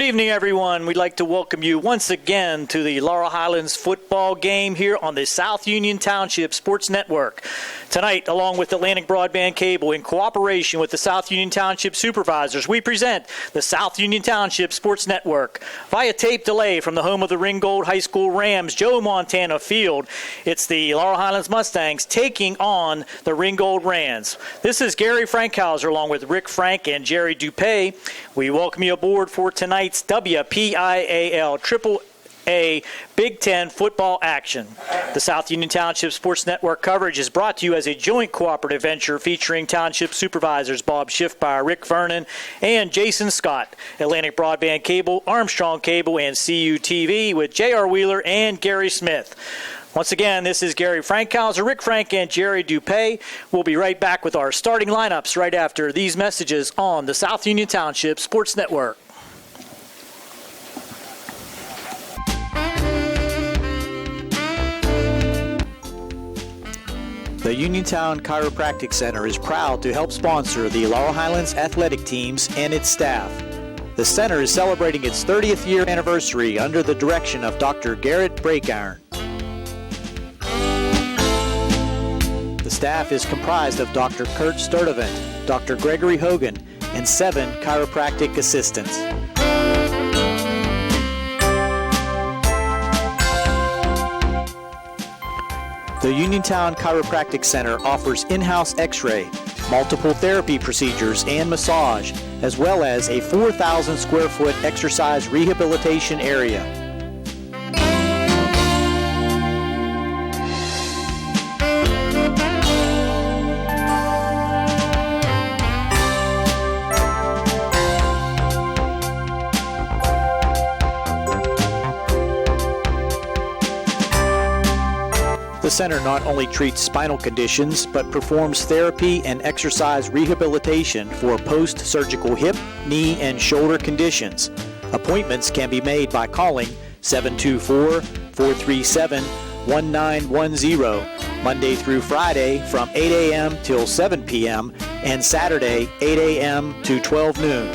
evening, everyone. We'd like to welcome you once again to the Laurel Highlands football game here on the South Union Township Sports Network. Tonight, along with Atlantic Broadband Cable, in cooperation with the South Union Township Supervisors, we present the South Union Township Sports Network. Via tape delay from the home of the Ringgold High School Rams, Joe Montana Field, it's the Laurel Highlands Mustangs taking on the Ringgold Rams. This is Gary Frankhouser along with Rick Frank and Jerry Dupay. We welcome you aboard for tonight's WPIAL AAA Big Ten football action. The South Union Township Sports Network coverage is brought to you as a joint cooperative venture featuring Township Supervisors Bob Schiffmeyer, Rick Vernon, and Jason Scott, Atlantic Broadband Cable, Armstrong Cable, and CUTV with J.R. Wheeler and Gary Smith. Once again, this is Gary Frankhouser, Rick Frank, and Jerry Dupay. We'll be right back with our starting lineups right after these messages on the South Union Township Sports Network. The Uniontown Chiropractic Center is proud to help sponsor the Laurel Highlands athletic teams and its staff. The center is celebrating its 30th year anniversary under the direction of Dr. Garrett Breakiron. The staff is comprised of Dr. Kurt Sturdivant, Dr. Gregory Hogan, and 7 chiropractic assistants. The Uniontown Chiropractic Center offers in-house x-ray, multiple therapy procedures, and massage, as well as a 4,000 square foot exercise rehabilitation area. The center not only treats spinal conditions, but performs therapy and exercise rehabilitation for post-surgical hip, knee, and shoulder conditions. Appointments can be made by calling 724-437-1910, Monday through Friday from 8 a.m. till 7 p.m., and Saturday 8 a.m. to 12 noon.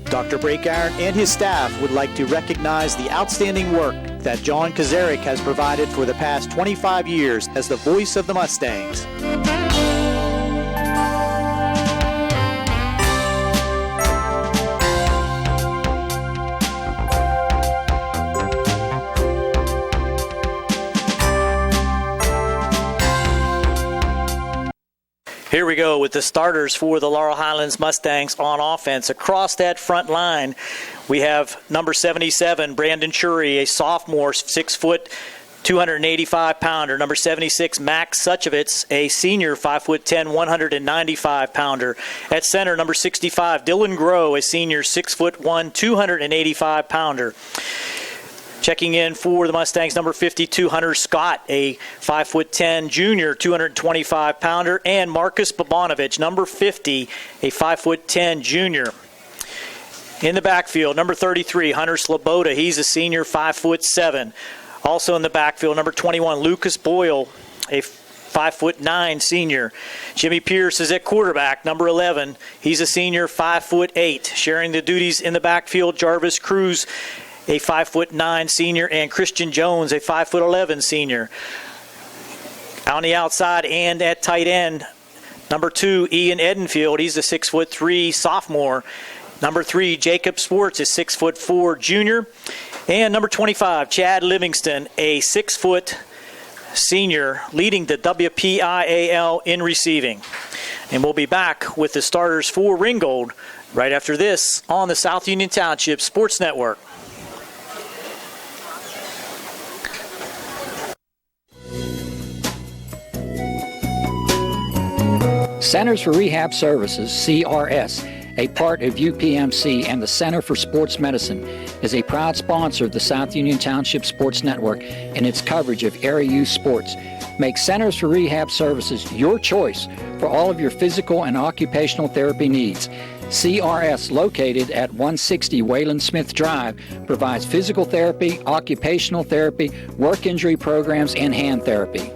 Dr. Breakiron and his staff would like to recognize the outstanding work that John Kazarick has provided for the past 25 years as the voice of the Mustangs. Here we go with the starters for the Laurel Highlands Mustangs on offense. Across that front line, we have number 77, Brandon Shurry, a sophomore, 6 foot, 285-pounder. Number 76, Max Suchovitz, a senior, 5'10", 195-pounder. At center, number 65, Dylan Groh, a senior, 6'1", 285-pounder. Checking in for the Mustangs, number 52, Hunter Scott, a 5'10" junior, 225-pounder, and Marcus Bobanovich, number 50, a 5'10" junior. In the backfield, number 33, Hunter Sloboda, he's a senior, 5'7". Also in the backfield, number 21, Lucas Boyle, a 5'9" senior. Jimmy Pierce is at quarterback, number 11. He's a senior, 5'8". Sharing the duties in the backfield, Jarvis Cruz, a 5'9" senior, and Christian Jones, a 5'11" senior. On the outside and at tight end, number 2, Ian Edenfield, he's a 6'3" sophomore. Number 3, Jacob Swartz, a 6'4" junior. And number 25, Chad Livingston, a 6 foot senior, leading the WPIAL in receiving. And we'll be back with the starters for Ringgold right after this on the South Union Township Sports Network. Centers for Rehab Services, CRS, a part of UPMC and the Center for Sports Medicine, is a proud sponsor of the South Union Township Sports Network and its coverage of area youth sports. Make Centers for Rehab Services your choice for all of your physical and occupational therapy needs. CRS, located at 160 Wayland Smith Drive, provides physical therapy, occupational therapy, work injury programs, and hand therapy.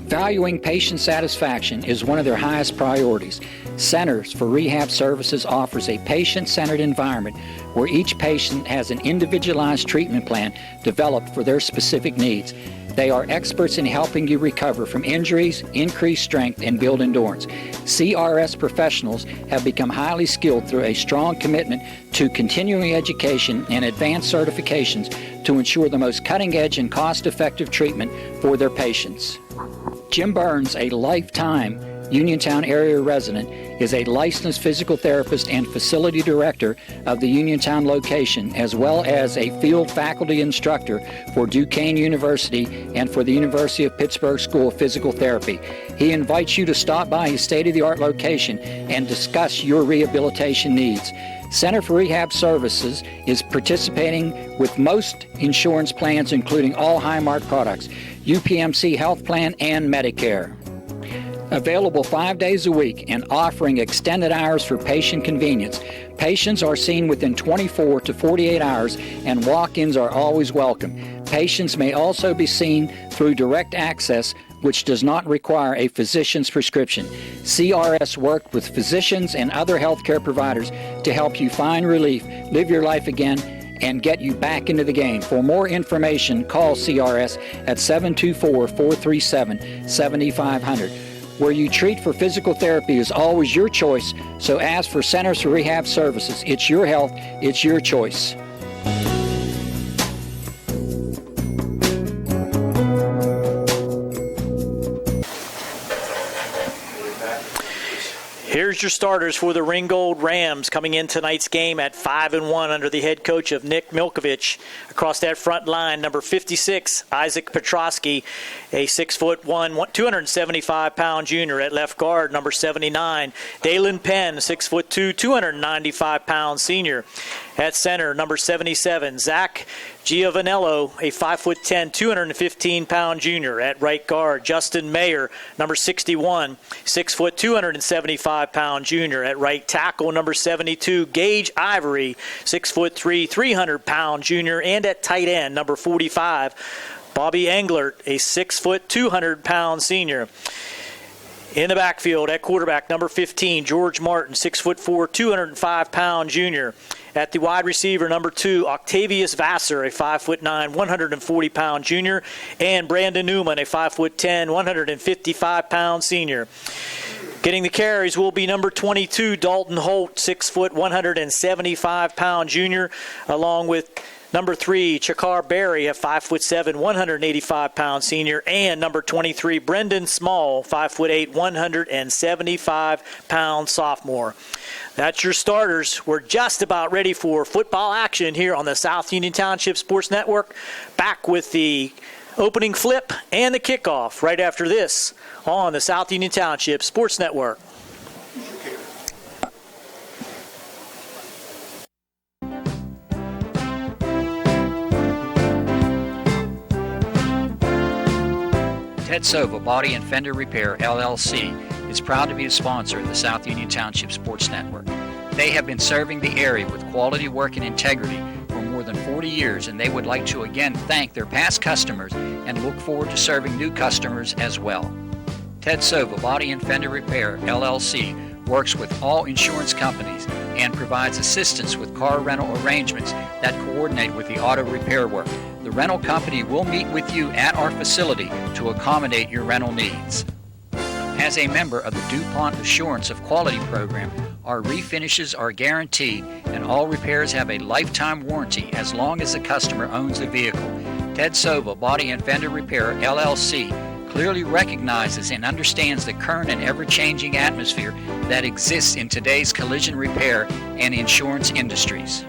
Valuing patient satisfaction is one of their highest priorities. Centers for Rehab Services offers a patient-centered environment where each patient has an individualized treatment plan developed for their specific needs. They are experts in helping you recover from injuries, increase strength, and build endurance. CRS professionals have become highly skilled through a strong commitment to continuing education and advanced certifications to ensure the most cutting-edge and cost-effective treatment for their patients. Jim Burns, a lifetime Uniontown area resident, is a licensed physical therapist and facility director of the Uniontown location, as well as a field faculty instructor for Duquesne University and for the University of Pittsburgh School of Physical Therapy. He invites you to stop by his state-of-the-art location and discuss your rehabilitation needs. Center for Rehab Services is participating with most insurance plans, including all Highmark products, UPMC Health Plan, and Medicare. Available 5 days a week and offering extended hours for patient convenience. Patients are seen within 24 to 48 hours and walk-ins are always welcome. Patients may also be seen through direct access, which does not require a physician's prescription. CRS worked with physicians and other healthcare providers to help you find relief, live your life again, and get you back into the game. For more information, call CRS at 724-437-7500. Where you treat for physical therapy is always your choice, so ask for Centers for Rehab Services. It's your health, it's your choice. Here's your starters for the Ringgold Rams coming in tonight's game at 5-1 under the head coach of Nick Milkovich. Across that front line, number 56, Isaac Petrosky, a 6'1", 275-pound junior. At left guard, number 79, Dalen Penn, 6'2", 295-pound senior. At center, number 77, Zach Giovanello, a 5'10", 215-pound junior. At right guard, Justin Mayer, number 61, 6', 275-pound junior. At right tackle, number 72, Gage Ivory, 6'3", 300-pound junior. And at tight end, number 45, Bobby Englert, a 6', 200-pound senior. In the backfield, at quarterback, number 15, George Martin, 6'4", 205-pound junior. At the wide receiver, number 2, Octavius Vassar, a 5'9", 140-pound junior. And Brandon Newman, a 5'10", 155-pound senior. Getting the carries will be number 22, Dalton Holt, 6', 175-pound junior, along with number 3, Chakar Berry, a 5'7", 185-pound senior, and number 23, Brendan Small, 5'8", 175-pound sophomore. That's your starters. We're just about ready for football action here on the South Union Township Sports Network. Back with the opening flip and the kickoff right after this on the South Union Township Sports Network. Ted Sova Body and Fender Repair, LLC, is proud to be a sponsor of the South Union Township Sports Network. They have been serving the area with quality work and integrity for more than 40 years, and they would like to again thank their past customers and look forward to serving new customers as well. Ted Sova Body and Fender Repair, LLC, works with all insurance companies and provides assistance with car rental arrangements that coordinate with the auto repair work. The rental company will meet with you at our facility to accommodate your rental needs. As a member of the DuPont Assurance of Quality program, our refinishes are guaranteed and all repairs have a lifetime warranty as long as the customer owns the vehicle. Ted Sova Body and Fender Repair, LLC, clearly recognizes and understands the current and ever-changing atmosphere that exists in today's collision repair and insurance industries.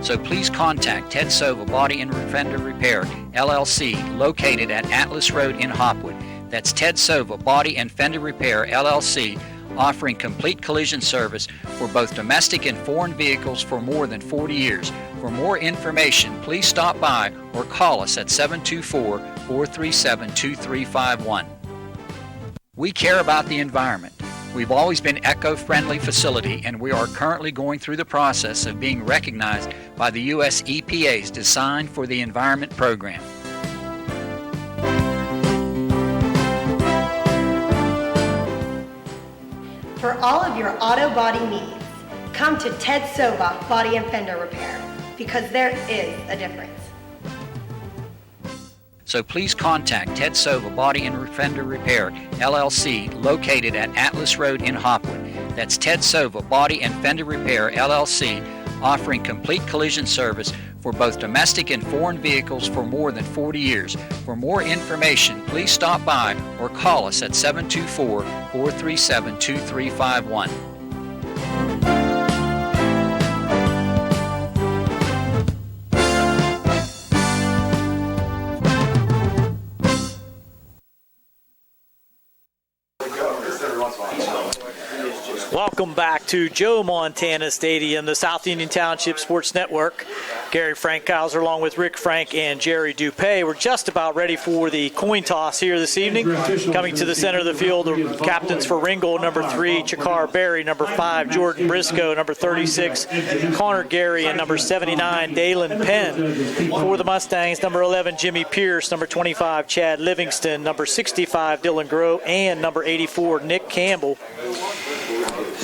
So please contact Ted Sova Body and Fender Repair, LLC, located at Atlas Road in Hopwood. That's Ted Sova Body and Fender Repair, LLC, offering complete collision service for both domestic and foreign vehicles for more than 40 years. For more information, please stop by or call us at 724-437-2351. We care about the environment. We've always been an eco-friendly facility, and we are currently going through the process of being recognized by the U.S. EPA's Design for the Environment program. For all of your auto body needs, come to Ted Sova Body and Fender Repair, because there is a difference. So please contact Ted Sova Body and Fender Repair, LLC, located at Atlas Road in Hopwood. That's Ted Sova Body and Fender Repair, LLC, offering complete collision service for both domestic and foreign vehicles for more than 40 years. For more information, please stop by or call us at 724-437-2351. Welcome back to Joe Montana Stadium, the South Union Township Sports Network. Gary Frankhouser along with Rick Frank and Jerry Dupay. We're just about ready for the coin toss here this evening. Coming to the center of the field, the captains for Ringgold, number 3, Chakar Berry, number 5, Jordan Briscoe, number 36, Connor Gary, and number 79, Dalen Penn. For the Mustangs, number 11, Jimmy Pierce, number 25, Chad Livingston, number 65, Dylan Groh, and number 84, Nick Campbell.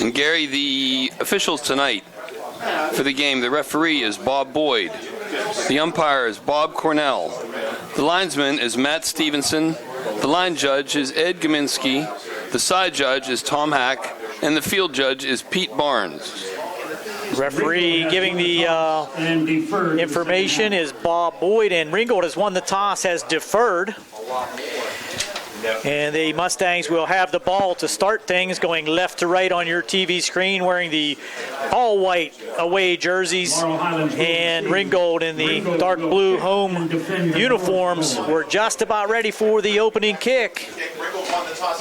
And Gary, the officials tonight for the game, the referee is Bob Boyd. The umpire is Bob Cornell. The linesman is Matt Stevenson. The line judge is Ed Gaminsky. The side judge is Tom Hack. And the field judge is Pete Barnes. Referee giving the information is Bob Boyd, and Ringgold has won the toss, has deferred. And the Mustangs will have the ball to start things, going left to right on your TV screen, wearing the all-white away jerseys, and Ringgold in the dark blue home uniforms. We're just about ready for the opening kick.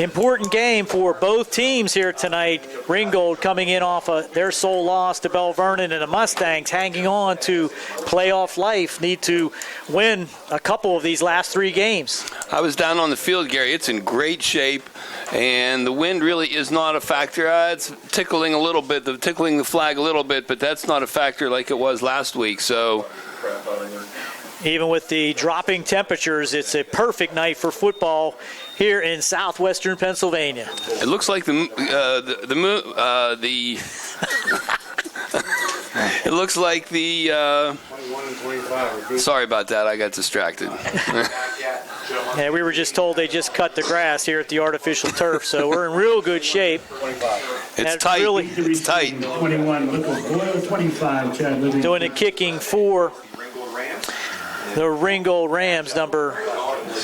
Important game for both teams here tonight. Ringgold coming in off of their sole loss to Bell Vernon, and the Mustangs hanging on to playoff life. Need to win a couple of these last 3 games. I was down on the field, Gary. It's in great shape, and the wind really is not a factor. It's tickling a little bit, tickling the flag a little bit, but that's not a factor like it was last week. So, even with the dropping temperatures, it's a perfect night for football here in southwestern Pennsylvania. It looks like it looks like the. Sorry about that. I got distracted. Yeah, we were just told they just cut the grass here at the artificial turf, so we're in real good shape. It's tight. It's tight. 25, Chad Livingston. Doing the kicking for the Ringgold Rams, number,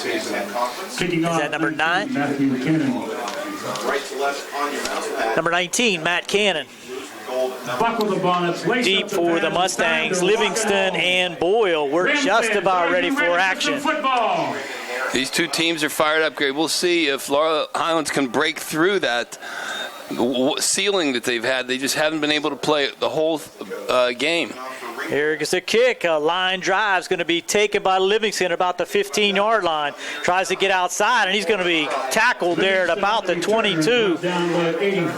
is that number 9? Number 19, Matt Cannon. Buckle the bonnets, deep for the Mustangs, Livingston and Boyle. We're just about ready for action. These two teams are fired up, Gary. We'll see if Laurel Highlands can break through that ceiling that they've had. They just haven't been able to play the whole game. Here is the kick. A line drive is going to be taken by Livingston about the 15-yard line. Tries to get outside, and he's going to be tackled there at about the 22.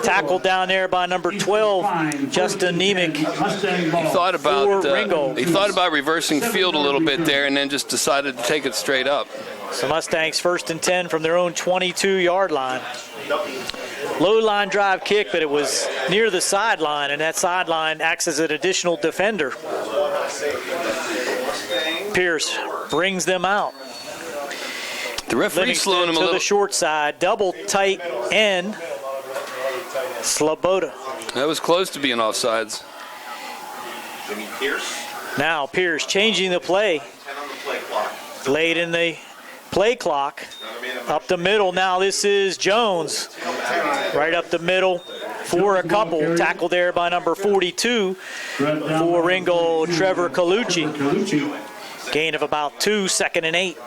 Tackled down there by number 12, Justin Nemick. He thought about reversing field a little bit there, and then just decided to take it straight up. So Mustangs 1st and 10 from their own 22-yard line. Low line drive kick, but it was near the sideline, and that sideline acts as an additional defender. Pierce brings them out. The referee's slowing him a little. To the short side, double tight end, Sloboda. That was close to being offsides. Now Pierce changing the play. Late in the play clock. Up the middle now, this is Jones. Right up the middle for a couple. Tackled there by number 42 for Ringgold, Trevor Colucci. Gain of about 2, 2nd and 8.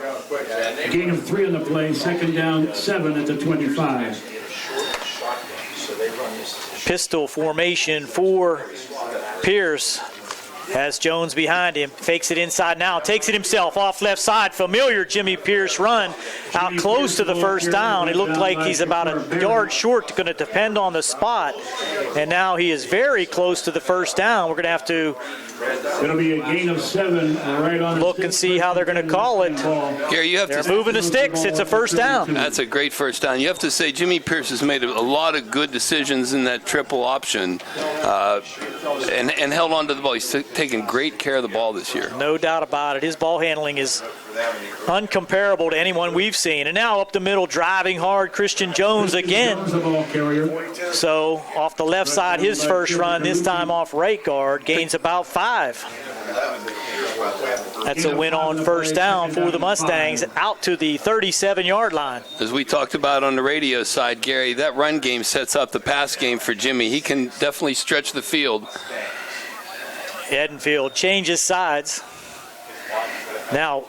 Gain of 3 on the play, 2nd down, 7 at the 25. Pistol formation for Pierce. Has Jones behind him, fakes it inside now, takes it himself off left side. Familiar Jimmy Pierce run out close to the first down. It looked like he's about a yard short, going to depend on the spot. And now he is very close to the first down. We're going to have to be a gain of 7 right on look and see how they're going to call it. Gary, They're moving the sticks. It's a first down. That's a great first down. You have to say Jimmy Pierce has made a lot of good decisions in that triple option and held on to the ball. He's taken great care of the ball this year. No doubt about it. His ball handling is uncomparable to anyone we've seen. And now up the middle, driving hard, Christian Jones again. So off the left side, his first run, this time off right guard, gains about 5. That's a win on first down for the Mustangs out to the 37-yard line. As we talked about on the radio side, Gary, that run game sets up the pass game for Jimmy. He can definitely stretch the field. Edenfield changes sides. Now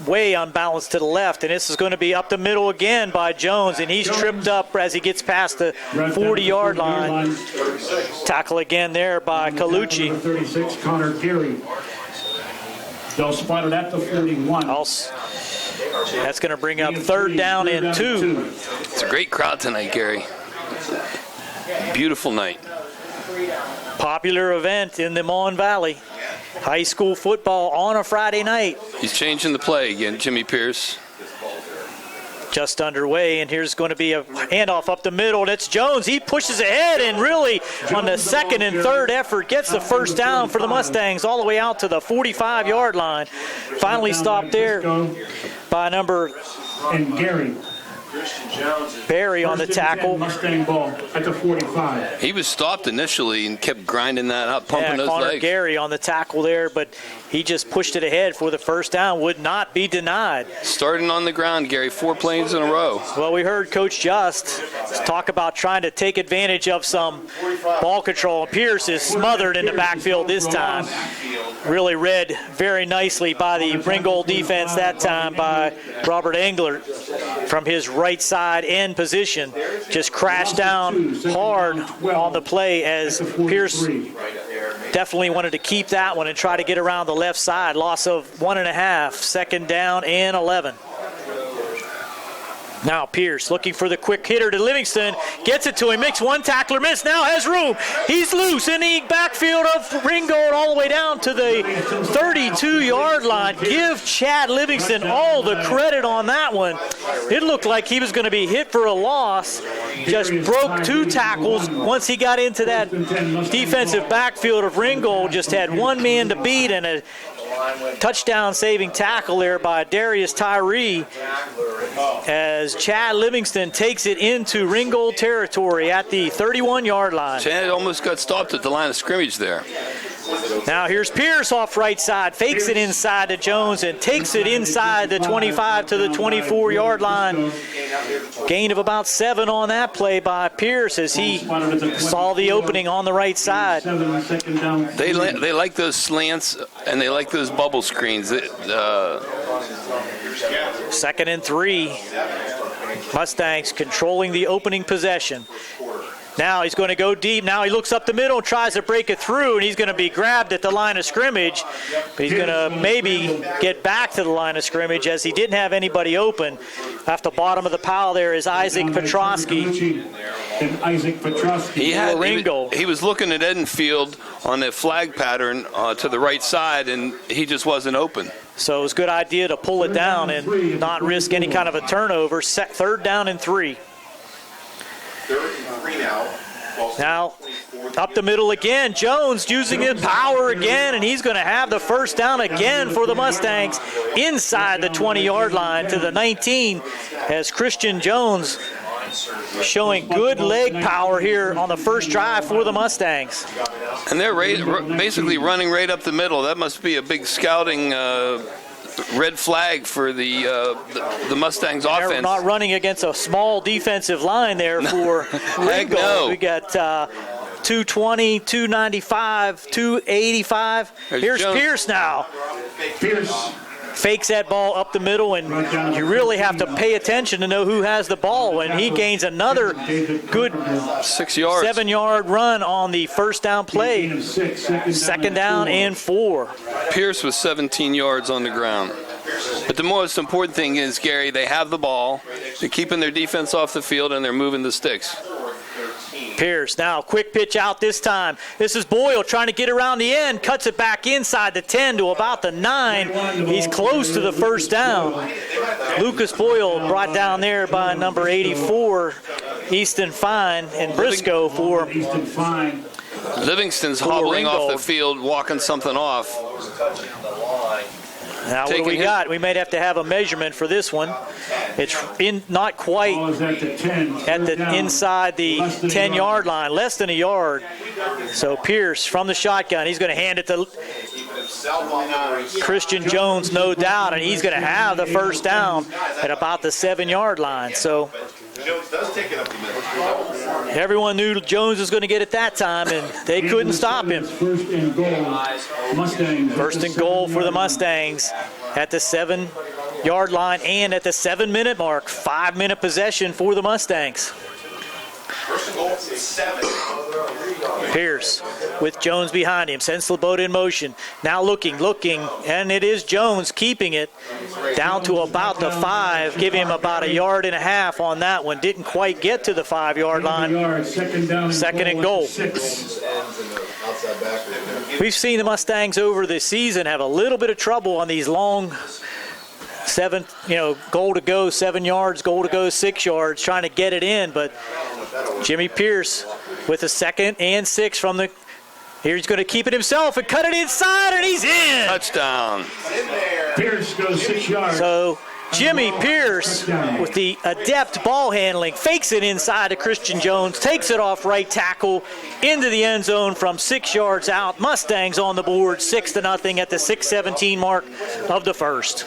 way unbalanced to the left, and this is going to be up the middle again by Jones, and he's tripped up as he gets past the 40-yard line. Tackle again there by Colucci. 36, Connor Gary. They'll spot it at the 41. That's going to bring up third down and 2. It's a great crowd tonight, Gary. Beautiful night. Popular event in the Mon Valley. High school football on a Friday night. He's changing the play again, Jimmy Pierce. Just underway, and here's going to be a handoff up the middle. That's Jones. He pushes ahead and really on the second and third effort gets the first down for the Mustangs all the way out to the 45-yard line. Finally stopped there by number Barry on the tackle. Mustang ball at the 45. He was stopped initially and kept grinding that up, pumping those Connor legs. Gary on the tackle there, but he just pushed it ahead for the first down. Would not be denied. Starting on the ground, Gary, 4 plays in a row. Well, we heard Coach Just talk about trying to take advantage of some ball control. Pierce is smothered in the backfield this time. Really read very nicely by the Ringgold defense that time by Robert Engler from his right side end position. Just crashed down hard on the play as Pierce definitely wanted to keep that one and try to get around the left side. Loss of 1.5, second down and 11. Now Pierce looking for the quick hitter to Livingston. Gets it to him, makes one tackler miss, now has room. He's loose in the backfield of Ringgold all the way down to the 32-yard line. Give Chad Livingston all the credit on that one. It looked like he was going to be hit for a loss. Just broke 2 tackles once he got into that defensive backfield of Ringgold. Just had one man to beat and a touchdown saving tackle there by Darius Tyree as Chad Livingston takes it into Ringgold territory at the 31-yard line. Chad almost got stopped at the line of scrimmage there. Now here's Pierce off right side, fakes it inside to Jones and takes it inside the 25 to the 24-yard line. Gain of about 7 on that play by Pierce as he saw the opening on the right side. They like those slants and they like those bubble screens. Second and 3. Mustangs controlling the opening possession. Now he's going to go deep. Now he looks up the middle, tries to break it through, and he's going to be grabbed at the line of scrimmage. But he's going to maybe get back to the line of scrimmage as he didn't have anybody open. Off the bottom of the pile there is Isaac Petrosky. He was looking at Edenfield on the flag pattern to the right side, and he just wasn't open. So it was a good idea to pull it down and not risk any kind of a turnover. Third down and 3. Now, up the middle again, Jones using his power again, and he's going to have the first down again for the Mustangs inside the 20-yard line to the 19 as Christian Jones showing good leg power here on the first drive for the Mustangs. And they're basically running right up the middle. That must be a big scouting red flag for the Mustangs offense. They're not running against a small defensive line there for Ringgold. No. We got 220, 295, 285. Here's Jones. Pierce now. Pierce fakes that ball up the middle, and you really have to pay attention to know who has the ball. And he gains another good 6 yards. 7-yard run on the first down play. Second down and 4. Pierce was 17 yards on the ground. But the most important thing is, Gary, they have the ball, they're keeping their defense off the field, and they're moving the sticks. Pierce now, quick pitch out this time. This is Boyle trying to get around the end, cuts it back inside the 10 to about the 9. He's close to the first down. Lucas Boyle brought down there by number 84, Easton Fine, and Briscoe for Livingston's hobbling off the field, walking something off. Now what do we got? We might have to have a measurement for this one. It's not quite at the inside the 10-yard line, less than a yard. So Pierce from the shotgun, he's going to hand it to Christian Jones, no doubt, and he's going to have the first down at about the 7-yard line. So everyone knew Jones was going to get it that time, and they couldn't stop him. First and goal for the Mustangs at the 7-yard line and at the 7-minute mark. 5-minute possession for the Mustangs. First and goal, 7. Pierce with Jones behind him, sends the boat in motion. Now looking, and it is Jones keeping it down to about the 5, giving him about 1.5 yards on that one. Didn't quite get to the 5-yard line. Second and goal. We've seen the Mustangs over the season have a little bit of trouble on these long goal to go 7 yards, goal to go 6 yards, trying to get it in, but Jimmy Pierce with a 2nd and 6 from the. Here he's going to keep it himself and cut it inside, and he's in. Touchdown. Pierce goes 6 yards. So Jimmy Pierce with the adept ball handling fakes it inside to Christian Jones, takes it off right tackle into the end zone from 6 yards out. Mustangs on the board, 6-0 at the 6:17 mark of the first.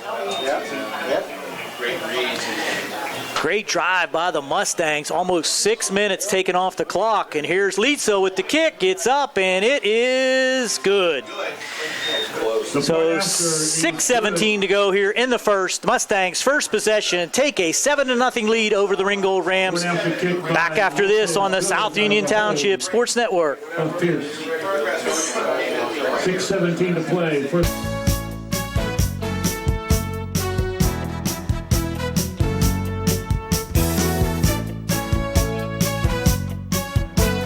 Great drive by the Mustangs, almost 6 minutes taken off the clock. And here's Lietzo with the kick. It's up, and it is good. So 6:17 to go here in the first. Mustangs first possession, take a 7-0 lead over the Ringgold Rams. Back after this on the South Union Township Sports Network. 6:17 to play.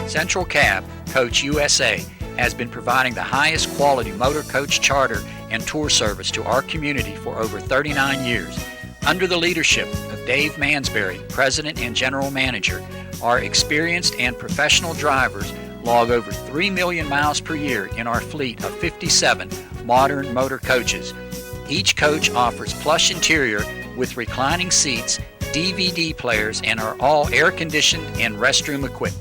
Central Cab, Coach USA, has been providing the highest quality motor coach charter and tour service to our community for over 39 years. Under the leadership of Dave Mansberry, President and General Manager, our experienced and professional drivers log over 3 million miles per year in our fleet of 57 modern motor coaches. Each coach offers plush interior with reclining seats, DVD players, and are all air-conditioned and restroom equipped.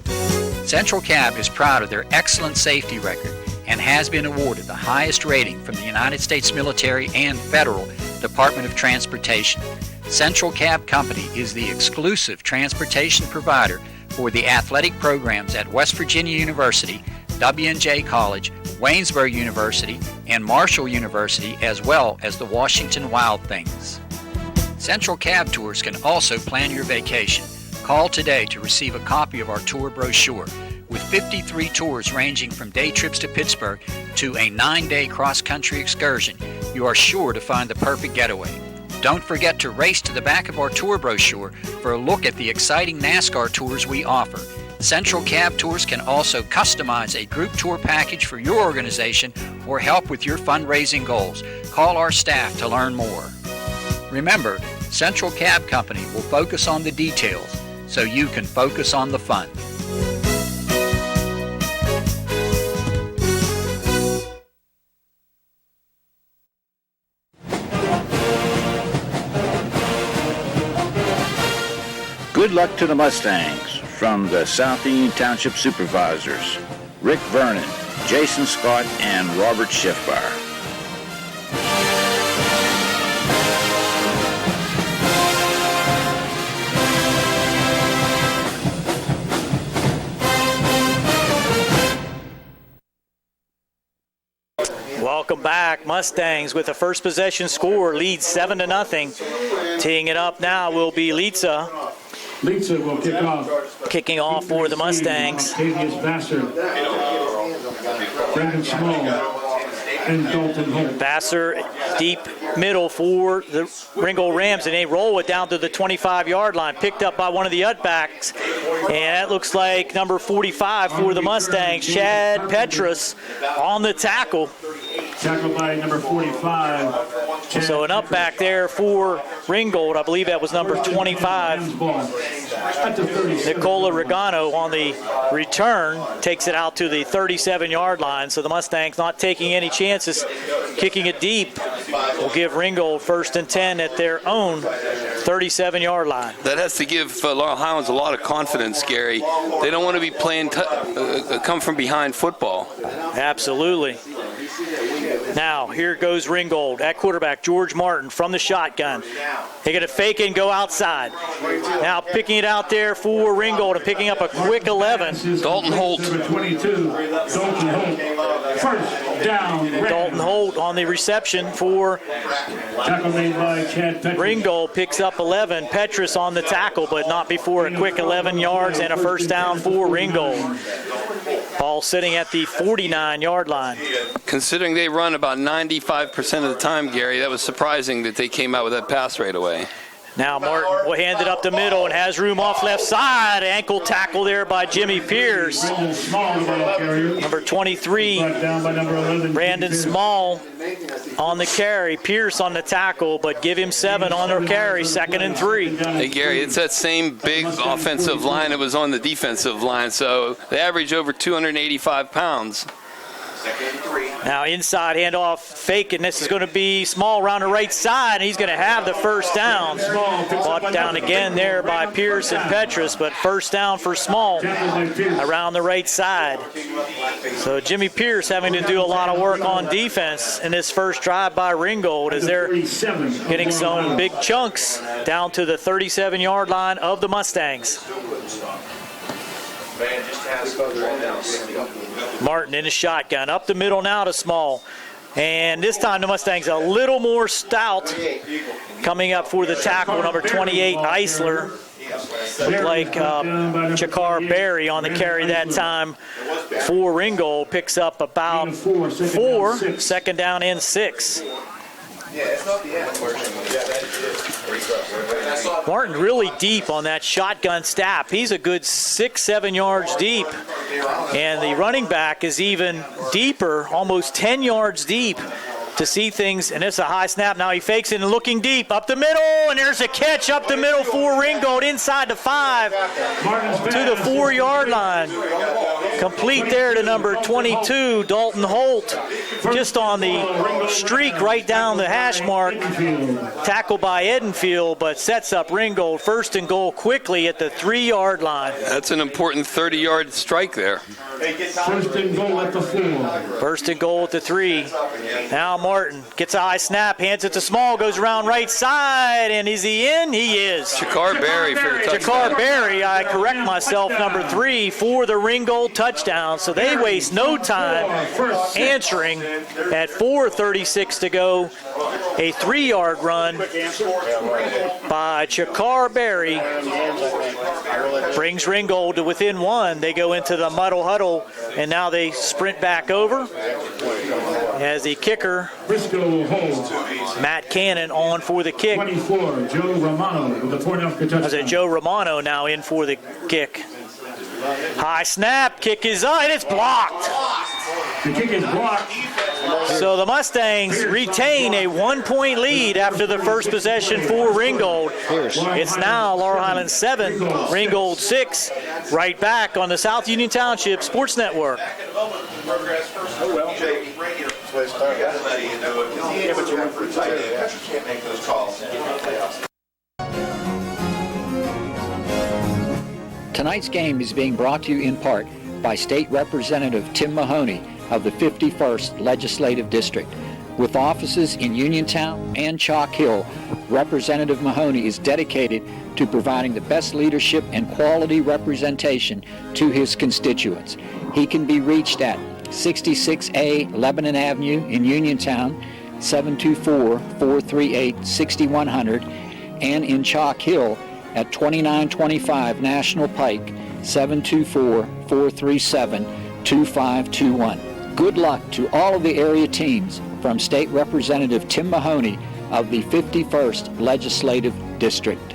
Central Cab is proud of their excellent safety record and has been awarded the highest rating from the United States military and federal Department of Transportation. Central Cab Company is the exclusive transportation provider for the athletic programs at West Virginia University, W&J College, Waynesburg University, and Marshall University, as well as the Washington Wild Things. Central Cab Tours can also plan your vacation. Call today to receive a copy of our tour brochure. With 53 tours ranging from day trips to Pittsburgh to a 9-day cross-country excursion, you are sure to find the perfect getaway. Don't forget to race to the back of our tour brochure for a look at the exciting NASCAR tours we offer. Central Cab Tours can also customize a group tour package for your organization or help with your fundraising goals. Call our staff to learn more. Remember, Central Cab Company will focus on the details so you can focus on the fun. Good luck to the Mustangs from the South Union Township Supervisors, Rick Vernon, Jason Scott, and Robert Schiffbar. Welcome back. Mustangs with the first possession score, lead 7-0. Teeing it up now will be Litza. Litza will kick off. Kicking off for the Mustangs. Octavius Vassar, Brendan Small, and Dalton Holt. Vassar deep middle for the Ringgold Rams, and they roll it down to the 25-yard line. Picked up by one of the utbacks, and that looks like number 45 for the Mustangs, Chad Petrus, on the tackle. Tackled by number 45. Chad So an up back there for Ringgold. I believe that was number 25. Nicola Regano on the return takes it out to the 37-yard line. So the Mustangs not taking any chances, kicking it deep. Will give Ringgold 1st and 10 at their own 37-yard line. That has to give Laurel Highlands a lot of confidence, Gary. They don't want to be playing come from behind football. Absolutely. Now, here goes Ringgold at quarterback, George Martin from the shotgun. They're going to fake it and go outside. Now picking it out there for Ringgold and picking up a quick 11. Dalton Holt. Number 22, Dalton Holt. First down. Dalton Holt on the reception for Tackle made by Chad Petrus. Ringgold picks up 11. Petrus on the tackle, but not before a quick 11 yards and a first down for Ringgold. Ball sitting at the 49-yard line. Considering they run about 95% of the time, Gary, that was surprising that they came out with that pass right away. Now Martin will hand it up the middle and has room off left side. Ankle tackle there by Jimmy Pierce. Number 23, Brandon Small on the carry. Pierce on the tackle, but give him 7 on the carry, 2nd and 3. Hey, Gary, it's that same big offensive line that was on the defensive line, so they average over 285 pounds. Now inside handoff, fake, and this is going to be Small around the right side, and he's going to have the first down. Brought down again there by Pierce and Petrus, but first down for Small around the right side. So Jimmy Pierce having to do a lot of work on defense in this first drive by Ringgold as they're getting some big chunks down to the 37-yard line of the Mustangs. Martin in a shotgun, up the middle now to Small. And this time the Mustangs a little more stout. Coming up for the tackle, number 28, Eisler. Looked like Chakar Berry on the carry that time for Ringgold. Picks up about 4, 2nd down and 6. Martin really deep on that shotgun snap. He's a good 6-7 yards deep. And the running back is even deeper, almost 10 yards deep to see things. And it's a high snap. Now he fakes it and looking deep. Up the middle, and there's a catch up the middle for Ringgold inside the 5 to the 4-yard line. Complete there to number 22, Dalton Holt. Just on the streak right down the hash mark. Tackled by Edenfield, but sets up Ringgold 1st and goal quickly at the 3-yard line. That's an important 30-yard strike there. First and goal at the 4. 1st and goal at the 3. Now Martin gets a high snap, hands it to Small, goes around right side, and is he in? He is. Chakar Berry for the touchdown. Chakar Berry, I correct myself, number 3 for the Ringgold touchdown. So they waste no time answering at 4:36 to go. A 3-yard run by Chakar Berry brings Ringgold to within 1. They go into the muddle huddle, and now they sprint back over as the kicker, Matt Cannon, on for the kick. 24, Joe Romano with the point after touchdown. As a Joe Romano now in for the kick. High snap, kick is up, and it's blocked. The kick is blocked. So the Mustangs retain a 1-point lead after the first possession for Ringgold. It's now Laurel Highlands 7, Ringgold 6, right back on the South Union Township Sports Network. Tonight's game is being brought to you in part by State Representative Tim Mahoney of the 51st Legislative District. With offices in Uniontown and Chalk Hill, Representative Mahoney is dedicated to providing the best leadership and quality representation to his constituents. He can be reached at 66A Lebanon Avenue in Uniontown, 724-438-6100, and in Chalk Hill at 2925 National Pike, 724-437-2521. Good luck to all of the area teams from State Representative Tim Mahoney of the 51st Legislative District.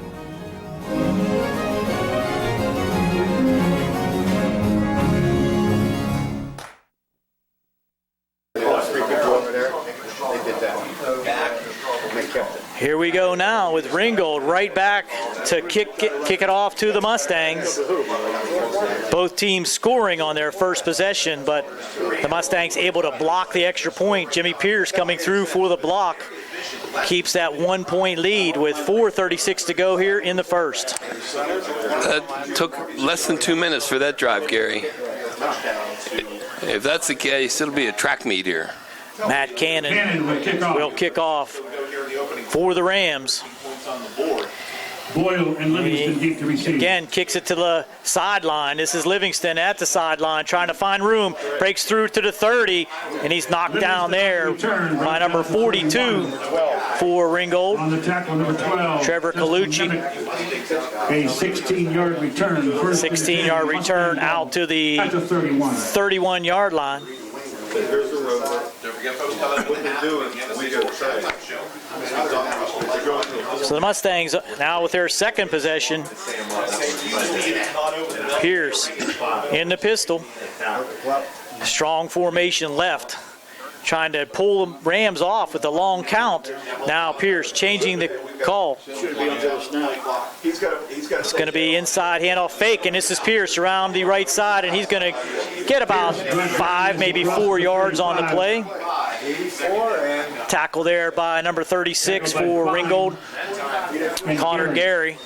Here we go now with Ringgold right back to kick it off to the Mustangs. Both teams scoring on their first possession, but the Mustangs able to block the extra point. Jimmy Pierce coming through for the block. Keeps that 1-point lead with 4:36 to go here in the first. That took less than 2 minutes for that drive, Gary. If that's the case, it'll be a track meet here. Matt Cannon will kick off for the Rams. Boyle and Livingston deep to receive. Again, kicks it to the sideline. This is Livingston at the sideline trying to find room. Breaks through to the 30, and he's knocked down there by number 42 for Ringgold. On the tackle, number 12. Trevor Colucci. A 16-yard return. 16-yard return out to the 31-yard line. Here's the road. Don't forget folks what they're doing. We go say. So the Mustangs now with their second possession. Pierce in the pistol. Strong formation left. Trying to pull the Rams off with the long count. Now Pierce changing the call. It's going to be inside handoff fake, and this is Pierce around the right side, and he's going to get about 5, maybe 4 yards on the play. Tackle there by number 36 for Ringgold, Connor Gary.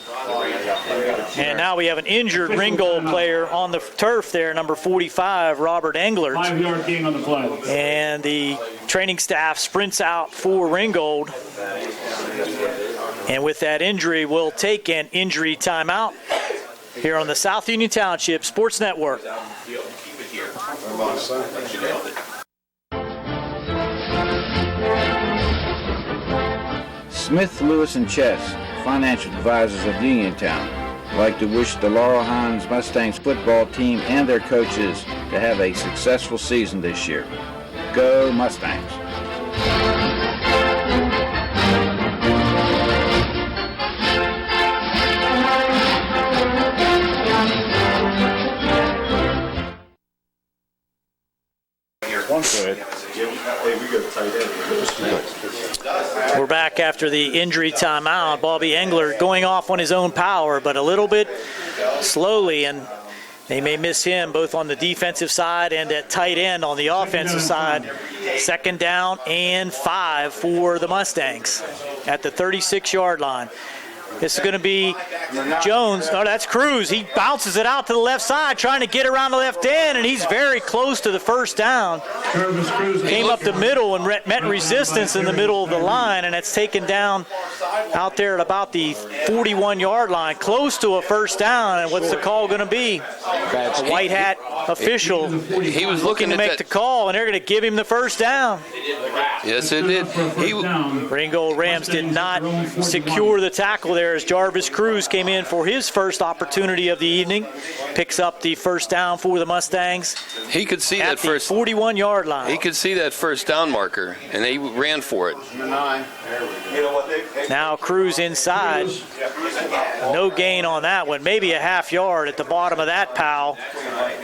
And now we have an injured Ringgold player on the turf there, number 45, Robert Englert. 5-yard gain on the play. And the training staff sprints out for Ringgold. And with that injury, we'll take an injury timeout here on the South Union Township Sports Network. Smith, Lewis, and Chess, financial advisors of Uniontown, would like to wish the Laurel Highlands Mustangs football team and their coaches to have a successful season this year. Go Mustangs! We're back after the injury timeout. Bobby Englert going off on his own power, but a little bit slowly, and they may miss him both on the defensive side and at tight end on the offensive side. 2nd down and 5 for the Mustangs at the 36-yard line. This is going to be Jones. No, that's Cruz. He bounces it out to the left side, trying to get around the left end, and he's very close to the first down. Came up the middle and met resistance in the middle of the line, and it's taken down out there at about the 41-yard line, close to a first down. And what's the call going to be? A white hat official. He was looking to make the call, and they're going to give him the first down. Yes, it did. Ringgold Rams did not secure the tackle there as Jarvis Cruz came in for his first opportunity of the evening. Picks up the first down for the Mustangs. He could see that first 41-yard line. He could see that first down marker, and he ran for it. Now Cruz inside. No gain on that one. Maybe a half yard at the bottom of that pile.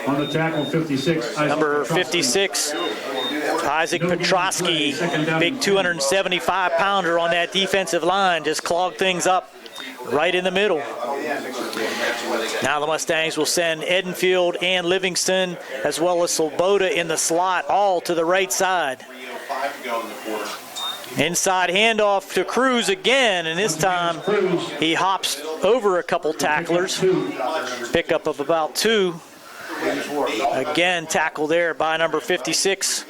On the tackle, 56. Number 56, Isaac Petrosky, big 275-pounder on that defensive line, just clogged things up right in the middle. Now the Mustangs will send Edenfield and Livingston, as well as Sloboda in the slot, all to the right side. Inside handoff to Cruz again, and this time he hops over a couple tacklers. Pickup of about 2. Again, tackle there by number 56,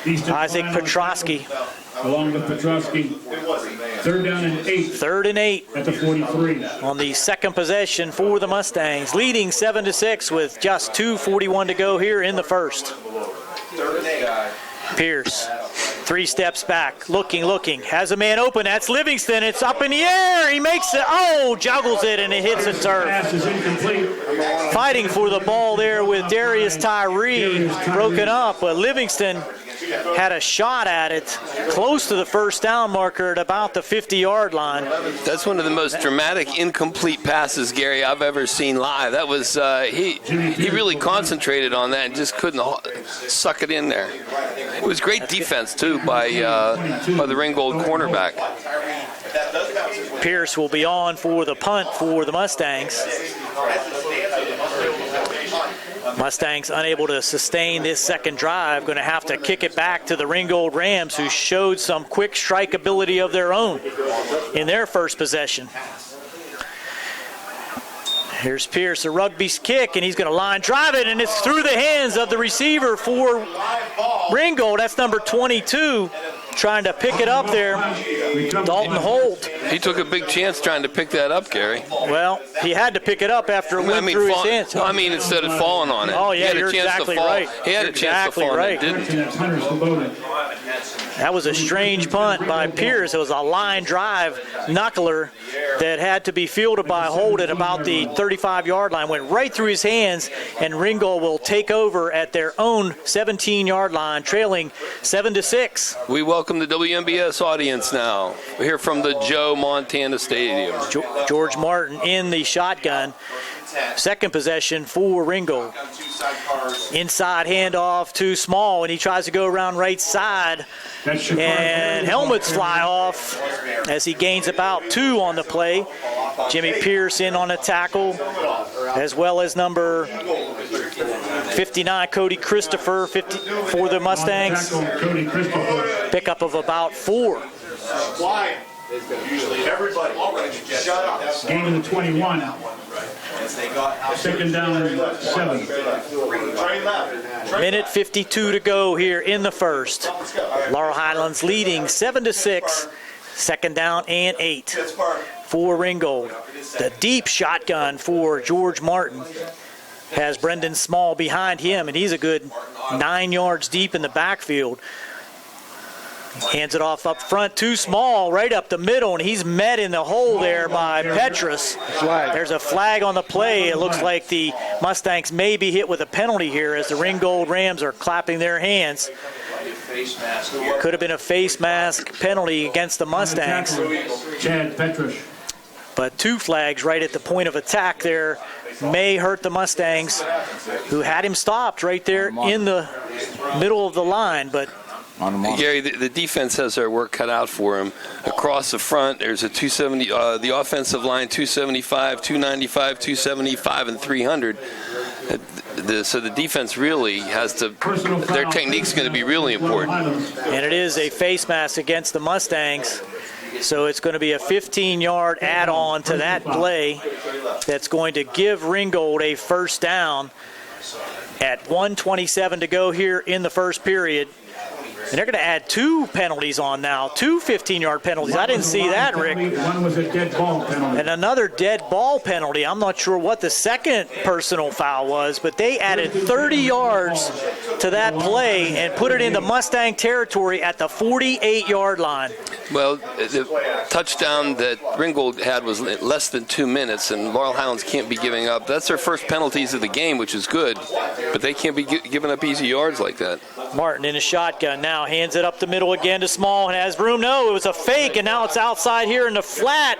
Isaac Petrosky. Along with Petrosky, 3rd down and 8. 3rd and 8 at the 43. on the second possession for the Mustangs, leading 7-6 with just 2:41 to go here in the first. Pierce, 3 steps back, looking, has a man open. That's Livingston. It's up in the air. He makes it. Oh, juggles it, and it hits the turf. Pass is incomplete. Fighting for the ball there with Darius Tyree, broken up, but Livingston had a shot at it close to the first down marker at about the 50-yard line. That's one of the most dramatic incomplete passes, Gary, I've ever seen live. That was he really concentrated on that and just couldn't suck it in there. It was great defense too by the Ringgold cornerback. Pierce will be on for the punt for the Mustangs. Mustangs unable to sustain this second drive, going to have to kick it back to the Ringgold Rams, who showed some quick strike ability of their own in their first possession. Here's Pierce, a rugby's kick, and he's going to line drive it, and it's through the hands of the receiver for Ringgold. That's number 22, trying to pick it up there, Dalton Holt. He took a big chance trying to pick that up, Gary. Well, he had to pick it up after it went through his hands. No, I mean instead of falling on it. Oh, yeah, you're exactly right. He had a chance to fall on it, didn't he? That was a strange punt by Pierce. It was a line drive knuckler that had to be fielded by Holt at about the 35-yard line. Went right through his hands, and Ringgold will take over at their own 17-yard line, trailing 7-6. We welcome the WMBS audience now. We're here from the Joe Montana Stadium. George Martin in the shotgun. Second possession for Ringgold. Inside handoff to Small, and he tries to go around right side. And helmets fly off as he gains about 2 on the play. Jimmy Pierce in on a tackle, as well as number 59, Cody Christopher, for the Mustangs. Pickup of about 4. Everybody, shut up. Game in the 21. Second down and 7. Minute 52 to go here in the first. Laurel Highlands leading 7-6. Second down and 8 for Ringgold. The deep shotgun for George Martin has Brendan Small behind him, and he's a good 9 yards deep in the backfield. Hands it off up front to Small, right up the middle, and he's met in the hole there by Petrus. There's a flag on the play. It looks like the Mustangs may be hit with a penalty here as the Ringgold Rams are clapping their hands. Could have been a face mask penalty against the Mustangs. Chad Petrus. But 2 flags right at the point of attack there may hurt the Mustangs, who had him stopped right there in the middle of the line. But Gary, the defense has their work cut out for him. Across the front, there's a 270. The offensive line, 275, 295, 275, and 300. So the defense really has to. Their technique's going to be really important. And it is a face mask against the Mustangs. So it's going to be a 15-yard add-on to that play that's going to give Ringgold a first down at 1:27 to go here in the first period. And they're going to add 2 penalties on now, 2 15-yard penalties. I didn't see that, Rick. One was a dead ball penalty. And another dead ball penalty. I'm not sure what the second personal foul was, but they added 30 yards to that play and put it into Mustang territory at the 48-yard line. Well, the touchdown that Ringgold had was less than 2 minutes, and Laurel Highlands can't be giving up. That's their first penalties of the game, which is good, but they can't be giving up easy yards like that. Martin in a shotgun now, hands it up the middle again to Small and has room. No, it was a fake, and now it's outside here in the flat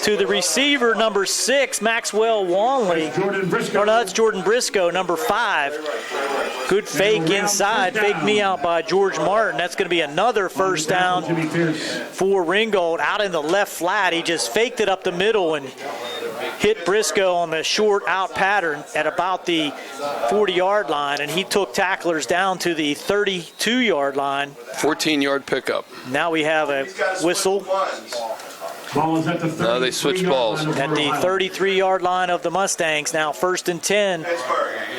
to the receiver, number 6, Maxwell Wanley. No, that's Jordan Briscoe, number 5. Good fake inside, fake me out by George Martin. That's going to be another first down for Ringgold out in the left flat. He just faked it up the middle and hit Briscoe on the short out pattern at about the 40-yard line, and he took tacklers down to the 32-yard line. 14-yard pickup. Now we have a whistle. No, they switched balls. At the 33-yard line of the Mustangs, now 1st and 10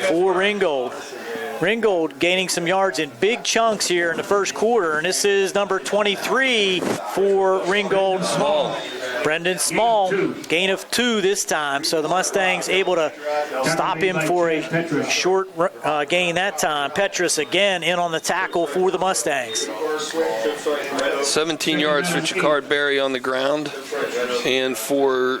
for Ringgold. Ringgold gaining some yards in big chunks here in the first quarter, and this is number 23 for Ringgold. Small. Brendan Small, gain of 2 this time, so the Mustangs able to stop him for a short gain that time. Petrus again in on the tackle for the Mustangs. 17 yards for Chicard Berry on the ground, and for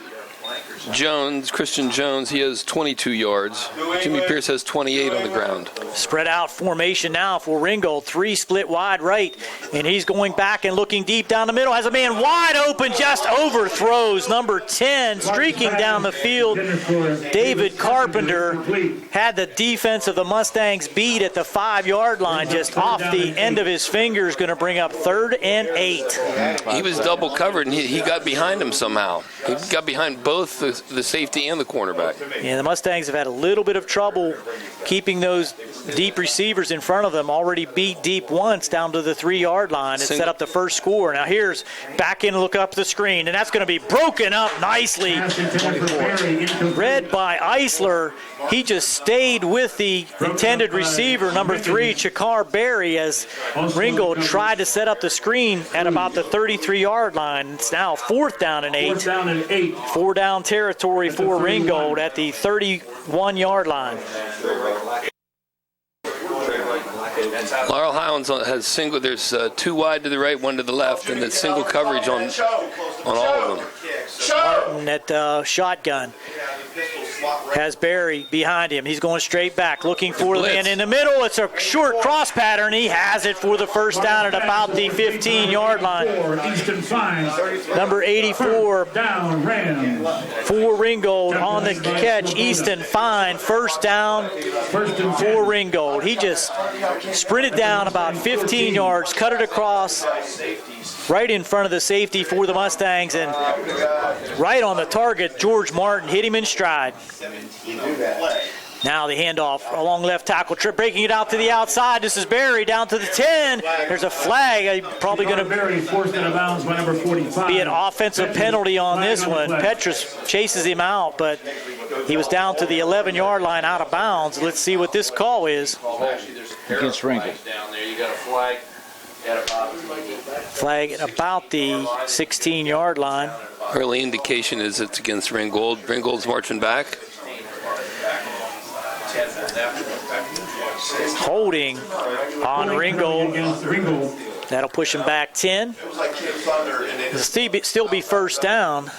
Christian Jones, he has 22 yards. Jimmy Pierce has 28 on the ground. Spread out formation now for Ringgold. 3 split wide right, and he's going back and looking deep down the middle. Has a man wide open, just overthrows number 10, streaking down the field. David Carpenter had the defense of the Mustangs beat at the 5-yard line, just off the end of his fingers, going to bring up 3rd and 8. He was double covered, and he got behind him somehow. He got behind both the safety and the cornerback. Yeah, the Mustangs have had a little bit of trouble keeping those deep receivers in front of them. Already beat deep once down to the 3-yard line and set up the first score. Now here's back in to look up the screen, and that's going to be broken up nicely. Read by Eisler. He just stayed with the intended receiver, number 3, Chicard Berry, as Ringgold tried to set up the screen at about the 33-yard line. It's now 4th down and 8. 4 down territory for Ringgold at the 31-yard line. Laurel Highlands has single. There's 2 wide to the right, 1 to the left, and it's single coverage on all of them. Martin at shotgun has Berry behind him. He's going straight back, looking for the man in the middle. It's a short cross pattern. He has it for the first down at about the 15-yard line. Number 84 for Ringgold on the catch. Easton Fine, first down for Ringgold. He just sprinted down about 15 yards, cut it across right in front of the safety for the Mustangs, and right on the target, George Martin hit him in stride. Now the handoff along left tackle, breaking it out to the outside. This is Berry down to the 10. There's a flag. Probably going to be an offensive penalty on this one. Petrus chases him out, but he was down to the 11-yard line out of bounds. Let's see what this call is. Against Ringgold. Flag at about the 16-yard line. Early indication is it's against Ringgold. Ringgold's marching back. Holding on Ringgold. That'll push him back 10. It'll still be first down,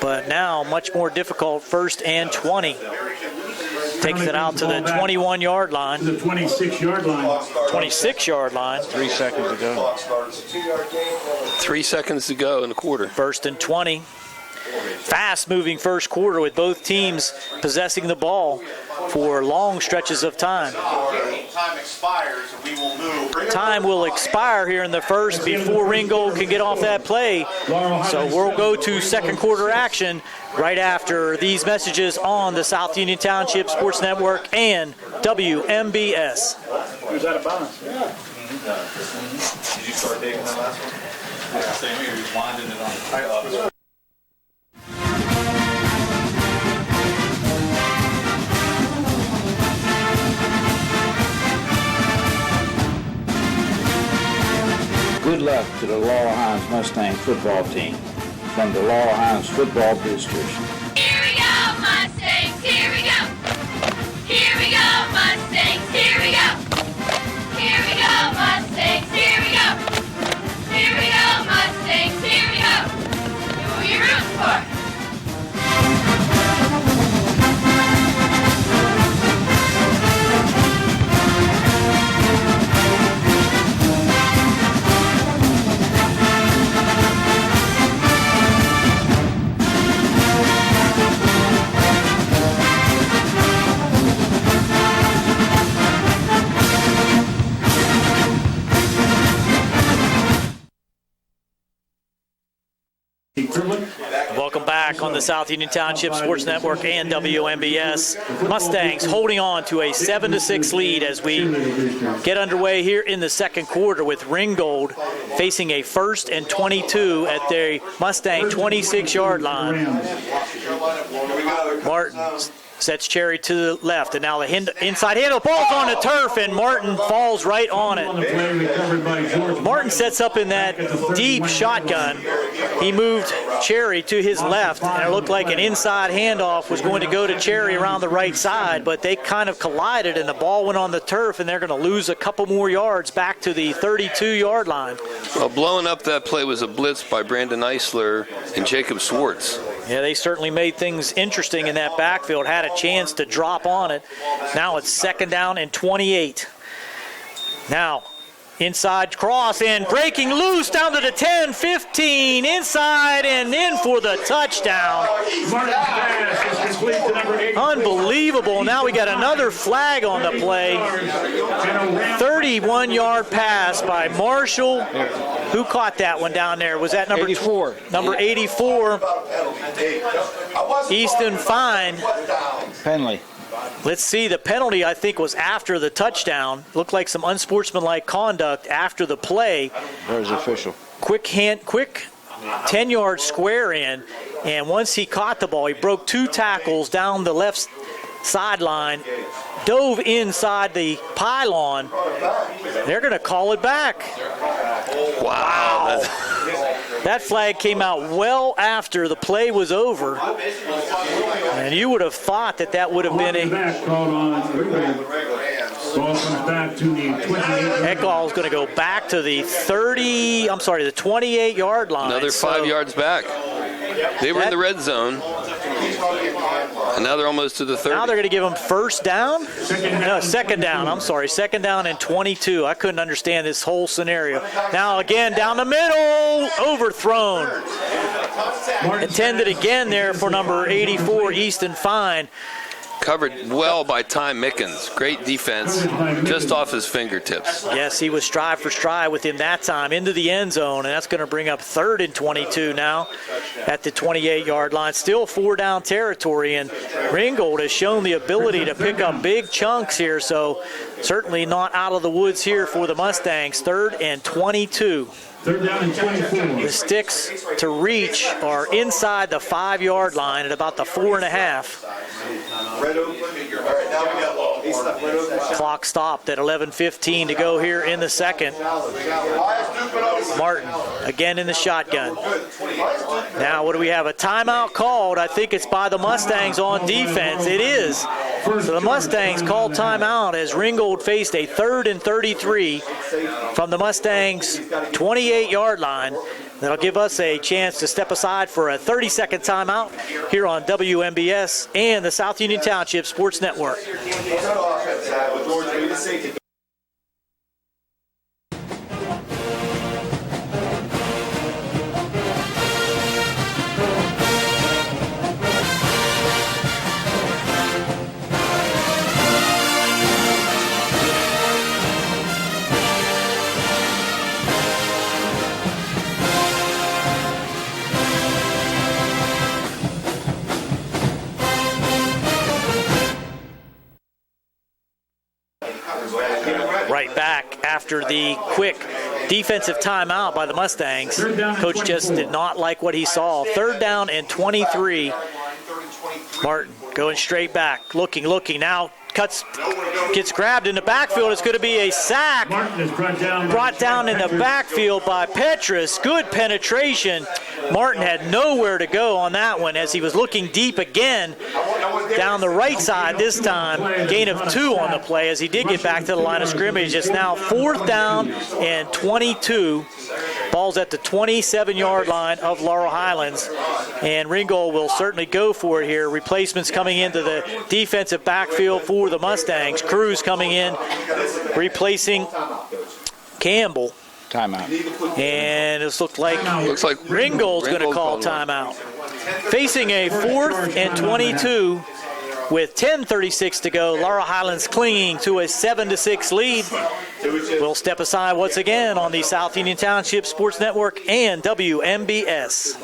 but now much more difficult, 1st and 20. Takes it out to the 21-yard line. The 26-yard line. 26-yard line. 3 seconds to go. 3 seconds to go in the quarter. 1st and 20. Fast-moving first quarter with both teams possessing the ball for long stretches of time. Time will expire here in the first before Ringgold can get off that play. So we'll go to second quarter action right after these messages on the South Union Township Sports Network and WMBS. Who's out of bounds? Did you start taking that last one? Yeah, same here. He was winding it on the tight. Good luck to the Laurel Highlands Mustang football team from the Laurel Highlands Football Boosters. Here we go, Mustangs, here we go. Here we go, Mustangs, here we go. Here we go, Mustangs, here we go. Here we go, Mustangs, here we go. Who are you rooting for? Welcome back on the South Union Township Sports Network and WMBS. Mustangs holding on to a 7-6 lead as we get underway here in the second quarter with Ringgold facing a 1st and 22 at their Mustang 26-yard line. Martin sets Cherry to the left, and now the inside handle. Ball's on the turf, and Martin falls right on it. Martin sets up in that deep shotgun. he moved Cherry to his left, and it looked like an inside handoff was going to go to Cherry around the right side, but they kind of collided, and the ball went on the turf, and they're going to lose a couple more yards back to the 32-yard line. Well, blowing up that play was a blitz by Brandon Eisler and Jacob Swartz. Yeah, they certainly made things interesting in that backfield, had a chance to drop on it. Now it's 2nd down and 28. Now, inside cross and breaking loose down to the 10, 15, inside and in for the touchdown. Martin's pass is complete to number 8. Unbelievable. Now we got another flag on the play. 31-yard pass by Marshall. Who caught that one down there? Was that number 84? Number 84, Easton Fine. Penley. Let's see, the penalty, I think, was after the touchdown. Looked like some unsportsmanlike conduct after the play. There's official. Quick 10-yard square in, and once he caught the ball, he broke 2 tackles down the left sideline, dove inside the pylon. They're going to call it back. Wow. That flag came out well after the play was over, and you would have thought that that would have been a... Ball comes back to the 28. Eckall's going to go back to the 28-yard line. Another 5 yards back. They were in the red zone, and now they're almost to the 30. Now they're going to give them first down? No, 2nd down. I'm sorry, 2nd down and 22. I couldn't understand this whole scenario. Now again, down the middle, overthrown. Intended again there for number 84, Easton Fine. Covered well by Ty Mickens. Great defense, just off his fingertips. Yes, he was stride for stride with him that time into the end zone, and that's going to bring up 3rd and 22 now at the 28-yard line. Still 4-down territory, and Ringgold has shown the ability to pick up big chunks here, so certainly not out of the woods here for the Mustangs. 3rd and 22. 3rd down and 24. The sticks to reach are inside the 5-yard line at about the 4.5. Clock stopped at 11:15 to go here in the second. Martin again in the shotgun. Now what do we have? A timeout called. I think it's by the Mustangs on defense. It is. So the Mustangs called timeout as Ringgold faced a 3rd and 33 from the Mustangs' 28-yard line. That'll give us a chance to step aside for a 30-second timeout here on WMBS and the South Union Township Sports Network. Right back after the quick defensive timeout by the Mustangs. Coach just did not like what he saw. 3rd down and 23. Martin going straight back, looking, now gets grabbed in the backfield. It's going to be a sack. Brought down in the backfield by Petrus. Good penetration. Martin had nowhere to go on that one as he was looking deep again down the right side this time. Gain of 2 on the play as he did get back to the line of scrimmage. It's now 4th down and 22. Ball's at the 27-yard line of Laurel Highlands, and Ringgold will certainly go for it here. Replacements coming into the defensive backfield for the Mustangs. Cruz coming in, replacing Campbell. Timeout. And it looks like Ringgold's going to call timeout. Facing a 4th and 22 with 10:36 to go. Laurel Highlands clinging to a 7-6 lead. We'll step aside once again on the South Union Township Sports Network and WMBS.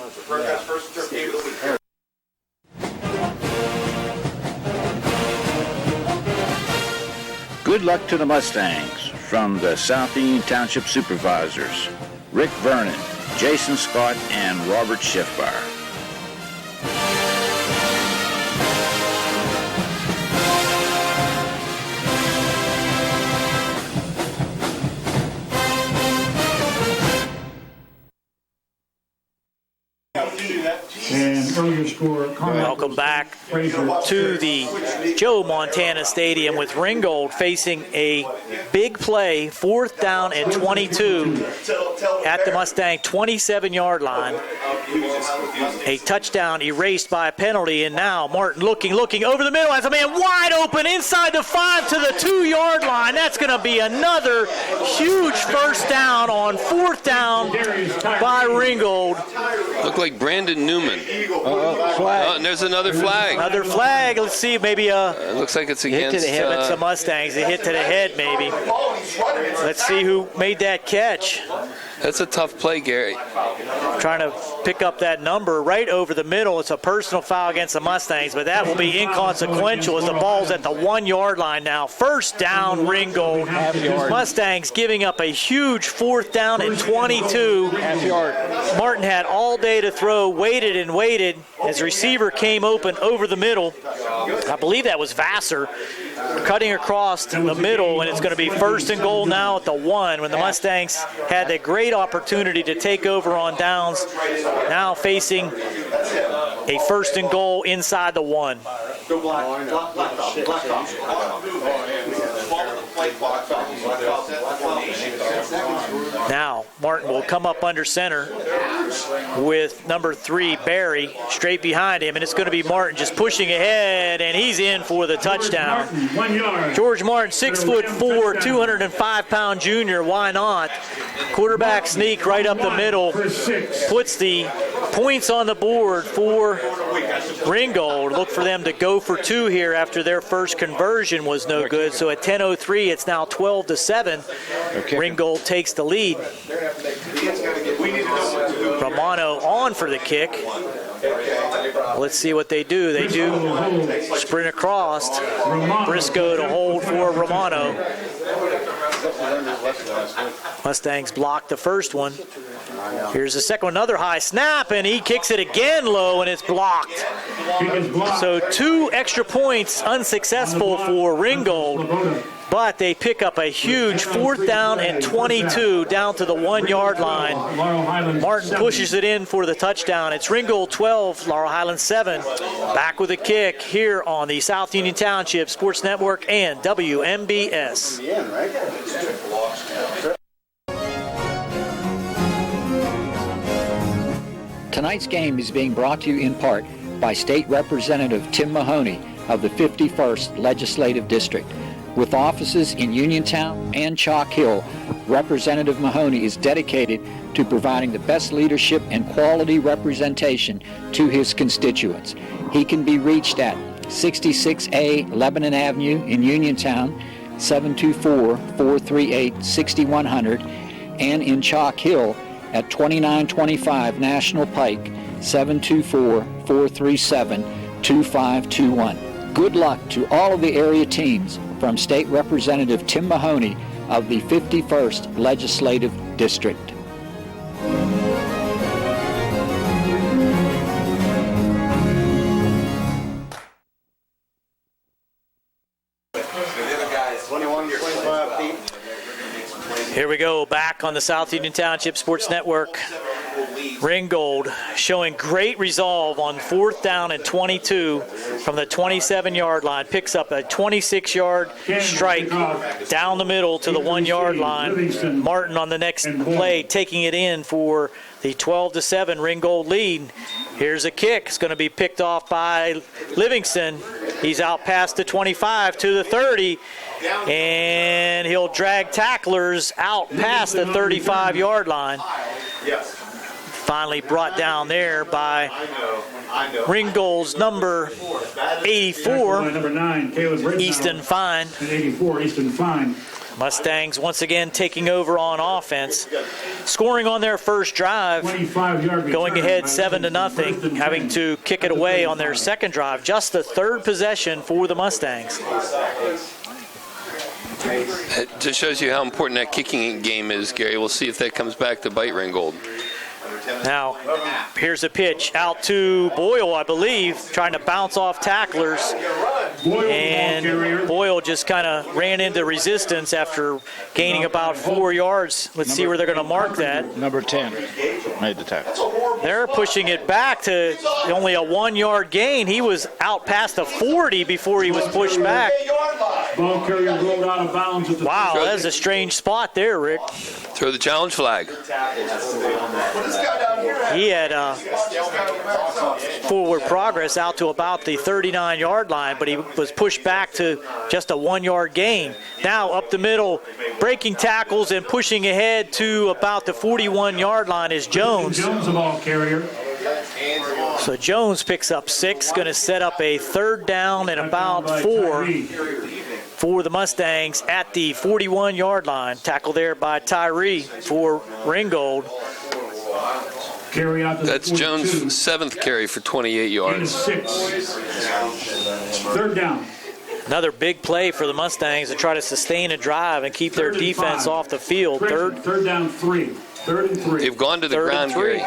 Good luck to the Mustangs from the South Union Township Supervisors, Rick Vernon, Jason Scott, and Robert Schiffbar. Show your score. Welcome back to the Joe Montana Stadium with Ringgold facing a big play, 4th down and 22 at the Mustang 27-yard line. A touchdown erased by a penalty, and now Martin looking over the middle, has a man wide open inside the 5 to the 2-yard line. That's going to be another huge first down on 4th down by Ringgold. Looked like Brandon Newman. Flag. And there's another flag. Another flag. Let's see, maybe It looks like it's Hit to against the head. it's the Mustangs. A hit to the head, maybe. Let's see who made that catch. That's a tough play, Gary. Trying to pick up that number right over the middle. It's a personal foul against the Mustangs, but that will be inconsequential as the ball's at the 1-yard line now. First down, Ringgold. Mustangs giving up a huge 4th down and 22. Martin had all day to throw, waited and waited as receiver came open over the middle. I believe that was Vassar cutting across the middle, and it's going to be 1st and goal now at the 1 when the Mustangs had the great opportunity to take over on downs. Now facing a 1st and goal inside the 1. Now Martin will come up under center with number 3, Barry, straight behind him, and it's going to be Martin just pushing ahead, and he's in for the touchdown. George Martin, 6'4", 205-pound junior. Why not? Quarterback sneak right up the middle, puts the points on the board for Ringgold. Look for them to go for 2 here after their first conversion was no good. So at 10:03, it's now 12-7. Ringgold takes the lead. Romano on for the kick. Let's see what they do. They do sprint across. Briscoe to hold for Romano. Mustangs block the first one. Here's the second one, another high snap, and he kicks it again low, and it's blocked. So 2 extra points unsuccessful for Ringgold, but they pick up a huge 4th down and 22 down to the 1-yard line. Martin pushes it in for the touchdown. It's Ringgold 12, Laurel Highlands 7. Back with a kick here on the South Union Township Sports Network and WMBS. Tonight's game is being brought to you in part by State Representative Tim Mahoney of the 51st Legislative District. With offices in Uniontown and Chalk Hill, Representative Mahoney is dedicated to providing the best leadership and quality representation to his constituents. He can be reached at 66A Lebanon Avenue in Uniontown, 724-438-6100, and in Chalk Hill at 2925 National Pike, 724-437-2521. Good luck to all of the area teams from State Representative Tim Mahoney of the 51st Legislative District. Here we go, back on the South Union Township Sports Network. Ringgold showing great resolve on 4th down and 22 from the 27-yard line. Picks up a 26-yard strike down the middle to the 1-yard line. Martin on the next play taking it in for the 12-7 Ringgold lead. Here's a kick. It's going to be picked off by Livingston. He's out past the 25 to the 30. And he'll drag tacklers out past the 35-yard line. Finally brought down there by Ringgold's number 84, Easton Fine. 84, Easton Fine. Mustangs once again taking over on offense, scoring on their first drive, going ahead 7-0, having to kick it away on their second drive. Just the 3rd possession for the Mustangs. It just shows you how important that kicking game is, Gary. We'll see if that comes back to bite Ringgold. Now, here's a pitch out to Boyle, I believe, trying to bounce off tacklers. And Boyle just kind of ran into resistance after gaining about 4 yards. Let's see where they're going to mark that. Number 10. made the tackle. They're pushing it back to only a 1-yard gain. He was out past the 40 before he was pushed back. Ball carrier rolled out of bounds at the Wow, that's a strange spot there, Rick. Throw the challenge flag. He had forward progress out to about the 39-yard line, but he was pushed back to just a 1-yard gain. Now up the middle, breaking tackles and pushing ahead to about the 41-yard line is Jones. Jones, the ball carrier. So Jones picks up 6, going to set up a 3rd down and about 4 for the Mustangs at the 41-yard line. Tackle there by Tyree for Ringgold. Carry out to That's Jones' 7th carry for 28 yards. 6. 3rd down. Another big play for the Mustangs to try to sustain a drive and keep their defense off the field. Third down 3. 3rd and 3. They've gone to the ground, Gary.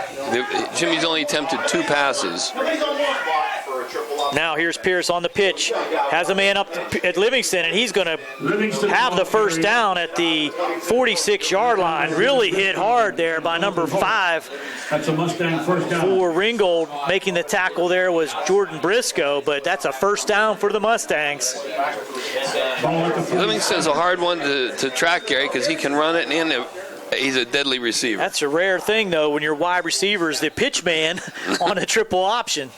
Jimmy's only attempted 2 passes. Now here's Pierce on the pitch. Has a man up at Livingston, and he's going to have the first down at the 46-yard line. Really hit hard there by number 5. That's a Mustang first down. For Ringgold, making the tackle there was Jordan Briscoe, but that's a first down for the Mustangs. Livingston's a hard one to track, Gary, because he can run it and he's a deadly receiver. That's a rare thing, though, when your wide receiver is the pitch man on a triple option.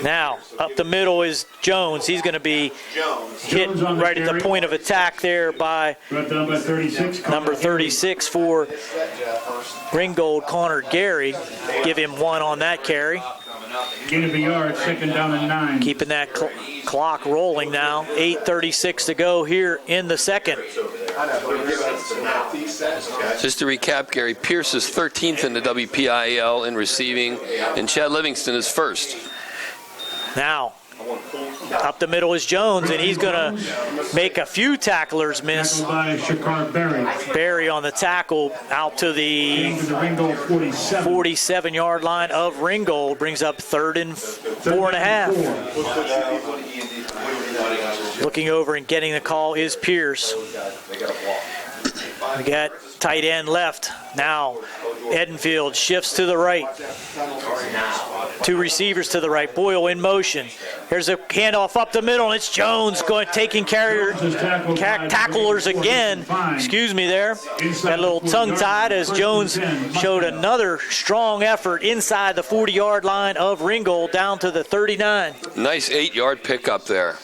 Now, up the middle is Jones. He's going to be hit right at the point of attack there by number 36 for Ringgold, Connor Gary. Give him 1 on that carry. Gain of a yard, 2nd down and 9. Keeping that clock rolling now. 8:36 to go here in the second. Just to recap, Gary, Pierce is 13th in the WPIAL in receiving, and Chad Livingston is 1st. Now, up the middle is Jones, and he's going to make a few tacklers miss. Barry on the tackle out to the 47-yard line of Ringgold. Brings up 3rd and 4.5. Looking over and getting the call is Pierce. We got tight end left. Now Edenfield shifts to the right. 2 receivers to the right. Boyle in motion. Here's a handoff up the middle, and it's Jones taking tacklers again. Excuse me there. Got a little tongue-tied as Jones showed another strong effort inside the 40-yard line of Ringgold down to the 39. Nice 8-yard pickup there.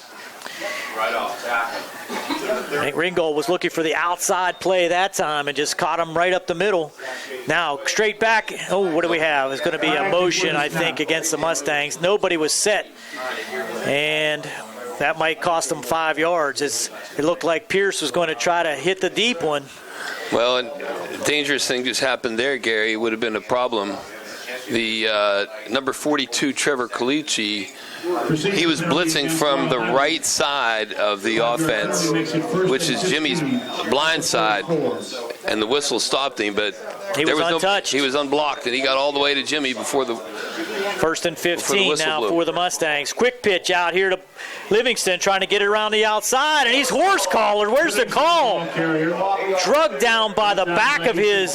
Right off tackle. I think Ringgold was looking for the outside play that time and just caught him right up the middle. Now, straight back. Oh, what do we have? It's going to be a motion, I think, against the Mustangs. Nobody was set, and that might cost them 5 yards. It looked like Pierce was going to try to hit the deep one. Well, a dangerous thing just happened there, Gary. It would have been a problem. The number 42, Trevor Colucci, he was blitzing from the right side of the offense, which is Jimmy's blind side, and the whistle stopped him, but he was untouched. He was unblocked, and he got all the way to Jimmy before the 1st and 15 now for the Mustangs. Quick pitch out here to Livingston, trying to get it around the outside, and he's horse collared. Where's the call? Drugged down by the back of his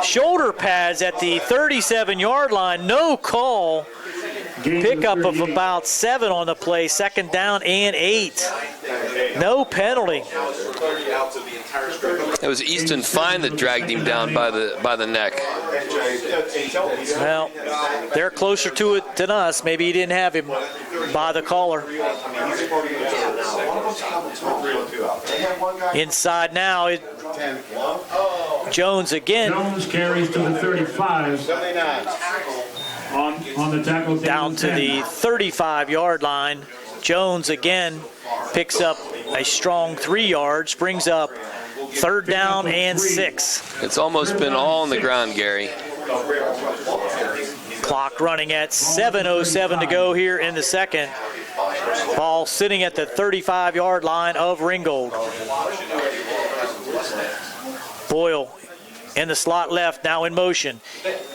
shoulder pads at the 37-yard line. No call. Pickup of about 7 on the play. 2nd down and 8. No penalty. It was Easton Fine that dragged him down by the neck. Well, they're closer to it than us. Maybe he didn't have him by the collar. Inside now, Jones again. Jones carries to the 35. On the tackle down to the 35-yard line. Jones again picks up a strong 3 yards, brings up 3rd down and 6. It's almost been all on the ground, Gary. Clock running at 7:07 to go here in the second. Ball sitting at the 35-yard line of Ringgold. Boyle in the slot left, now in motion.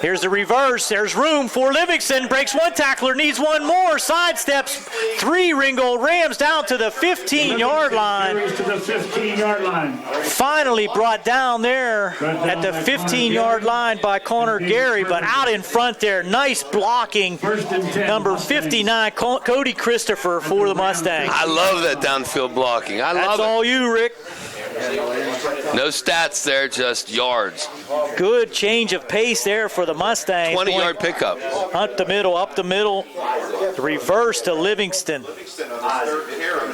Here's the reverse. There's room for Livingston. Breaks one tackler, needs one more. Sidesteps 3 Ringgold Rams down to the 15-yard line. To the 15-yard line. Finally brought down there at the 15-yard line by Connor Gary, but out in front there. Nice blocking. Number 59, Cody Christopher for the Mustangs. I love that downfield blocking. I love That's it. all you, Rick. No stats there, just yards. Good change of pace there for the Mustangs. 20-yard pickup. Up the middle. Reverse to Livingston.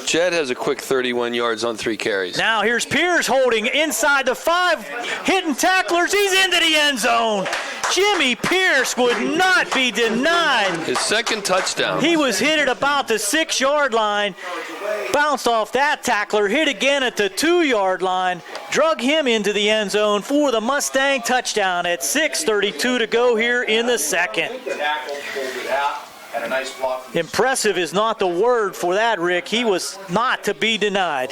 Jed has a quick 31 yards on 3 carries. Now here's Pierce holding inside the 5, hitting tacklers. He's into the end zone. Jimmy Pierce would not be denied. His second touchdown. He was hit at about the 6-yard line, bounced off that tackler, hit again at the 2-yard line, drug him into the end zone for the Mustang touchdown at 6:32 to go here in the second. Impressive is not the word for that, Rick. He was not to be denied.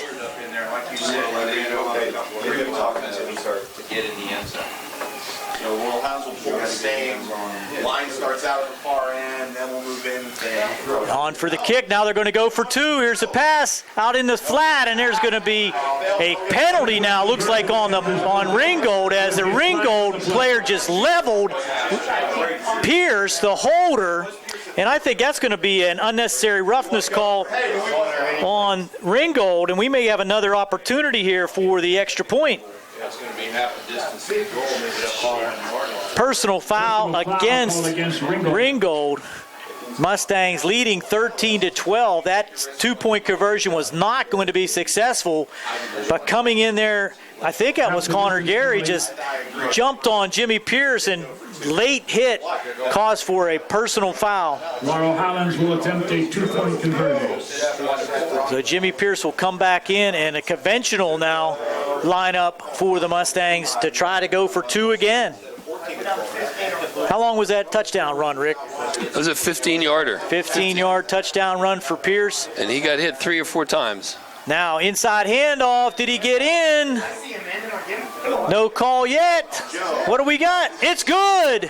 Laurel Highlands will pull the same. Line starts out at the far end, then we'll move in. On for the kick. Now they're going to go for 2. Here's the pass out in the flat, and there's going to be a penalty now. Looks like on Ringgold, as the Ringgold player just leveled Pierce, the holder. And I think that's going to be an unnecessary roughness call on Ringgold, and we may have another opportunity here for the extra point. Personal foul against Ringgold. Mustangs leading 13-12. That 2-point conversion was not going to be successful, but coming in there, I think that was Connor Gary, just jumped on Jimmy Pierce, and late hit caused for a personal foul. Laurel Highlands will attempt a 2-point conversion. So Jimmy Pierce will come back in, and a conventional now lineup for the Mustangs to try to go for 2 again. How long was that touchdown run, Rick? It was a 15-yarder. 15-yard touchdown run for Pierce. And he got hit 3 or 4 times. Now inside handoff. Did he get in? No call yet. What do we got? It's good.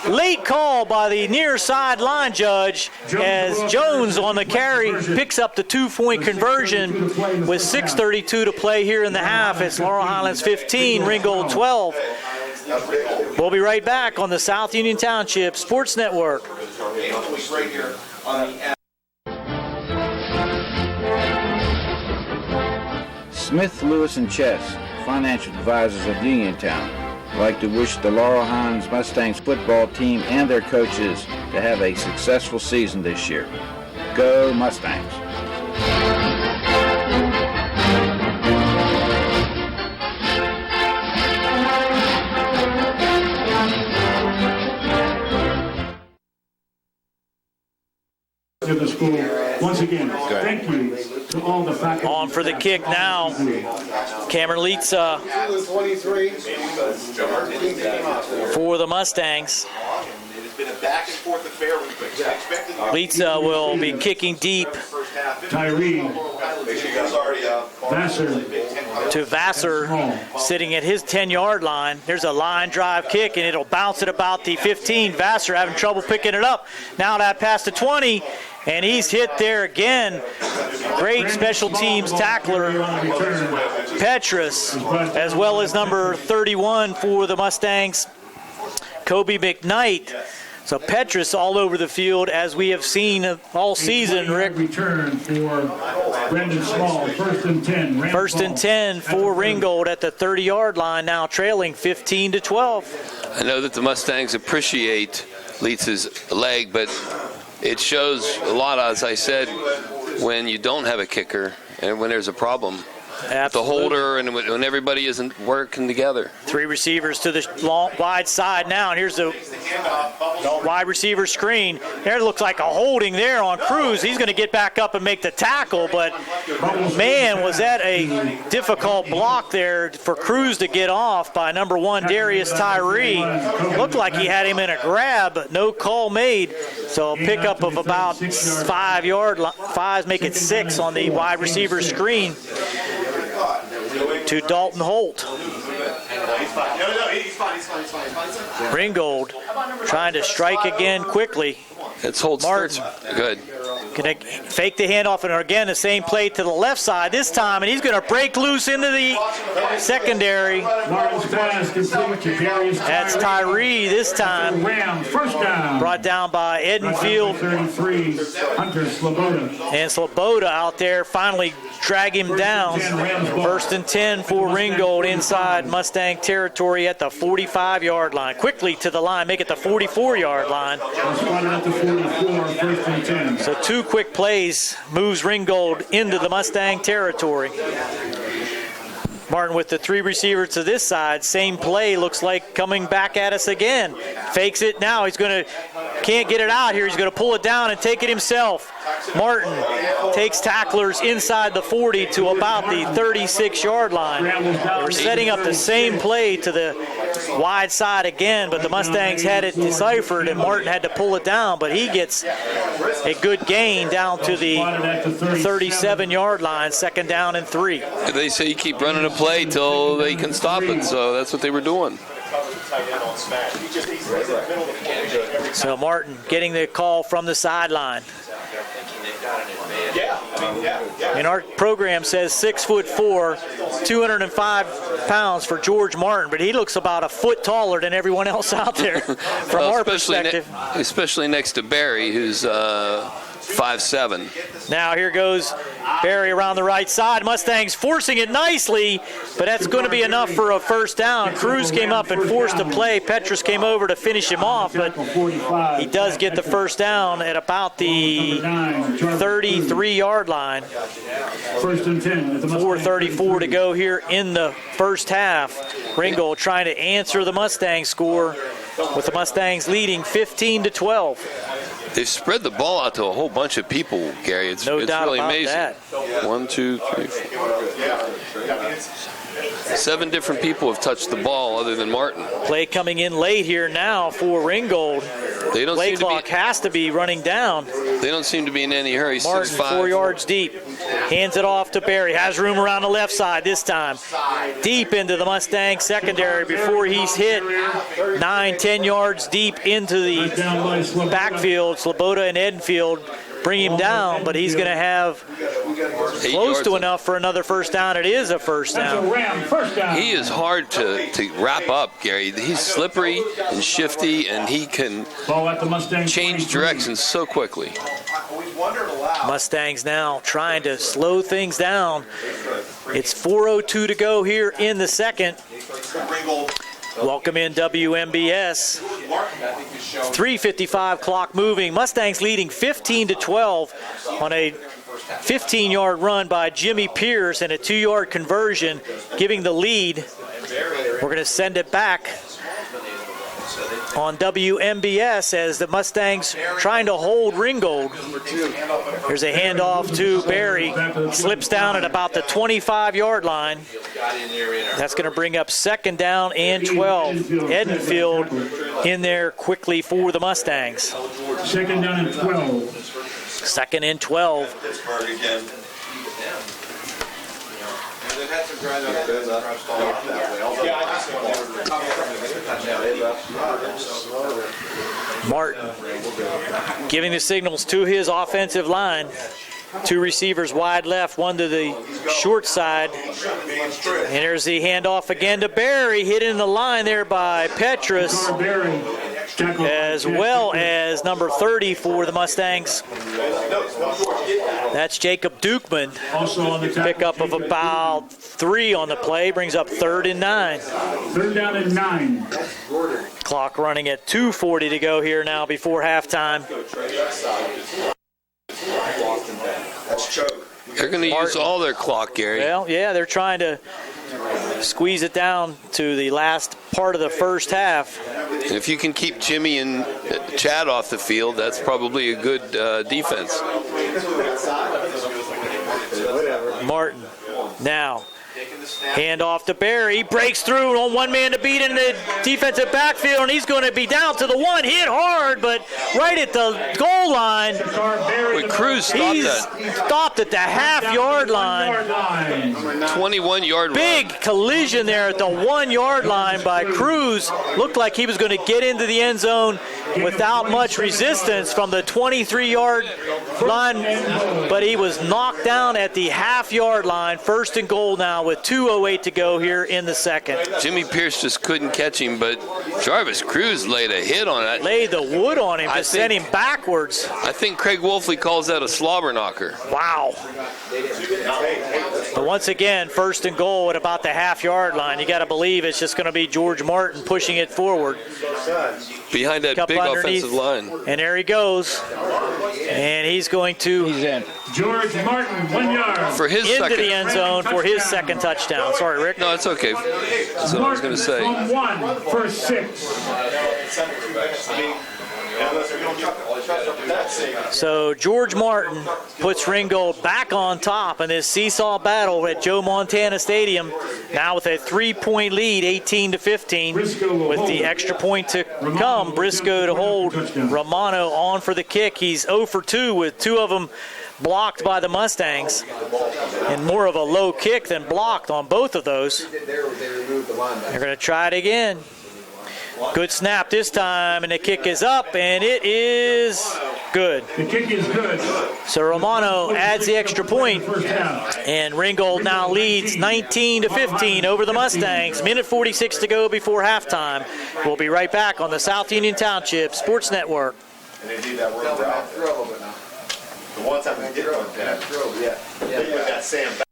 Late call by the near sideline judge as Jones on the carry picks up the 2-point conversion with 6:32 to play here in the half. It's Laurel Highlands 15, Ringgold 12. We'll be right back on the South Union Township Sports Network. Smith, Lewis, and Chess, financial advisors of Uniontown, would like to wish the Laurel Highlands Mustangs football team and their coaches to have a successful season this year. Go Mustangs! In the school. Once again, thank you to all the faculty. On for the kick now. Cameron Leitza for the Mustangs. Leitza will be kicking deep. Tyree Vassar to Vassar, sitting at his 10-yard line. There's a line drive kick, and it'll bounce at about the 15. Vassar having trouble picking it up. Now that pass to 20, and he's hit there again. Great special teams tackler, Petrus, as well as number 31 for the Mustangs, Kobe McKnight. So Petrus all over the field, as we have seen all season, Rick. Return for Brendan Small. First and 10. For Ringgold at the 30-yard line, now trailing 15-12. I know that the Mustangs appreciate Leitz's leg, but it shows a lot, as I said, when you don't have a kicker and when there's a problem. Absolutely. The holder and when everybody isn't working together. 3 receivers to the long, wide side now, and here's the wide receiver screen. There looks like a holding there on Cruz. He's going to get back up and make the tackle, but man, was that a difficult block there for Cruz to get off by number 1, Darius Tyree. Looked like he had him in a grab, but no call made. So a pickup of about 5 make it 6 on the wide receiver screen. to Dalton Holt. Ringgold trying to strike again quickly. It's Holt's Martin. Good. Going to fake the handoff, and again the same play to the left side this time, and he's going to break loose into the secondary. Martin's pass complete to Darius That's Tyree this time. Ram, first down. Brought down by Edenfield. 33, Hunter Sloboda. And Sloboda out there finally drag him down. First and 10 for Ringgold inside Mustang territory at the 45-yard line. Quickly to the line, make it the 44-yard line. Spotted at the 44, first and 10. So 2 quick plays moves Ringgold into the Mustang territory. Martin with the 3 receivers to this side. Same play looks like coming back at us again. Fakes it now. He's going to, can't get it out here. He's going to pull it down and take it himself. Martin takes tacklers inside the 40 to about the 36-yard line. We're setting up the same play to the wide side again, but the Mustangs had it deciphered and Martin had to pull it down, but he gets a good gain down to the 37-yard line, second down and 3. They say you keep running a play till they can stop it, so that's what they were doing. So Martin getting the call from the sideline. And our program says 6'4", 205 pounds for George Martin, but he looks about a foot taller than everyone else out there from our perspective. Especially next to Barry, who's 5'7". Now here goes Barry around the right side. Mustangs forcing it nicely, but that's going to be enough for a first down. Cruz came up and forced a play. Petrus came over to finish him off, but he does get the first down at about the 33-yard line. First and 10. 4:34 to go here in the first half. Ringgold trying to answer the Mustang score with the Mustangs leading 15-12. They've spread the ball out to a whole bunch of people, Gary. It's No doubt really about amazing. that. 1, 2, 3, 4. 7 different people have touched the ball other than Martin. Play coming in late here now for Ringgold. They don't Play seem clock to be, has to be running down. they don't seem to be in any hurry. Martin 6'5". 4 yards deep. Hands it off to Barry. Has room around the left side this time. Deep into the Mustang secondary before he's hit 9-10 yards deep into the backfield. Sloboda and Edenfield bring him down, but he's going to have close to enough for another first down. It is a first down. He is hard to wrap up, Gary. He's slippery and shifty, and he can change directions so quickly. Mustangs now trying to slow things down. It's 4:02 to go here in the second. Welcome in WMBS. 3:55 clock moving. Mustangs leading 15-12 on a 15-yard run by Jimmy Pierce and a 2-yard conversion, giving the lead. We're going to send it back on WMBS as the Mustangs trying to hold Ringgold. There's a handoff to Barry. Slips down at about the 25-yard line. That's going to bring up second down and 12. Edenfield in there quickly for the Mustangs. Second down and 12. Second and 12. Martin giving the signals to his offensive line. 2 receivers wide left, 1 to the short side. And there's the handoff again to Barry, hit in the line there by Petrus, as well as number 30 for the Mustangs. That's Jacob Dukeman. Pickup of about 3 on the play, brings up 3rd and 9. 3rd down and 9. Clock running at 2:40 to go here now before halftime. They're going to use all their clock, Gary. Well, yeah, they're trying to squeeze it down to the last part of the first half. And if you can keep Jimmy and Chad off the field, that's probably a good defense. Martin now Hand off to Barry. Breaks through on one man to beat in the defensive backfield, and he's going to be down to the one. Hit hard, but right at the goal line. Wait, Cruz stopped that. Stopped at the half-yard line. 21-yard run. Big collision there at the 1-yard line by Cruz. Looked like he was going to get into the end zone without much resistance from the 23-yard line, but he was knocked down at the half-yard line. First and goal now with 2:08 to go here in the second. Jimmy Pierce just couldn't catch him, but Jarvis Cruz laid a hit on it. Laid the wood on him to send him backwards. I think Craig Wolfley calls that a slobber knocker. Wow. But once again, first and goal at about the half-yard line. You got to believe it's just going to be George Martin pushing it forward. Behind that big offensive line. And there he goes. And he's going to... He's in. George Martin, 1 yard. For his into second. the end zone for his second touchdown. Sorry, Rick. No, it's okay. That's what I was going to say. From 1 for 6. So George Martin puts Ringgold back on top in this seesaw battle at Joe Montana Stadium. Now with a 3-point lead, 18-15. With the extra point to come, Briscoe to hold Romano on for the kick. He's 0 for 2 with 2 of them blocked by the Mustangs, and more of a low kick than blocked on both of those. They're going to try it again. Good snap this time, and the kick is up, and it is good. The kick is good. So Romano adds the extra point, and Ringgold now leads 19-15 over the Mustangs. Minute 46 to go before halftime. We'll be right back on the South Union Township Sports Network. And they do that word route. The one time we did run that, yeah. They put that Sam back.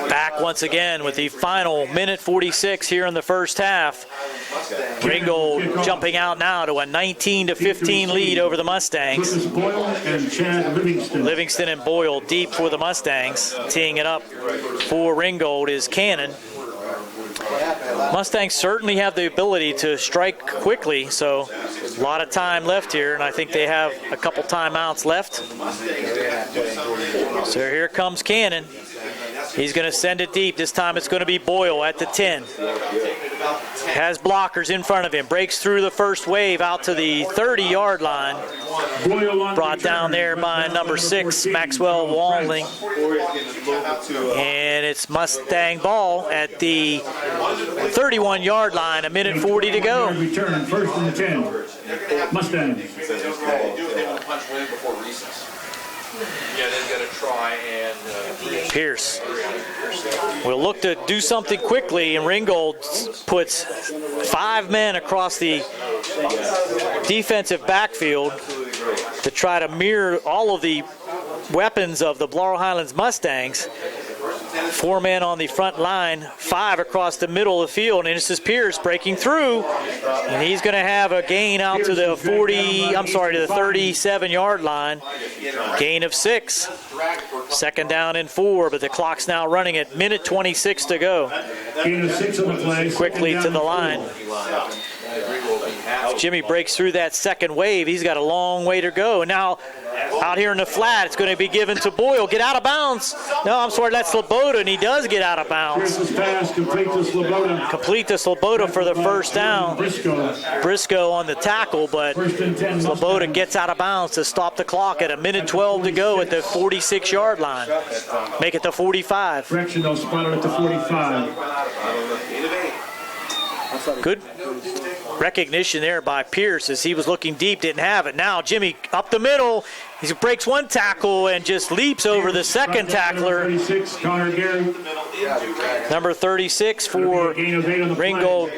Back once again with the final minute 46 here in the first half. Ringgold jumping out now to a 19-15 lead over the Mustangs. Boyle and Chad Livingston. Livingston and Boyle deep for the Mustangs. Teeing it up for Ringgold is Cannon. Mustangs certainly have the ability to strike quickly, so a lot of time left here, and I think they have a couple timeouts left. So here comes Cannon. He's going to send it deep. This time it's going to be Boyle at the 10. Has blockers in front of him. Breaks through the first wave out to the 30-yard line. Brought down there by number 6, Maxwell Walling. And it's Mustang ball at the 31-yard line. A minute 40 to go. Return, first and 10. Mustangs. Yeah, they've got to try and Pierce will look to do something quickly, and Ringgold puts 5 men across the defensive backfield to try to mirror all of the weapons of the Laurel Highlands Mustangs. 4 men on the front line, 5 across the middle of the field, and this is Pierce breaking through, and he's going to have a gain out to the 37-yard line. Gain of 6. Second down and 4, but the clock's now running at minute 26 to go. Gain of 6 on the play. Quickly to the line. If Jimmy breaks through that second wave, he's got a long way to go. And now out here in the flat, it's going to be given to Boyle. Get out of bounds. No, I'm sorry, that's Sloboda, and he does get out of bounds. Complete to Sloboda for the first down. Briscoe on the tackle, but Sloboda gets out of bounds to stop the clock at a minute 12 to go at the 46-yard line. Make it the 45. Correctional spotted at the 45. Good recognition there by Pierce as he was looking deep, didn't have it. Now Jimmy up the middle. He breaks one tackle and just leaps over the second tackler. Number 36 for Ringgold.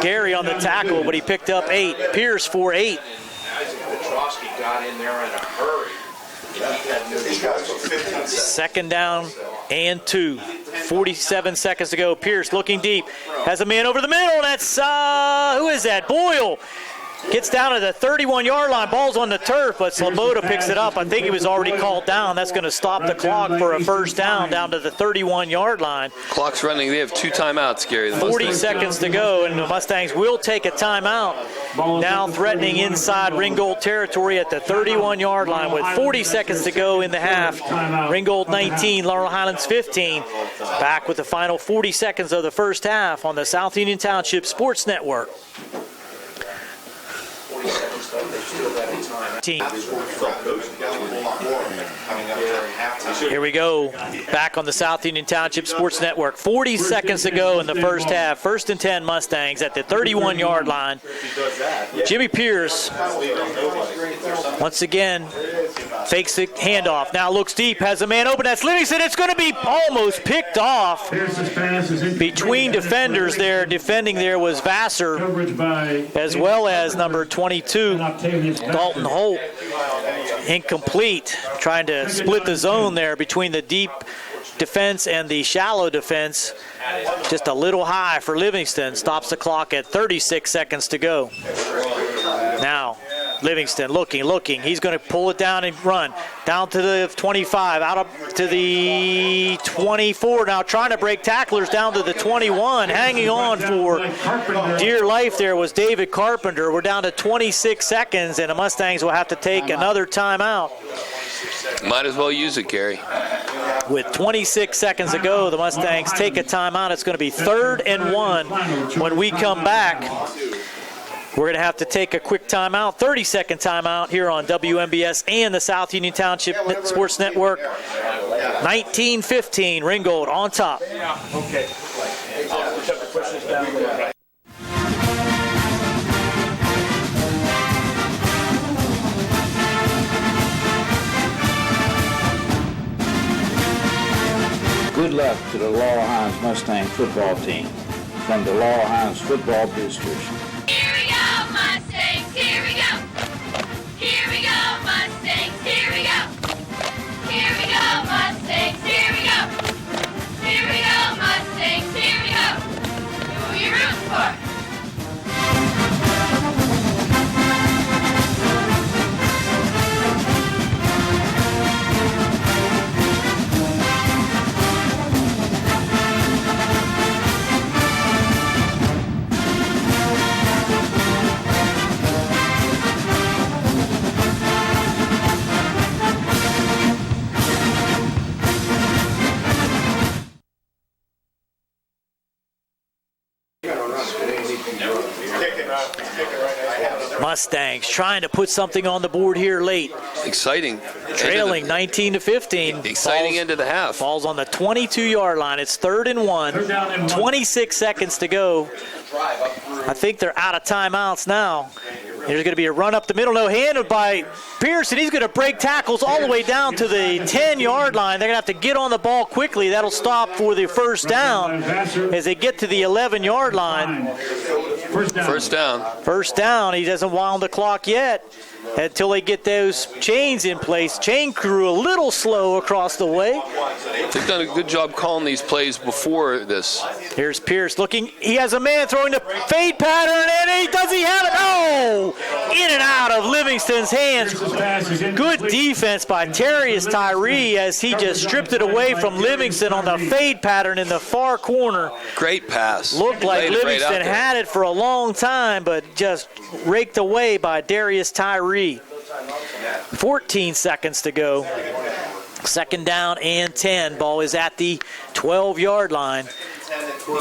Gary on the tackle, but he picked up 8. Pierce for 8. Petrosky got in there in a hurry. He had Second down and 2. 47 seconds to go. Pierce looking deep. Has a man over the middle. That's, who is that? Boyle. Gets down to the 31-yard line. Ball's on the turf, but Sloboda picks it up. I think he was already called down. That's going to stop the clock for a first down to the 31-yard line. Clock's running. They have 2 timeouts, Gary. 40 seconds to go, and the Mustangs will take a timeout. Now threatening inside Ringgold territory at the 31-yard line with 40 seconds to go in the half. Ringgold 19, Laurel Highlands 15. Back with the final 40 seconds of the first half on the South Union Township Sports Network. Here we go, back on the South Union Township Sports Network. 40 seconds to go in the first half. First and 10 Mustangs at the 31-yard line. Jimmy Pierce, once again, fakes the handoff. Now looks deep, has a man open. That's Livingston. It's going to be almost picked off. Between defenders there, defending there was Vassar, as well as number 22, Dalton Holt. Incomplete, trying to split the zone there between the deep defense and the shallow defense. Just a little high for Livingston. Stops the clock at 36 seconds to go. Now, Livingston looking. He's going to pull it down and run. Down to the 25, out up to the 24. Now trying to break tacklers down to the 21. Hanging on for dear life there was David Carpenter. We're down to 26 seconds, and the Mustangs will have to take another timeout. Might as well use it, Gary. With 26 seconds to go, the Mustangs take a timeout. It's going to be 3rd and 1 when we come back. We're going to have to take a quick timeout, 30-second timeout here on WMBS and the South Union Township Sports Network. 19-15, Ringgold on top. Okay. Good luck to the Laurel Highlands Mustang football team from the Laurel Highlands Football Boosters. Here we go, Mustangs, here we go. Here we go, Mustangs, here we go. Here we go, Mustangs, here we go. Here we go, Mustangs, here we go. Who are you rooting for? Mustangs trying to put something on the board here late. Exciting. Trailing 19-15. Exciting into the half. Falls on the 22-yard line. It's 3rd and 1. 26 seconds to go. I think they're out of timeouts now. There's going to be a run up the middle. No, handled by Pearson. He's going to break tackles all the way down to the 10-yard line. They're going to have to get on the ball quickly. That'll stop for the first down as they get to the 11-yard line. First down. First down. He doesn't wound the clock yet until they get those chains in place. Chain crew a little slow across the way. They've done a good job calling these plays before this. Here's Pierce looking. He has a man throwing the fade pattern, and does he have it? Oh! In and out of Livingston's hands. Good defense by Terrius Tyree as he just stripped it away from Livingston on the fade pattern in the far corner. Great pass. Looked like Livingston had it for a long time, but just raked away by Darius Tyree. 14 seconds to go. Second down and 10. Ball is at the 12-yard line.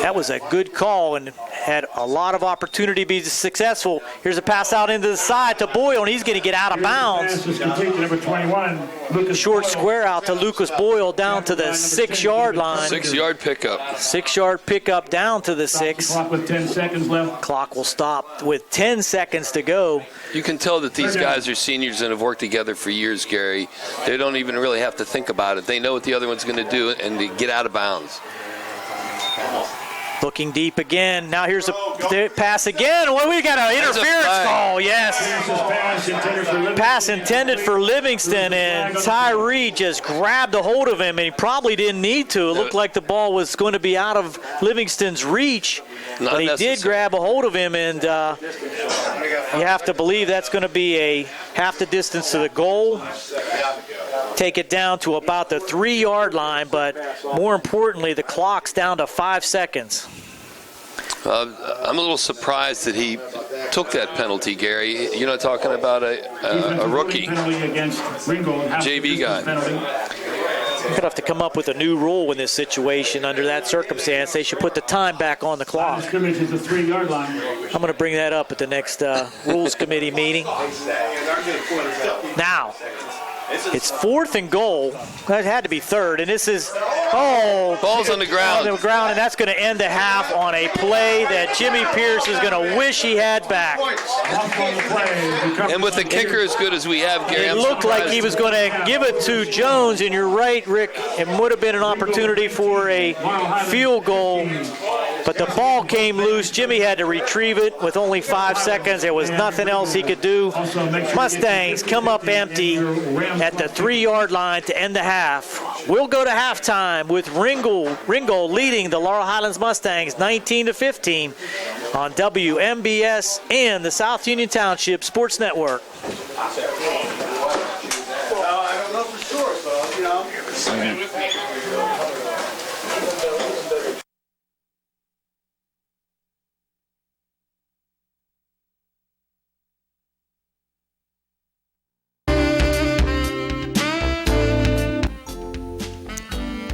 That was a good call and had a lot of opportunity to be successful. Here's a pass out into the side to Boyle, and he's going to get out of bounds. Short square out to Lucas Boyle down to the 6-yard line. 6-yard pickup. 6-yard pickup down to the 6. Clock with 10 seconds left. Clock will stop with 10 seconds to go. You can tell that these guys are seniors and have worked together for years, Gary. They don't even really have to think about it. They know what the other one's going to do, and they get out of bounds. Looking deep again. Now here's a pass again. Well, we got an interference call. Yes. Pass intended for Livingston, and Tyree just grabbed a hold of him, and he probably didn't need to. It looked like the ball was going to be out of Livingston's reach, but he did grab a hold of him, and you have to believe that's going to be a half the distance to the goal. Take it down to about the 3-yard line, but more importantly, the clock's down to 5 seconds. I'm a little surprised that he took that penalty, Gary. You're not talking about a rookie, JV guy. We're going to have to come up with a new rule in this situation under that circumstance. They should put the time back on the clock. I'm going to bring that up at the next Rules Committee meeting. Now, it's 4th and goal. That had to be 3rd, and this is ball's on the ground. On the ground, and that's going to end the half on a play that Jimmy Pierce is going to wish he had back. And with the kicker as good as we have, Gary, it looked like he was going to give it to Jones, and you're right, Rick. It would have been an opportunity for a field goal, but the ball came loose. Jimmy had to retrieve it with only 5 seconds. There was nothing else he could do. Mustangs come up empty at the 3-yard line to end the half. We'll go to halftime with Ringgold leading the Laurel Highlands Mustangs 19-15 on WMBS and the South Union Township Sports Network.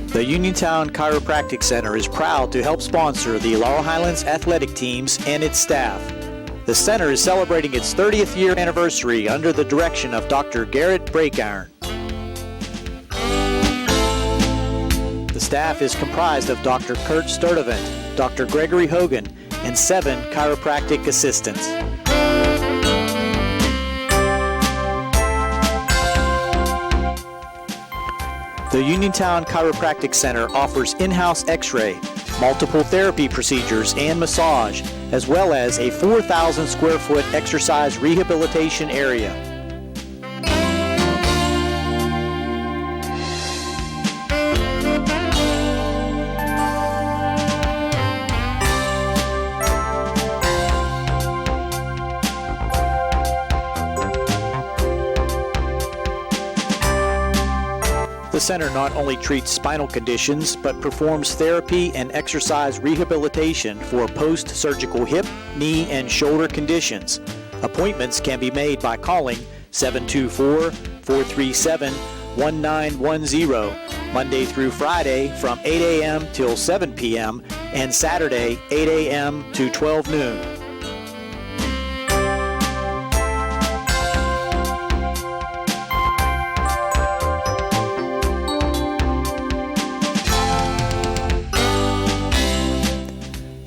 The Uniontown Chiropractic Center is proud to help sponsor the Laurel Highlands athletic teams and its staff. The center is celebrating its 30th year anniversary under the direction of Dr. Garrett Breakiron. The staff is comprised of Dr. Kurt Sturdivant, Dr. Gregory Hogan, and 7 chiropractic assistants. The Uniontown Chiropractic Center offers in-house x-ray, multiple therapy procedures, and massage, as well as a 4,000 square foot exercise rehabilitation area. The center not only treats spinal conditions, but performs therapy and exercise rehabilitation for post-surgical hip, knee, and shoulder conditions. Appointments can be made by calling 724-437-1910, Monday through Friday from 8 a.m. till 7 p.m., and Saturday 8 a.m. to 12 noon.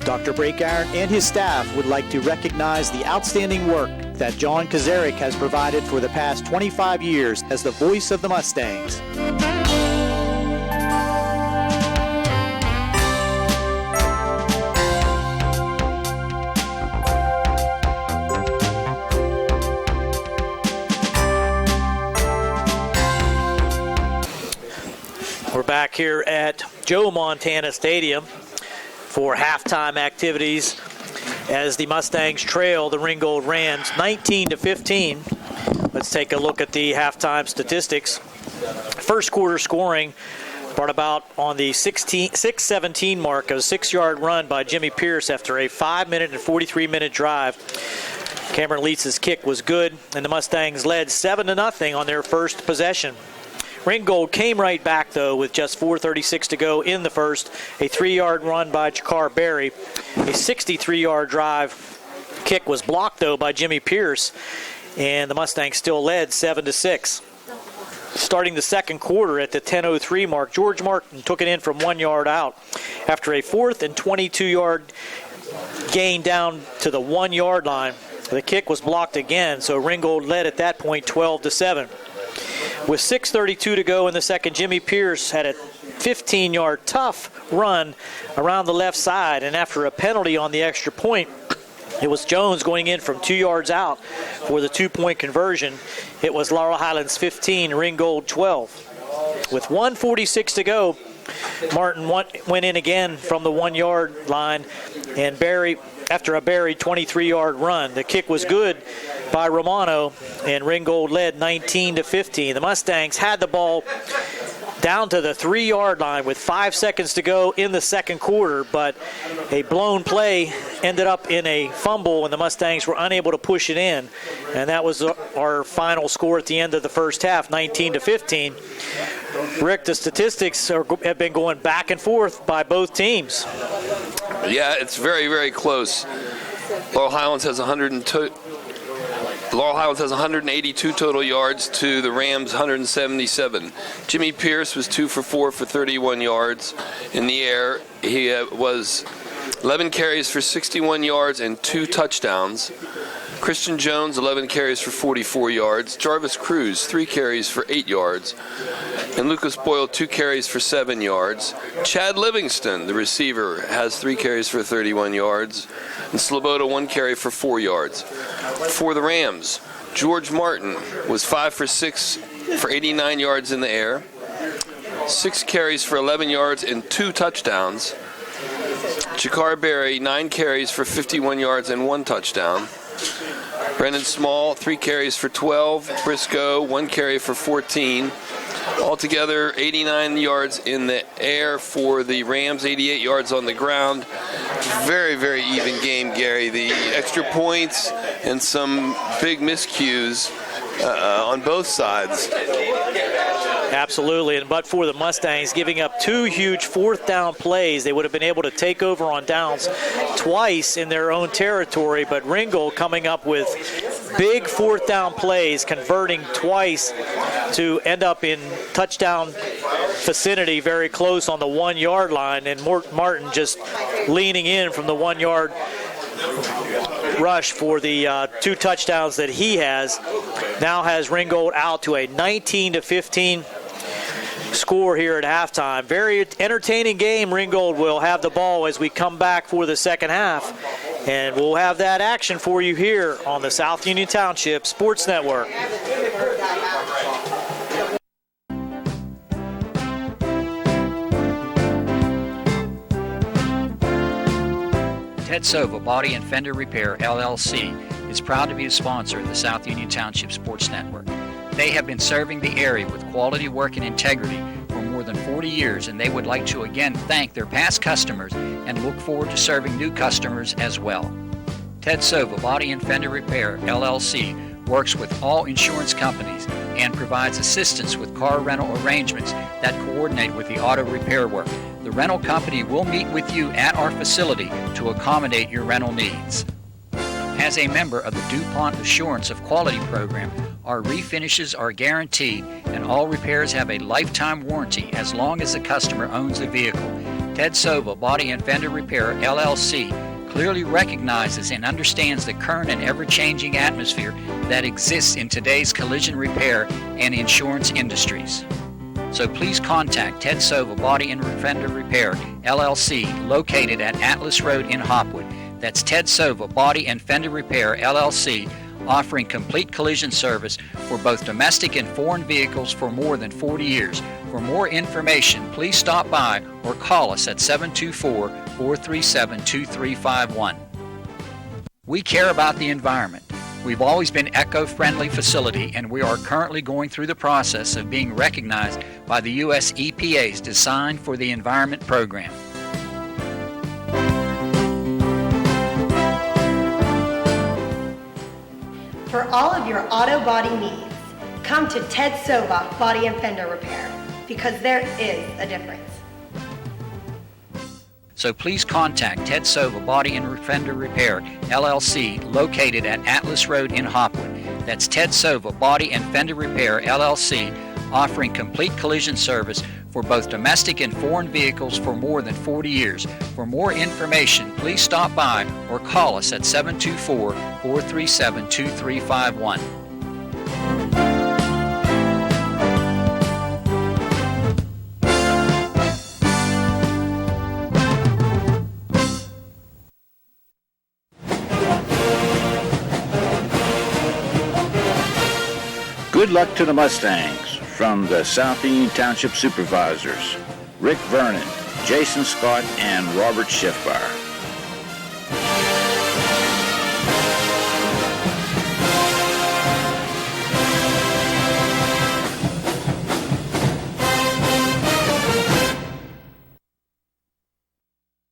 Dr. Breakiron and his staff would like to recognize the outstanding work that John Kazarik has provided for the past 25 years as the voice of the Mustangs. We're back here at Joe Montana Stadium for halftime activities as the Mustangs trail the Ringgold Rams 19-15. Let's take a look at the halftime statistics. First quarter scoring brought about on the 6:17 mark, a 6-yard run by Jimmy Pierce after a 5-minute and 43-minute drive. Cameron Leitz's kick was good, and the Mustangs led 7-0 on their first possession. Ringgold came right back, though, with just 4:36 to go in the first. A 3-yard run by Jakar Berry. A 63-yard drive. Kick was blocked, though, by Jimmy Pierce, and the Mustangs still led 7-6. Starting the second quarter at the 10:03 mark, George Martin took it in from 1 yard out. After a 4th and 22-yard gain down to the 1 yard line, the kick was blocked again, so Ringgold led at that point 12-7. With 6:32 to go in the second, Jimmy Pierce had a 15-yard tough run around the left side, and after a penalty on the extra point, it was Jones going in from 2 yards out for the 2-point conversion. It was Laurel Highlands 15, Ringgold 12. With 1:46 to go, Martin went in again from the 1-yard line, and after a buried 23-yard run. The kick was good by Romano, and Ringgold led 19-15. The Mustangs had the ball down to the 3-yard line with 5 seconds to go in the second quarter, but a blown play ended up in a fumble, and the Mustangs were unable to push it in. And that was our final score at the end of the first half, 19-15. Rick, the statistics have been going back and forth by both teams. Yeah, it's very, very close. Laurel Highlands has 182 total yards to the Rams 177. Jimmy Pierce was 2 for 4 for 31 yards in the air. He was 11 carries for 61 yards and 2 touchdowns. Christian Jones, 11 carries for 44 yards. Jarvis Cruz, 3 carries for 8 yards. And Lucas Boyle, 2 carries for 7 yards. Chad Livingston, the receiver, has 3 carries for 31 yards. And Sloboda, 1 carry for 4 yards. For the Rams, George Martin was 5 for 6 for 89 yards in the air. 6 carries for 11 yards and 2 touchdowns. Jakar Berry, 9 carries for 51 yards and 1 touchdown. Brendan Small, 3 carries for 12. Briscoe, 1 carry for 14. Altogether, 89 yards in the air for the Rams, 88 yards on the ground. Very, very even game, Gary. The extra points and some big miscues on both sides. Absolutely, but for the Mustangs giving up 2 huge 4th down plays, they would have been able to take over on downs twice in their own territory, but Ringgold coming up with big 4th down plays, converting twice to end up in touchdown vicinity, very close on the 1-yard line, and Martin just leaning in from the 1-yard rush for the 2 touchdowns that he has. Now has Ringgold out to a 19-15 score here at halftime. Very entertaining game. Ringgold will have the ball as we come back for the second half, and we'll have that action for you here on the South Union Township Sports Network. Ted Sova Body and Fender Repair, LLC, is proud to be a sponsor of the South Union Township Sports Network. They have been serving the area with quality work and integrity for more than 40 years, and they would like to again thank their past customers and look forward to serving new customers as well. Ted Sova Body and Fender Repair, LLC, works with all insurance companies and provides assistance with car rental arrangements that coordinate with the auto repair work. The rental company will meet with you at our facility to accommodate your rental needs. As a member of the DuPont Assurance of Quality program, our refinishes are guaranteed and all repairs have a lifetime warranty as long as the customer owns the vehicle. Ted Sova Body and Fender Repair, LLC, clearly recognizes and understands the current and ever-changing atmosphere that exists in today's collision repair and insurance industries. So please contact Ted Sova Body and Fender Repair, LLC, located at Atlas Road in Hopwood. That's Ted Sova Body and Fender Repair, LLC, offering complete collision service for both domestic and foreign vehicles for more than 40 years. For more information, please stop by or call us at 724-437-2351. We care about the environment. We've always been an eco-friendly facility, and we are currently going through the process of being recognized by the U.S. EPA's Design for the Environment program. For all of your auto body needs, come to Ted Sova Body and Fender Repair, because there is a difference. So please contact Ted Sova Body and Fender Repair, LLC, located at Atlas Road in Hopwood. That's Ted Sova Body and Fender Repair, LLC, offering complete collision service for both domestic and foreign vehicles for more than 40 years. For more information, please stop by or call us at 724-437-2351. Good luck to the Mustangs from the South Union Township Supervisors, Rick Vernon, Jason Scott, and Robert Schiffbar.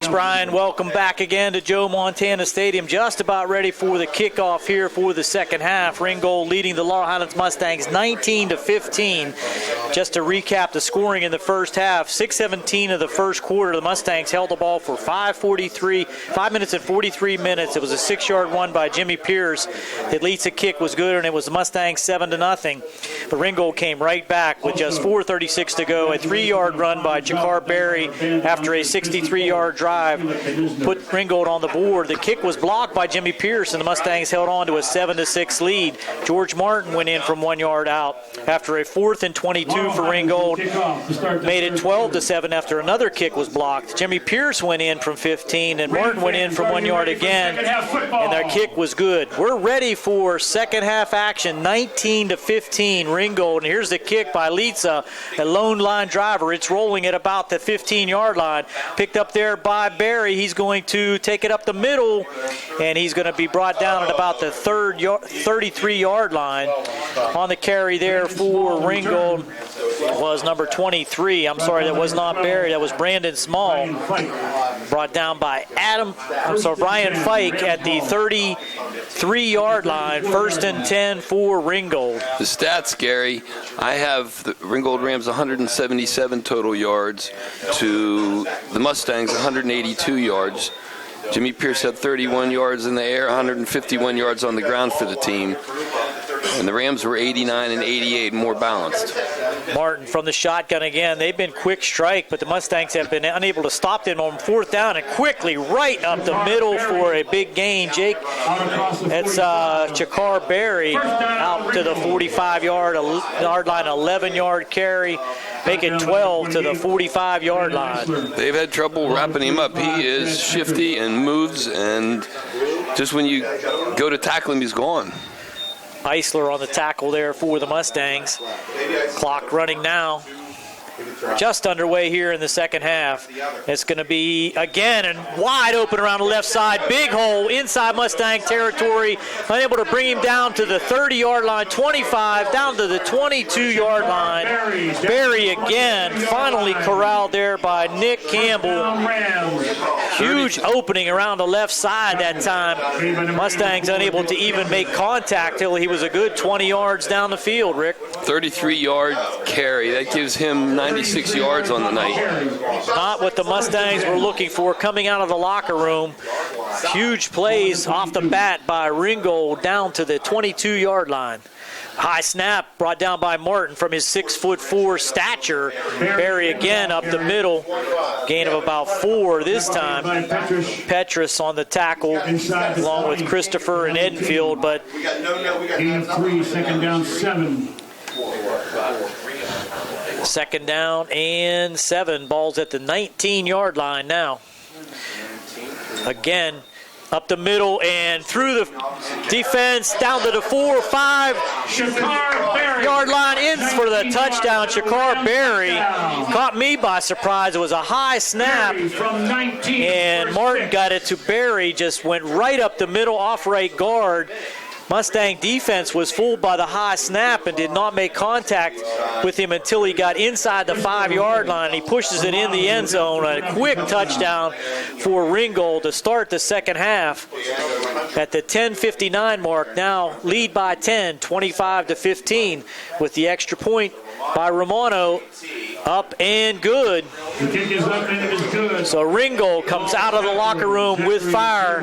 Brian, welcome back again to Joe Montana Stadium. Just about ready for the kickoff here for the second half. Ringgold leading the Laurel Highlands Mustangs 19-15. Just to recap the scoring in the first half, 6:17 of the first quarter, the Mustangs held the ball for 5 minutes and 43 minutes. It was a 6-yard run by Jimmy Pierce. The Leitza kick was good, and it was the Mustangs 7-0. But Ringgold came right back with just 4:36 to go. A 3-yard run by Jakar Berry after a 63-yard drive put Ringgold on the board. The kick was blocked by Jimmy Pierce, and the Mustangs held on to a 7-6 lead. George Martin went in from 1 yard out after a 4th and 22 for Ringgold. Made it 12-7 after another kick was blocked. Jimmy Pierce went in from 15, and Martin went in from 1 yard again, and their kick was good. We're ready for second half action, 19-15 Ringgold, and here's the kick by Leitza, a lone line driver. It's rolling at about the 15-yard line. Picked up there by Berry. He's going to take it up the middle, and he's going to be brought down at about the 33-yard line. On the carry there for Ringgold was number 23. I'm sorry, that was not Berry. That was Brandon Small. Brought down by Brian Fike at the 33-yard line. 1st and 10 for Ringgold. The stats, Gary, I have the Ringgold Rams 177 total yards to the Mustangs 182 yards. Jimmy Pierce had 31 yards in the air, 151 yards on the ground for the team. And the Rams were 89 and 88, more balanced. Martin from the shotgun again. They've been quick strike, but the Mustangs have been unable to stop them on 4th down, and quickly right up the middle for a big gain. That's Jakar Berry out to the 45-yard line, 11-yard carry. Make it 12 to the 45-yard line. They've had trouble wrapping him up. He is shifty and moves, and just when you go to tackle him, he's gone. Eisler on the tackle there for the Mustangs. Clock running now. Just underway here in the second half. It's going to be again and wide open around the left side. Big hole inside Mustang territory. Unable to bring him down to the 30-yard line, 25, down to the 22-yard line. Berry again, finally corralled there by Nick Campbell. Huge opening around the left side that time. Mustangs unable to even make contact till he was a good 20 yards down the field, Rick. 33-yard carry. That gives him 96 yards on the night. Not what the Mustangs were looking for coming out of the locker room. Huge plays off the bat by Ringgold down to the 22-yard line. High snap brought down by Martin from his 6'4" stature. Berry again up the middle. Gain of about 4 this time. Petrus on the tackle along with Christopher and Edenfield, but Gain of 3, second down 7. Second down and 7. Ball's at the 19-yard line now. Again, up the middle and through the defense, down to the 4 or 5-yard line in for the touchdown. Jakar Berry caught me by surprise. It was a high snap, and Martin got it to Berry, just went right up the middle off right guard. Mustang defense was fooled by the high snap and did not make contact with him until he got inside the 5-yard line. He pushes it in the end zone. A quick touchdown for Ringgold to start the second half. At the 10:59 mark, now lead by 10, 25-15, with the extra point by Romano. Up and good. The kick is up and it is good. So Ringgold comes out of the locker room with fire,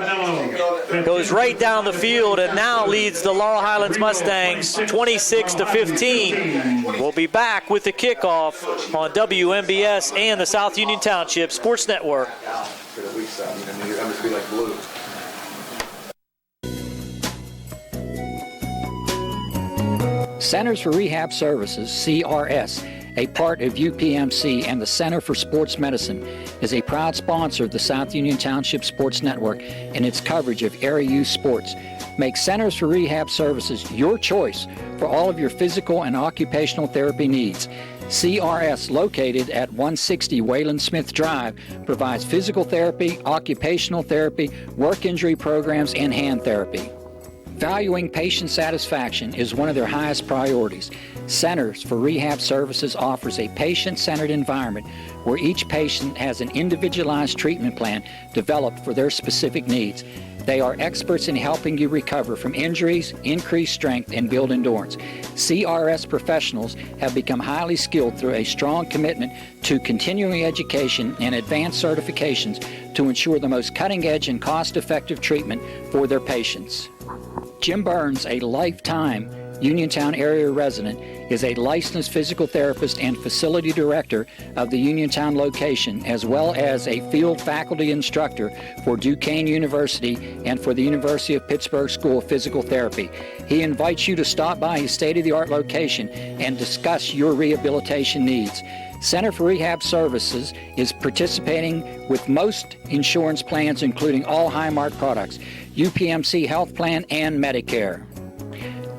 goes right down the field, and now leads the Laurel Highlands Mustangs 26-15. We'll be back with the kickoff on WMBS and the South Union Township Sports Network. Centers for Rehab Services, CRS, a part of UPMC and the Center for Sports Medicine, is a proud sponsor of the South Union Township Sports Network and its coverage of area youth sports. Make Centers for Rehab Services your choice for all of your physical and occupational therapy needs. CRS, located at 160 Wayland Smith Drive, provides physical therapy, occupational therapy, work injury programs, and hand therapy. Valuing patient satisfaction is one of their highest priorities. Centers for Rehab Services offers a patient-centered environment where each patient has an individualized treatment plan developed for their specific needs. They are experts in helping you recover from injuries, increase strength, and build endurance. CRS professionals have become highly skilled through a strong commitment to continuing education and advanced certifications to ensure the most cutting-edge and cost-effective treatment for their patients. Jim Burns, a lifetime Uniontown area resident, is a licensed physical therapist and facility director of the Uniontown location, as well as a field faculty instructor for Duquesne University and for the University of Pittsburgh School of Physical Therapy. He invites you to stop by his state-of-the-art location and discuss your rehabilitation needs. Center for Rehab Services is participating with most insurance plans, including all Highmark products, UPMC Health Plan, and Medicare.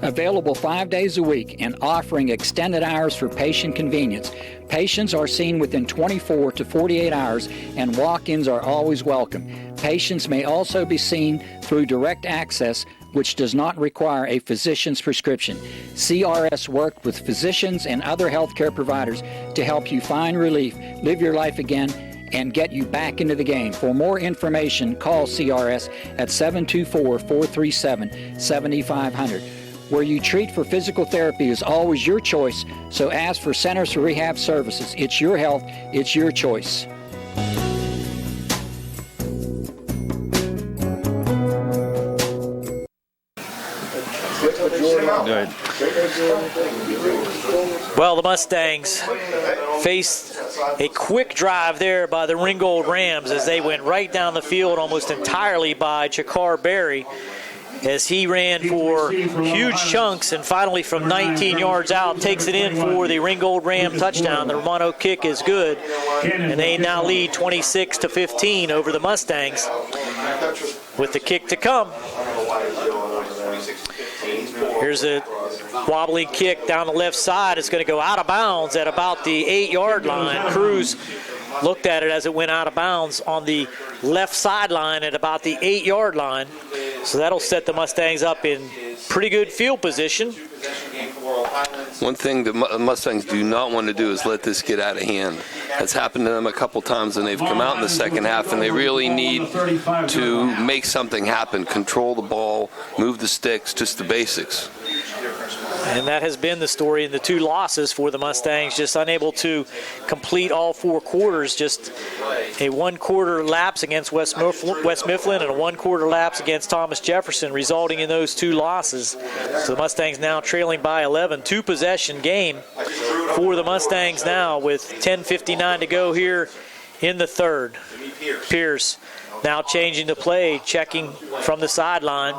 Available 5 days a week and offering extended hours for patient convenience. Patients are seen within 24 to 48 hours and walk-ins are always welcome. Patients may also be seen through direct access, which does not require a physician's prescription. CRS worked with physicians and other healthcare providers to help you find relief, live your life again, and get you back into the game. For more information, call CRS at 724-437-7500. Where you treat for physical therapy is always your choice, so ask for Centers for Rehab Services. It's your health, it's your choice. Good. Well, the Mustangs faced a quick drive there by the Ringgold Rams as they went right down the field almost entirely by Chakar Berry, as he ran for huge chunks and finally from 19 yards out takes it in for the Ringgold Ram touchdown. The Romano kick is good, and they now lead 26-15 over the Mustangs with the kick to come. Here's a wobbling kick down the left side. It's going to go out of bounds at about the 8-yard line. Cruz looked at it as it went out of bounds on the left sideline at about the 8-yard line. So that'll set the Mustangs up in pretty good field position. One thing the Mustangs do not want to do is let this get out of hand. That's happened to them a couple times, and they've come out in the second half, and they really need to make something happen, control the ball, move the sticks, just the basics. And that has been the story in the two losses for the Mustangs, just unable to complete all four quarters, just a one-quarter lapse against West Mifflin and a one-quarter lapse against Thomas Jefferson, resulting in those two losses. So the Mustangs now trailing by 11, two-possession game for the Mustangs now with 10:59 to go here in the third. Pierce now changing the play, checking from the sideline.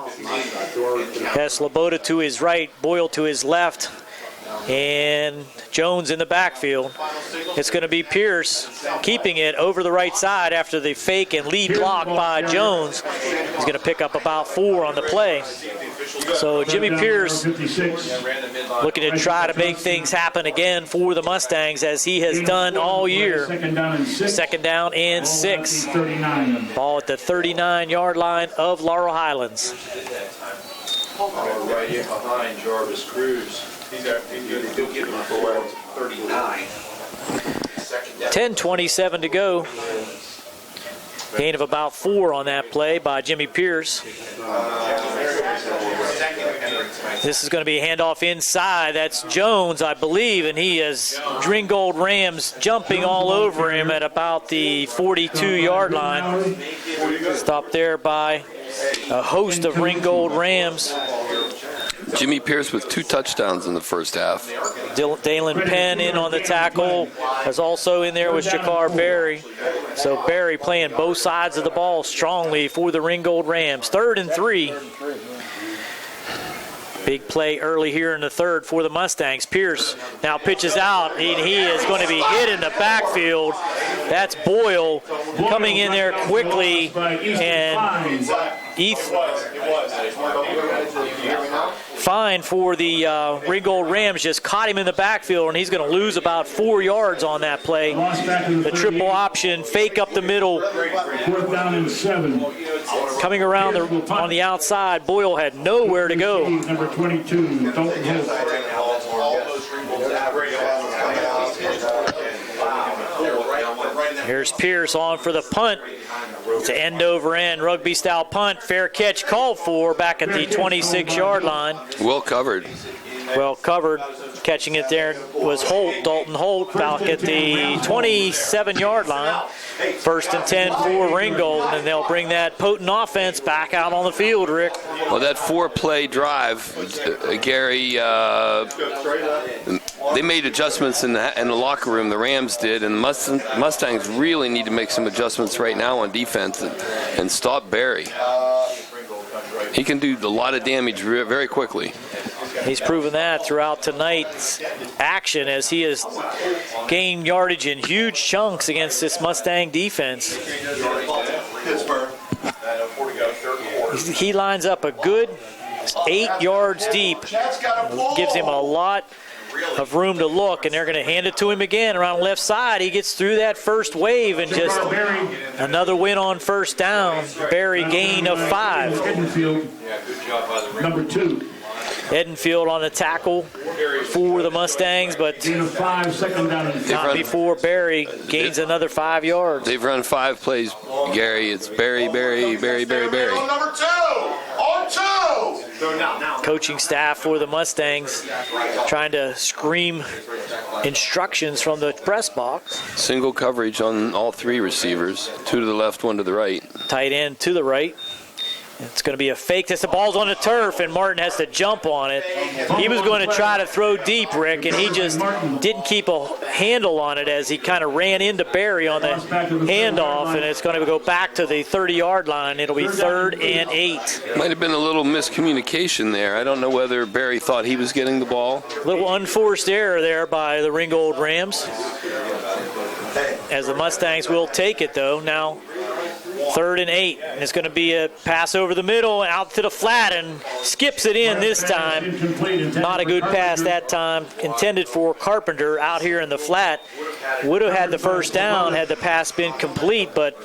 Has Sloboda to his right, Boyle to his left, and Jones in the backfield. It's going to be Pierce keeping it over the right side after the fake and lead block by Jones. He's going to pick up about 4 on the play. So Jimmy Pierce looking to try to make things happen again for the Mustangs, as he has done all year. Second down and 6. Ball at the 39-yard line of Laurel Highlands. Right in behind Jarvis Cruz. He'll give him a 39. 10:27 to go. Gain of about 4 on that play by Jimmy Pierce. This is going to be a handoff inside. That's Jones, I believe, and he has Ringgold Rams jumping all over him at about the 42-yard line. Stopped there by a host of Ringgold Rams. Jimmy Pierce with 2 touchdowns in the first half. Dalen Penn in on the tackle. Is also in there with Chakar Berry. So Berry playing both sides of the ball strongly for the Ringgold Rams. 3rd and 3. Big play early here in the third for the Mustangs. Pierce now pitches out, and he is going to be hit in the backfield That's Boyle coming in there quickly, and fine for the Ringgold Rams. Just caught him in the backfield, and he's going to lose about 4 yards on that play. The triple option, fake up the middle. 4th down and 7. Coming around on the outside, Boyle had nowhere to go. Number 22, Dalton Holt. Here's Pierce on for the punt. It's an end-over-end rugby-style punt. Fair catch called for back at the 26-yard line. Well covered. Well covered. Catching it there was Holt, Dalton Holt, back at the 27-yard line. 1st and 10 for Ringgold, and they'll bring that potent offense back out on the field, Rick. Well, that 4-play drive, Gary, they made adjustments in the locker room, the Rams did, and Mustangs really need to make some adjustments right now on defense and stop Barry. He can do a lot of damage very quickly. He's proven that throughout tonight's action as he has gained yardage in huge chunks against this Mustang defense. He lines up a good 8 yards deep, gives him a lot of room to look, and they're going to hand it to him again around the left side. He gets through that first wave and just another win on 1st down. Barry gain of 5. Number 2. Edenfield on the tackle for the Mustangs, but not before Barry gains another 5 yards. They've run 5 plays, Gary. It's Barry, Barry, Barry, Barry, Barry. Number 2 on 2. Coaching staff for the Mustangs trying to scream instructions from the press box. Single coverage on all 3 receivers. 2 to the left, 1 to the right. Tight end to the right. It's going to be a fake. The ball's on the turf, and Martin has to jump on it. He was going to try to throw deep, Rick, and he just didn't keep a handle on it as he kind of ran into Barry on the handoff, and it's going to go back to the 30-yard line. It'll be 3rd and 8. Might have been a little miscommunication there. I don't know whether Barry thought he was getting the ball. A little unforced error there by the Ringgold Rams, as the Mustangs will take it, though. Now 3rd and 8, and it's going to be a pass over the middle out to the flat, and skips it in this time. Not a good pass that time, intended for Carpenter out here in the flat. Would have had the 1st down had the pass been complete, but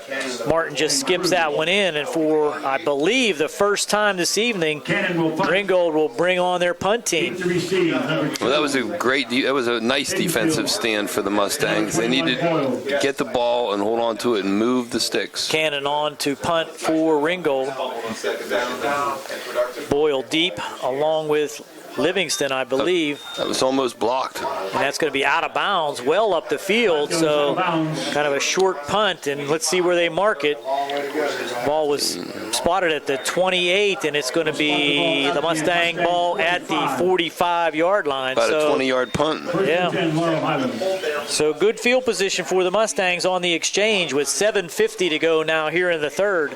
Martin just skips that one in, and for, I believe, the first time this evening, Ringgold will bring on their punt team. Well, that was a nice defensive stand for the Mustangs. They needed to get the ball and hold on to it and move the sticks. Cannon on to punt for Ringgold. Boyle deep along with Livingston, I believe. That was almost blocked. And that's going to be out of bounds, well up the field, so kind of a short punt, and let's see where they mark it. Ball was spotted at the 28, and it's going to be the Mustang ball at the 45-yard line. About a 20-yard punt. Yeah. So good field position for the Mustangs on the exchange with 7:50 to go now here in the 3rd.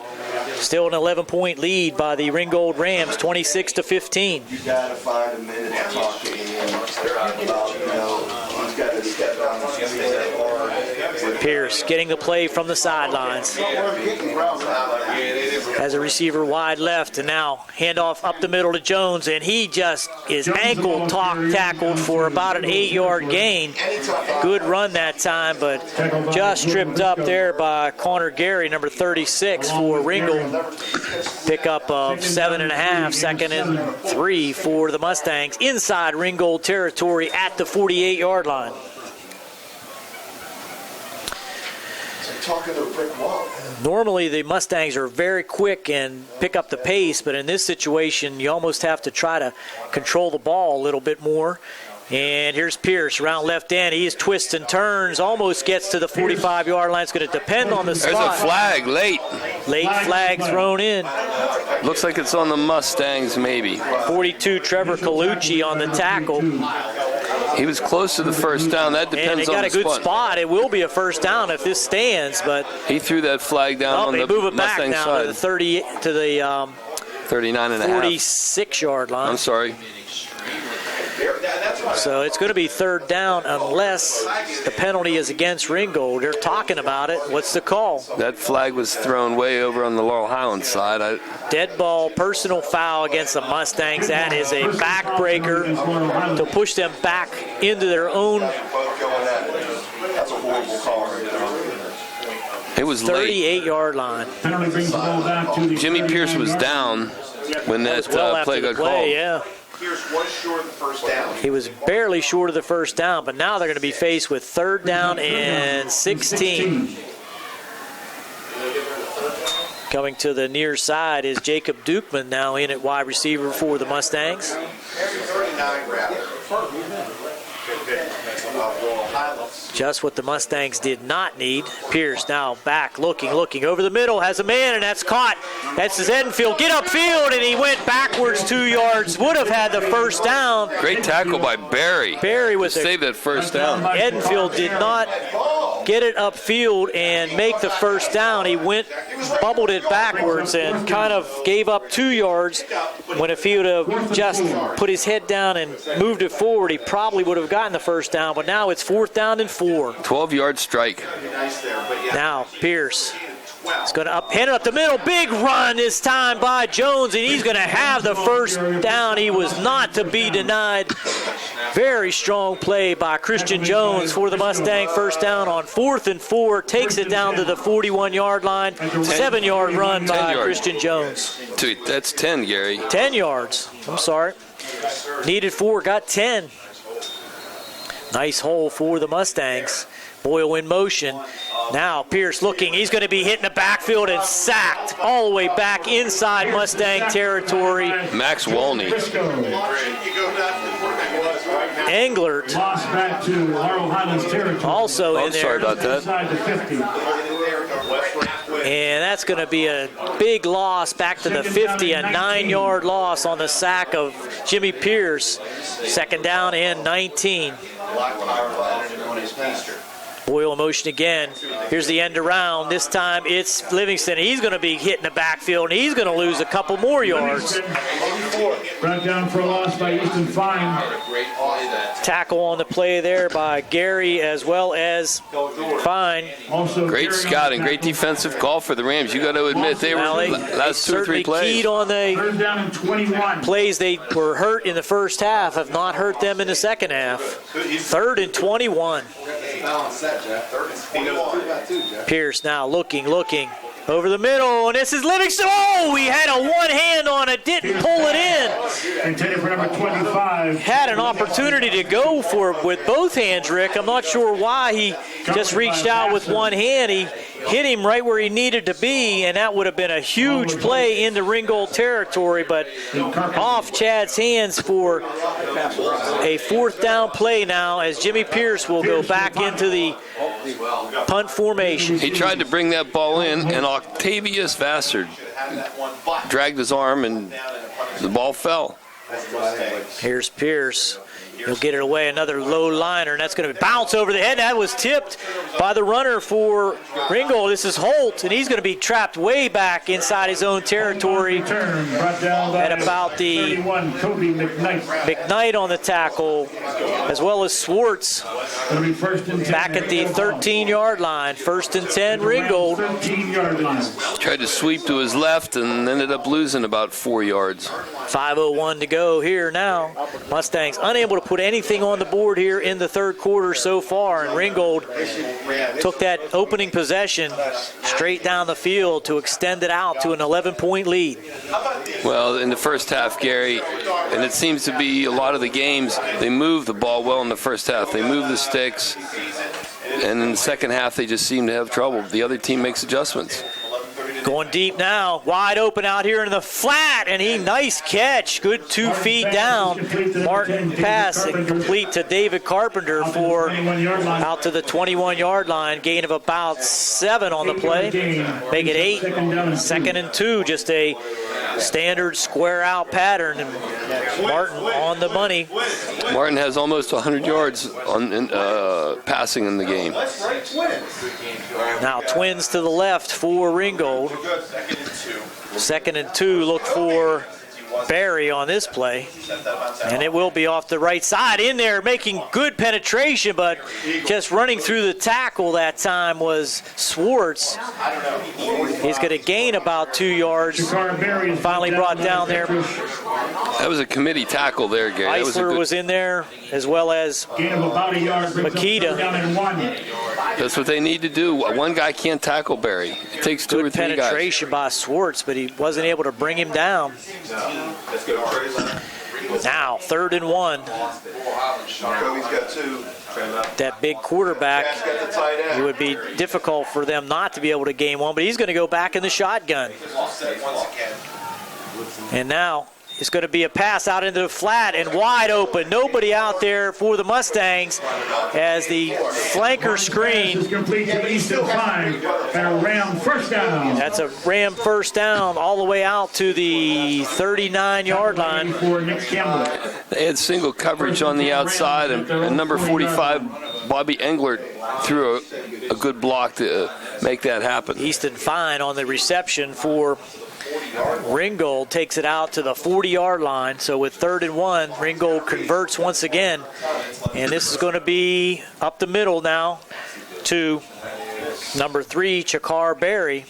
Still an 11-point lead by the Ringgold Rams, 26-15. You gotta find a minute to talk to him about, he's got to step down the field. Pierce getting the play from the sidelines. Has a receiver wide left, and now handoff up the middle to Jones, and he just is ankle tackled for about an 8-yard gain. Good run that time, but just tripped up there by Connor Gary, number 36 for Ringgold. Pickup of 7.5, 2nd and 3 for the Mustangs inside Ringgold territory at the 48-yard line. Talking to a brick wall. Normally the Mustangs are very quick and pick up the pace, but in this situation you almost have to try to control the ball a little bit more. And here's Pierce around left end. He twists and turns, almost gets to the 45-yard line. It's going to depend on the spot. There's a flag late. Late flag thrown in. Looks like it's on the Mustangs, maybe. 42, Trevor Colucci on the tackle. He was close to the 1st down. That depends on the spot. And they got a good spot. It will be a 1st down if this stands, but he threw that flag down on the move it back Mustang now side. to the 30 to the 39 and a half. 46-yard line. I'm sorry. So it's going to be third down unless the penalty is against Ringgold. They're talking about it. What's the call? That flag was thrown way over on the Laurel Highlands side. Dead ball, personal foul against the Mustangs. That is a backbreaker to push them back into their own. That's a horrible call right there. It was late. 38-yard line. Penalty brings the ball back to the Jimmy Pierce was down when that Well play after the got called. yeah. Pierce was short of the first down. He was barely short of the first down, but now they're going to be faced with third down and 16. Coming to the near side is Jacob Dukeman now in at wide receiver for the Mustangs. Just what the Mustangs did not need. Pierce now back, looking over the middle, has a man, and that's caught. That's his Edenfield. Get upfield, and he went backwards 2 yards. Would have had the first down. Great tackle by Barry. Barry with saved that first down. Edenfield did not get it upfield and make the first down. He bubbled it backwards and kind of gave up 2 yards. When if he would have just put his head down and moved it forward, he probably would have gotten the first down. But now it's 4th down and 4. 12-yard strike. Now Pierce is going to hand it up the middle. Big run this time by Jones, and he's going to have the first down. He was not to be denied. Very strong play by Christian Jones for the Mustang. First down on 4th and 4. Takes it down to the 41-yard line. 7-yard run by Christian Jones. That's 10, Gary. 10 yards. I'm sorry. Needed 4, got 10. Nice hole for the Mustangs. Boyle in motion. Now Pierce looking. He's going to be hit in the backfield and sacked all the way back inside Mustang territory. Max Walney. Englert. Lost back to Laurel Highlands territory. Also in there. Sorry about that. Inside the 50. And that's going to be a big loss back to the 50, a 9-yard loss on the sack of Jimmy Pierce. Second down and 19. Boyle in motion again. Here's the end around. This time it's Livingston. He's going to be hit in the backfield, and he's going to lose a couple more yards. Brought down for a loss by Easton Fine. Tackle on the play there by Gary as well as Fine. Also Great scouting, great defensive call for the Rams. You got to admit they were last 2 or 3 plays. Keyed on the Third down and 21. plays they were hurt in the first half, have not hurt them in the second half. 3rd and 21. Pierce now looking over the middle, and this is Livingston. Oh, he had a one hand on it, didn't pull it in. Intended for number 25. Had an opportunity to go for it with both hands, Rick. I'm not sure why he just reached out with one hand. He hit him right where he needed to be, and that would have been a huge play into Ringgold territory, but off Chad's hands for a 4th down play now as Jimmy Pierce will go back into the punt formation. He tried to bring that ball in, and Octavius Vassar dragged his arm, and the ball fell. Here's Pierce. He'll get it away, another low liner, and that's going to bounce over the head. That was tipped by the runner for Ringgold. This is Holt, and he's going to be trapped way back inside his own territory at about the McKnight on the tackle, as well as Swartz back at the 13-yard line. 1st and 10, Ringgold. Tried to sweep to his left and ended up losing about 4 yards. 5:01 to go here now. Mustangs unable to put anything on the board here in the 3rd quarter so far, and Ringgold took that opening possession straight down the field to extend it out to an 11-point lead. Well, in the first half, Gary, and it seems to be a lot of the games, they move the ball well in the first half. They move the sticks, and in the second half, they just seem to have trouble. The other team makes adjustments. Going deep now, wide open out here in the flat, and nice catch, good 2 feet down. Martin pass and complete to David Carpenter for out to the 21-yard line, gain of about 7 on the play. Make it 8, 2nd and 2, just a standard square out pattern, and Martin on the money. Martin has almost 100 yards on passing in the game. Now twins to the left for Ringgold. 2nd and 2, look for Barry on this play. And it will be off the right side. In there, making good penetration, but just running through the tackle that time was Swartz. He's going to gain about 2 yards. Finally brought down there. That was a committee tackle there, Gary. Eisler was in there, as well as Makita. That's what they need to do. One guy can't tackle Barry. It takes two or three guys. Good penetration by Swartz, but he wasn't able to bring him down. Now, 3rd and 1. That big quarterback, it would be difficult for them not to be able to gain one, but he's going to go back in the shotgun. And now it's going to be a pass out into the flat and wide open. Nobody out there for the Mustangs as the flanker screen. That's a Ram first down all the way out to the 39-yard line. They had single coverage on the outside, and number 45, Bobby Englert, threw a good block to make that happen. Easton Fine on the reception for Ringgold, takes it out to the 40-yard line. So with 3rd and 1, Ringgold converts once again. And this is going to be up the middle now to number 3, Chakar Berry.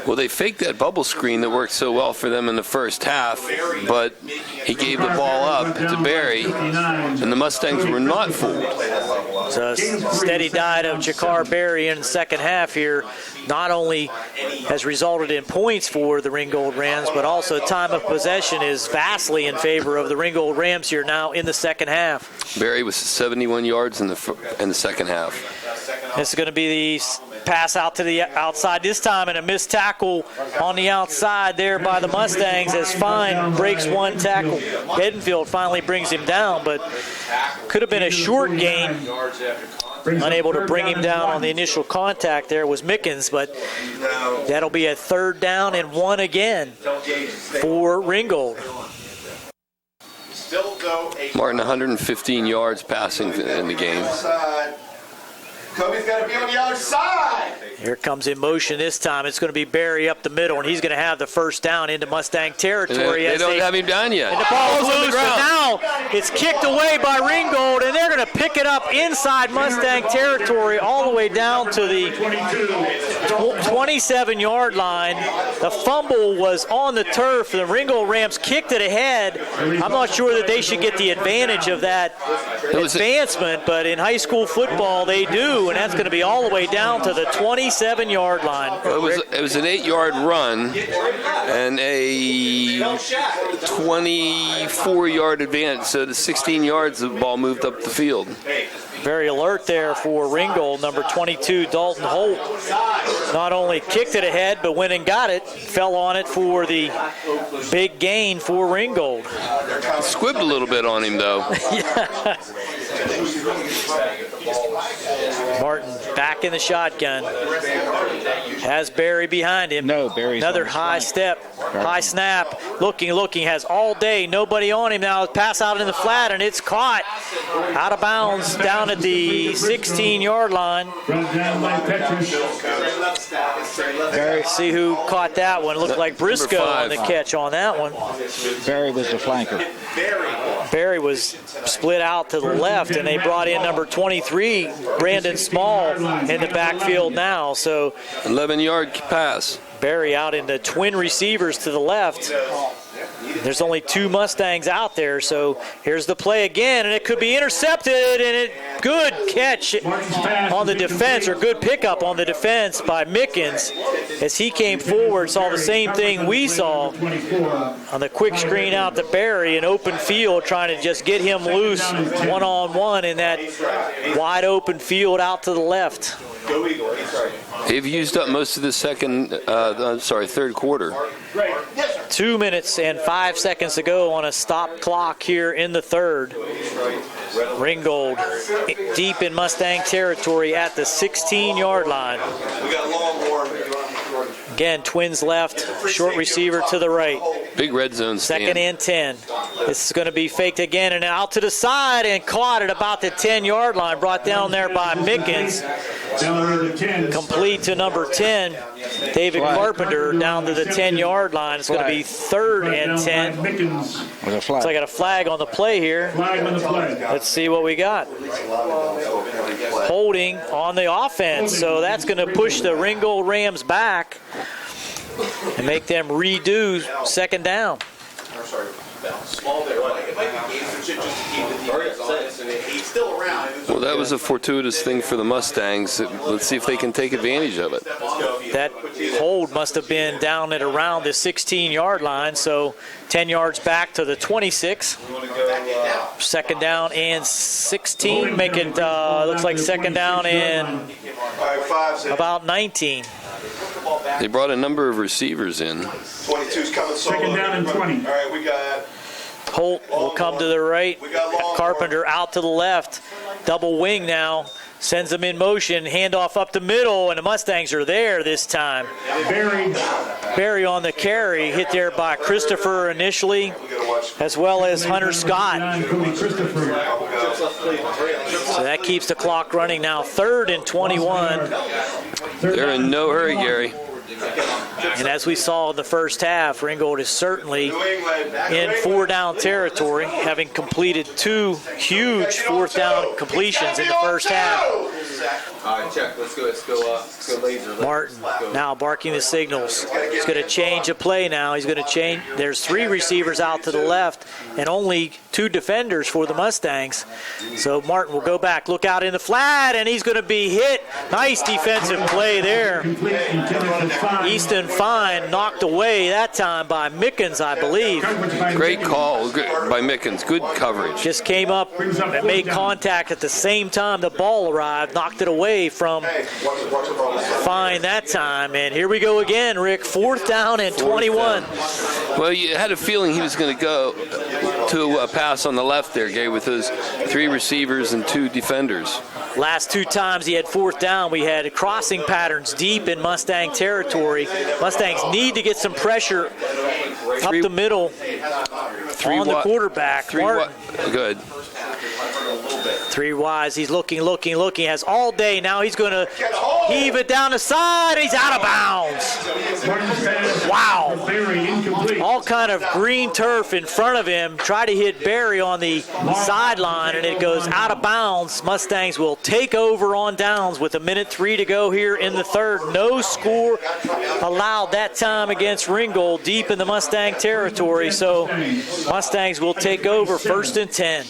Well, they faked that bubble screen that worked so well for them in the first half, but he gave the ball up to Barry, and the Mustangs were not fooled. So a steady diet of Chakar Berry in the second half here not only has resulted in points for the Ringgold Rams, but also time of possession is vastly in favor of the Ringgold Rams here now in the second half. Barry was 71 yards in the second half. This is going to be the pass out to the outside this time, and a missed tackle on the outside there by the Mustangs as Fine breaks one tackle. Edenfield finally brings him down, but could have been a short gain. Unable to bring him down on the initial contact there was Mickens, but that'll be a 3rd down and 1 again for Ringgold. Martin, 115 yards passing in the game. Kobe's got to be on the other side. Here comes in motion this time. It's going to be Barry up the middle, and he's going to have the first down into Mustang territory. They don't have him down yet. And the ball's loose, but now it's kicked away by Ringgold, and they're going to pick it up inside Mustang territory all the way down to the 27-yard line. The fumble was on the turf. The Ringgold Rams kicked it ahead. I'm not sure that they should get the advantage of that advancement, but in high school football they do, and that's going to be all the way down to the 27-yard line. It was an 8-yard run and a 24-yard advance, so the 16 yards the ball moved up the field. Very alert there for Ringgold. Number 22, Dalton Holt, not only kicked it ahead, but went and got it, fell on it for the big gain for Ringgold. Squibbed a little bit on him, though. Yeah. Martin back in the shotgun. Has Barry behind him. No, Barry's another high step, high snap. Looking, has all day. Nobody on him now. Pass out in the flat, and it's caught out of bounds down at the 16-yard line. See who caught that one. Looked like Briscoe on the catch on that one. Barry was the flanker. Barry was split out to the left, and they brought in number 23, Brandon Small, in the backfield now. So 11-yard pass. Barry out into twin receivers to the left. There's only 2 Mustangs out there, so here's the play again, and it could be intercepted, and good catch on the defense, or good pickup on the defense by Mickens as he came forward, saw the same thing we saw on the quick screen out to Barry, an open field, trying to just get him loose one-on-one in that wide open field out to the left. They've used up most of the third quarter. 2 minutes and 5 seconds to go on a stop clock here in the third. Ringgold deep in Mustang territory at the 16-yard line. Again, twins left, short receiver to the right. Big red zone stand. 2nd and 10. This is going to be faked again and out to the side and caught at about the 10-yard line. Brought down there by Mickens. Down to the 10. Complete to number 10, David Carpenter, down to the 10-yard line. It's going to be 3rd and 10. Mickens. With a flag. So I got a flag on the play here. Flag on the play. Let's see what we got. Holding on the offense. So that's going to push the Ringgold Rams back and make them redo 2nd down. Well, that was a fortuitous thing for the Mustangs. Let's see if they can take advantage of it. That hold must have been down at around the 16-yard line, so 10 yards back to the 26. 2nd down and 16, make it looks like 2nd down and about 19. They brought a number of receivers in. 22's coming solo. 2nd down and 20. All right, we got Holt will come to the right. Carpenter out to the left. Double wing now. Sends them in motion. Handoff up the middle, and the Mustangs are there this time. Barry on the carry. Hit there by Christopher initially, as well as Hunter Scott. So that keeps the clock running now. 3rd and 21. They're in no hurry, Gary. And as we saw in the first half, Ringgold is certainly in 4-down territory, having completed 2 huge 4th down completions in the first half. All right, check. Let's go laser. Martin now barking the signals. He's going to change a play now. He's going to change. There's 3 receivers out to the left and only 2 defenders for the Mustangs. So Martin will go back, look out in the flat, and he's going to be hit. Nice defensive play there. Easton Fine knocked away that time by Mickens, I believe. Great call by Mickens. Good coverage. Just came up and made contact at the same time the ball arrived, knocked it away from Fine that time. And here we go again, Rick. 4th down and 21. Well, you had a feeling he was going to go to a pass on the left there, Gary, with those 3 receivers and 2 defenders. Last 2 times he had 4th down, we had crossing patterns deep in Mustang territory. Mustangs need to get some pressure up the middle on the quarterback. Martin. Good. 3 wides. He's looking. Has all day. Now he's going to heave it down the side. He's out of bounds. Wow. All kind of green turf in front of him. Try to hit Barry on the sideline, and it goes out of bounds. Mustangs will take over on downs with 1:03 to go here in the 3rd. No score allowed that time against Ringgold deep in the Mustang territory. So Mustangs will take over 1st and 10.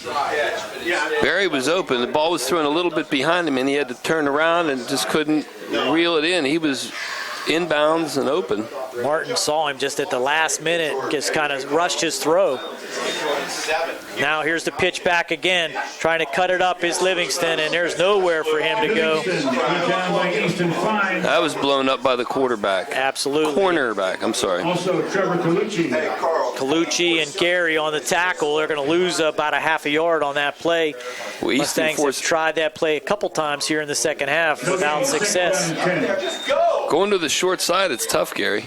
Barry was open. The ball was thrown a little bit behind him, and he had to turn around and just couldn't reel it in. He was inbounds and open. Martin saw him just at the last minute, just kind of rushed his throw. Now here's the pitch back again, trying to cut it up is Livingston, and there's nowhere for him to go. That was blown up by the quarterback. Absolutely. Cornerback, I'm sorry. Also, Trevor Colucci. Colucci and Gary on the tackle. They're going to lose about a half a yard on that play. Well, Mustangs have tried that play a couple times here in the second half without success. Going to the short side, it's tough, Gary.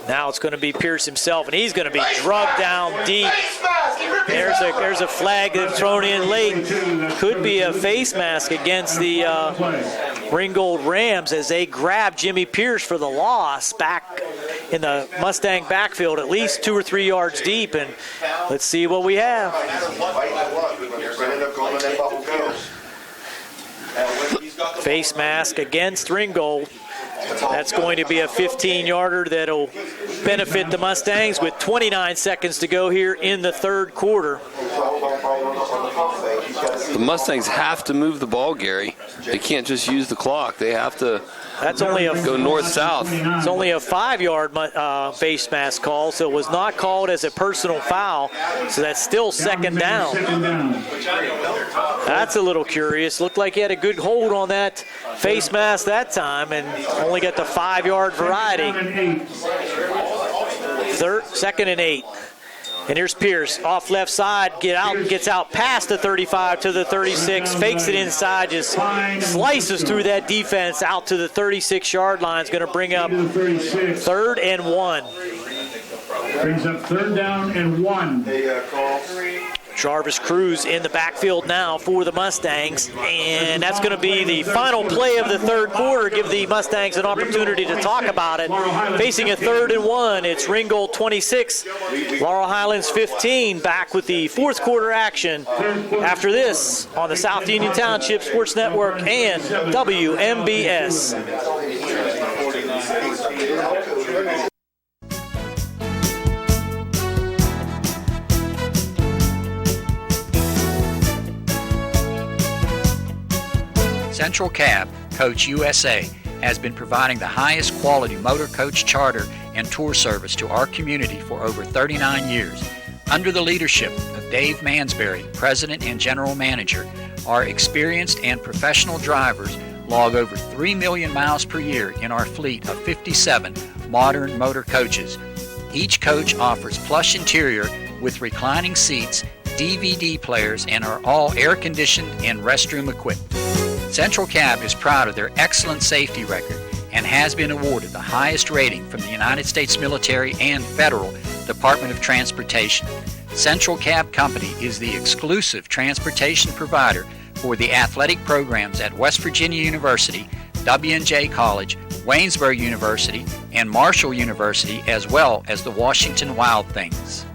Now it's going to be Pierce himself, and he's going to be drugged down deep. There's a flag that's thrown in late. Could be a face mask against the Ringgold Rams as they grab Jimmy Pierce for the loss back in the Mustang backfield, at least 2 or 3 yards deep. And let's see what we have. Face mask against Ringgold. That's going to be a 15-yarder that'll benefit the Mustangs with 29 seconds to go here in the 3rd quarter. The Mustangs have to move the ball, Gary. They can't just use the clock. They have to go north-south. It's only a 5-yard face mask call, so it was not called as a personal foul, so that's still 2nd down. That's a little curious. Looked like he had a good hold on that face mask that time and only got the 5-yard variety. 2nd and 8. And here's Pierce off left side, gets out past the 35 to the 36, fakes it inside, just slices through that defense out to the 36-yard line. Is going to bring up 3rd and 1. Brings up 3rd down and 1. Jarvis Cruz in the backfield now for the Mustangs, and that's going to be the final play of the third quarter. Give the Mustangs an opportunity to talk about it. Facing a 3rd and 1, it's Ringgold 26, Laurel Highlands 15. Back with the fourth quarter action after this on the South Union Township Sports Network and WMBS. Central Cab, Coach USA, has been providing the highest quality motor coach charter and tour service to our community for over 39 years. Under the leadership of Dave Mansberry, President and General Manager, our experienced and professional drivers log over 3 million miles per year in our fleet of 57 modern motor coaches. Each coach offers plush interior with reclining seats, DVD players, and are all air-conditioned and restroom equipped. Central Cab is proud of their excellent safety record and has been awarded the highest rating from the United States military and federal Department of Transportation. Central Cab Company is the exclusive transportation provider for the athletic programs at West Virginia University, W&J College, Waynesburg University, and Marshall University, as well as the Washington Wild Things.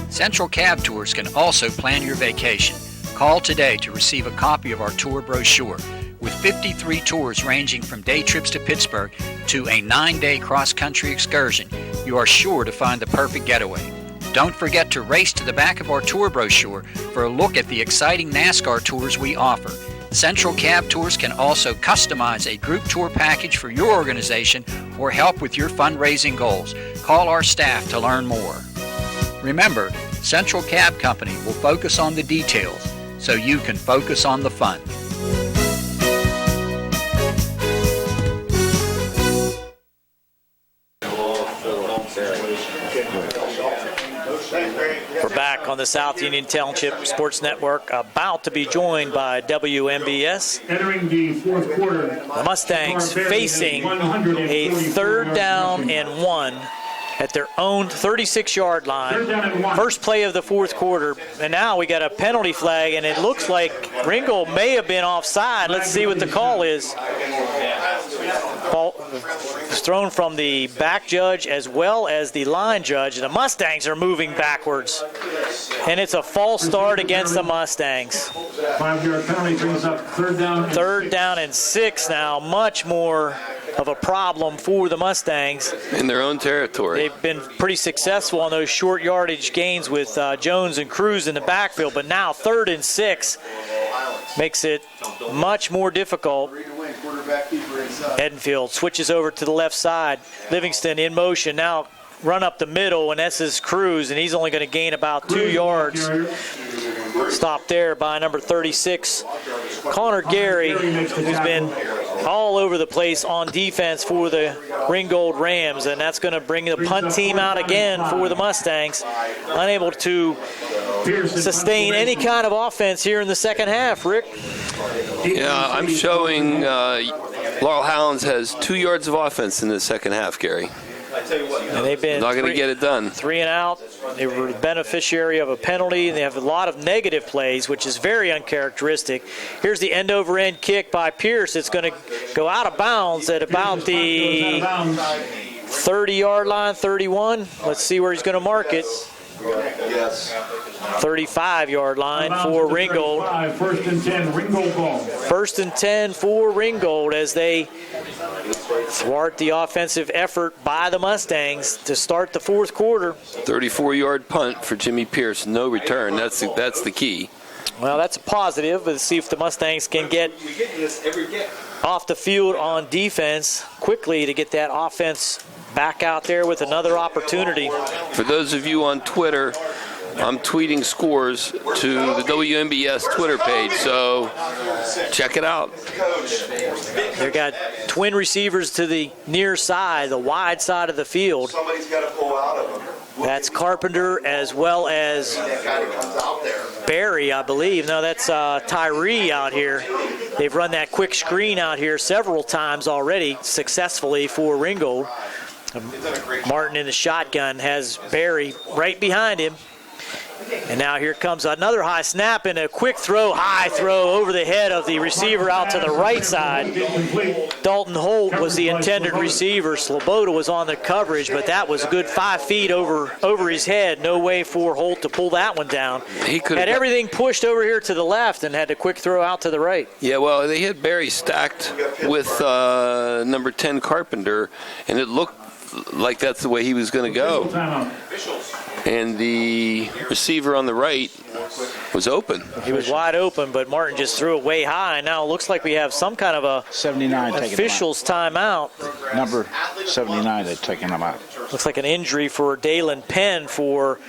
Central Cab Tours can also plan your vacation. Call today to receive a copy of our tour brochure. With 53 tours ranging from day trips to Pittsburgh to a 9-day cross-country excursion, you are sure to find the perfect getaway. Don't forget to race to the back of our tour brochure for a look at the exciting NASCAR tours we offer. Central Cab Tours can also customize a group tour package for your organization or help with your fundraising goals. Call our staff to learn more. Remember, Central Cab Company will focus on the details so you can focus on the fun. We're back on the South Union Township Sports Network, about to be joined by WMBS. Entering the fourth quarter, The Mustangs facing a 3rd down and 1 at their own 36-yard line. First play of the fourth quarter, and now we got a penalty flag, and it looks like Ringgold may have been offside. Let's see what the call is. Ball was thrown from the back judge as well as the line judge. The Mustangs are moving backwards, and it's a false start against the Mustangs. 5-yard penalty brings up 3rd down. 3rd down and 6 now, much more of a problem for the Mustangs. In their own territory. They've been pretty successful on those short yardage gains with Jones and Cruz in the backfield, but now 3rd and 6 makes it much more difficult. Edenfield switches over to the left side. Livingston in motion now, run up the middle, and that's his Cruz, and he's only going to gain about 2 yards. Stopped there by number 36, Connor Gary, who's been all over the place on defense for the Ringgold Rams, and that's going to bring the punt team out again for the Mustangs, unable to sustain any kind of offense here in the second half. Rick? Yeah, I'm showing Laurel Highlands has 2 yards of offense in the second half, Gary. And they've been not going to get it done. 3 and out. They were the beneficiary of a penalty. They have a lot of negative plays, which is very uncharacteristic. Here's the end-over-end kick by Pierce. It's going to go out of bounds at about the 30-yard line, 31. Let's see where he's going to mark it. 35-yard line for Ringgold. 1st and 10, Ringgold ball. 1st and 10 for Ringgold as they thwart the offensive effort by the Mustangs to start the fourth quarter. 34-yard punt for Jimmy Pierce, no return. That's the key. Well, that's a positive. Let's see if the Mustangs can get off the field on defense quickly to get that offense back out there with another opportunity. For those of you on Twitter, I'm tweeting scores to the WMBS Twitter page, so check it out. They've got twin receivers to the near side, the wide side of the field. Somebody's got to pull out of them. That's Carpenter as well as Barry, I believe. No, that's Tyree out here. They've run that quick screen out here several times already successfully for Ringgold. Martin in the shotgun has Barry right behind him. And now here comes another high snap and a quick throw, high throw over the head of the receiver out to the right side. Dalton Holt was the intended receiver. Sloboda was on the coverage, but that was a good 5 feet over his head. No way for Holt to pull that one down. He could had everything pushed over here to the left and had a quick throw out to the right. Yeah, well, they had Barry stacked with number 10 Carpenter, and it looked like that's the way he was going to go. And the receiver on the right was open. He was wide open, but Martin just threw it way high. Now it looks like we have some kind of a 79 official's timeout. Number 79, they're taking him out. Looks like an injury for Dalen Penn for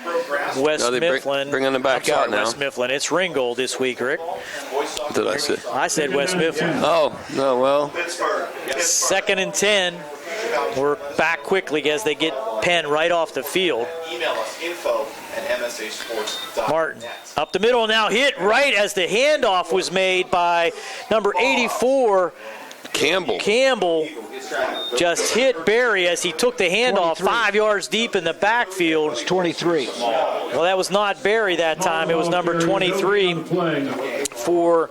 West Mifflin. Bringing him back out now. West Mifflin. It's Ringgold this week, Rick. What did I say? I said West Mifflin. Oh, no, well. 2nd and 10. We're back quickly as they get Penn right off the field. Email us info@msasports.net. Martin up the middle now, hit right as the handoff was made by number 84. Campbell just hit Barry as he took the handoff 5 yards deep in the backfield. It's 23. Well, that was not Barry that time. It was number 23 for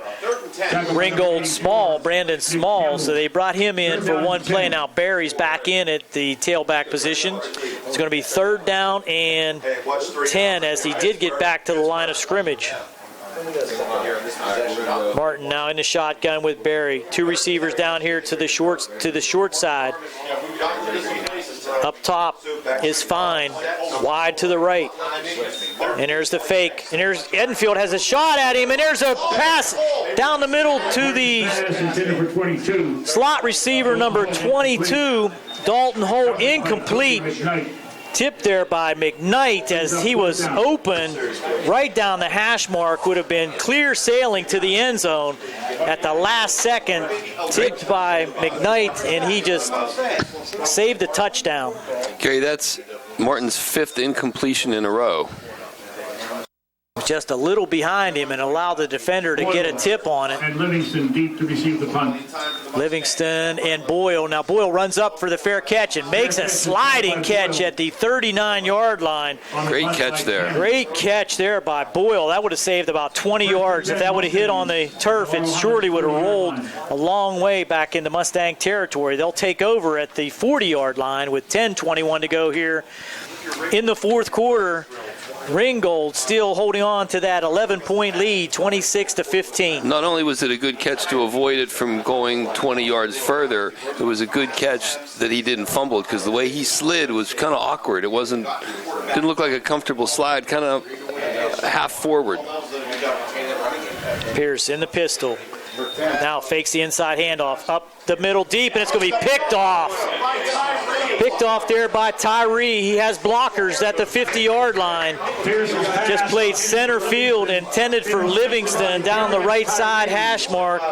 Ringgold Small, Brandon Small. So they brought him in for one play. Now Barry's back in at the tailback position. It's going to be 3rd down and 10 as he did get back to the line of scrimmage. Martin now in the shotgun with Barry. 2 receivers down here to the short side. Up top is Fine. Wide to the right. And there's the fake. And there's Edenfield has a shot at him. And there's a pass down the middle to the slot receiver number 22, Dalton Holt, incomplete. Tipped there by McKnight as he was open right down the hash mark. Would have been clear sailing to the end zone at the last second. Tipped by McKnight, and he just saved a touchdown. Gary, that's Martin's 5th incompletion in a row. Just a little behind him and allowed the defender to get a tip on it. And Livingston deep to receive the punt. Livingston and Boyle. Now Boyle runs up for the fair catch and makes a sliding catch at the 39-yard line. Great catch there. Great catch there by Boyle. That would have saved about 20 yards. If that would have hit on the turf, it surely would have rolled a long way back into Mustang territory. They'll take over at the 40-yard line with 10:21 to go here in the 4th quarter. Ringgold still holding on to that 11-point lead, 26-15. Not only was it a good catch to avoid it from going 20 yards further, it was a good catch that he didn't fumble it, because the way he slid was kind of awkward. Didn't look like a comfortable slide, kind of half forward. Pierce in the pistol. Now fakes the inside handoff up the middle deep, and it's going to be picked off. Picked off there by Tyree. He has blockers at the 50-yard line. Just played center field, intended for Livingston down the right side hash mark.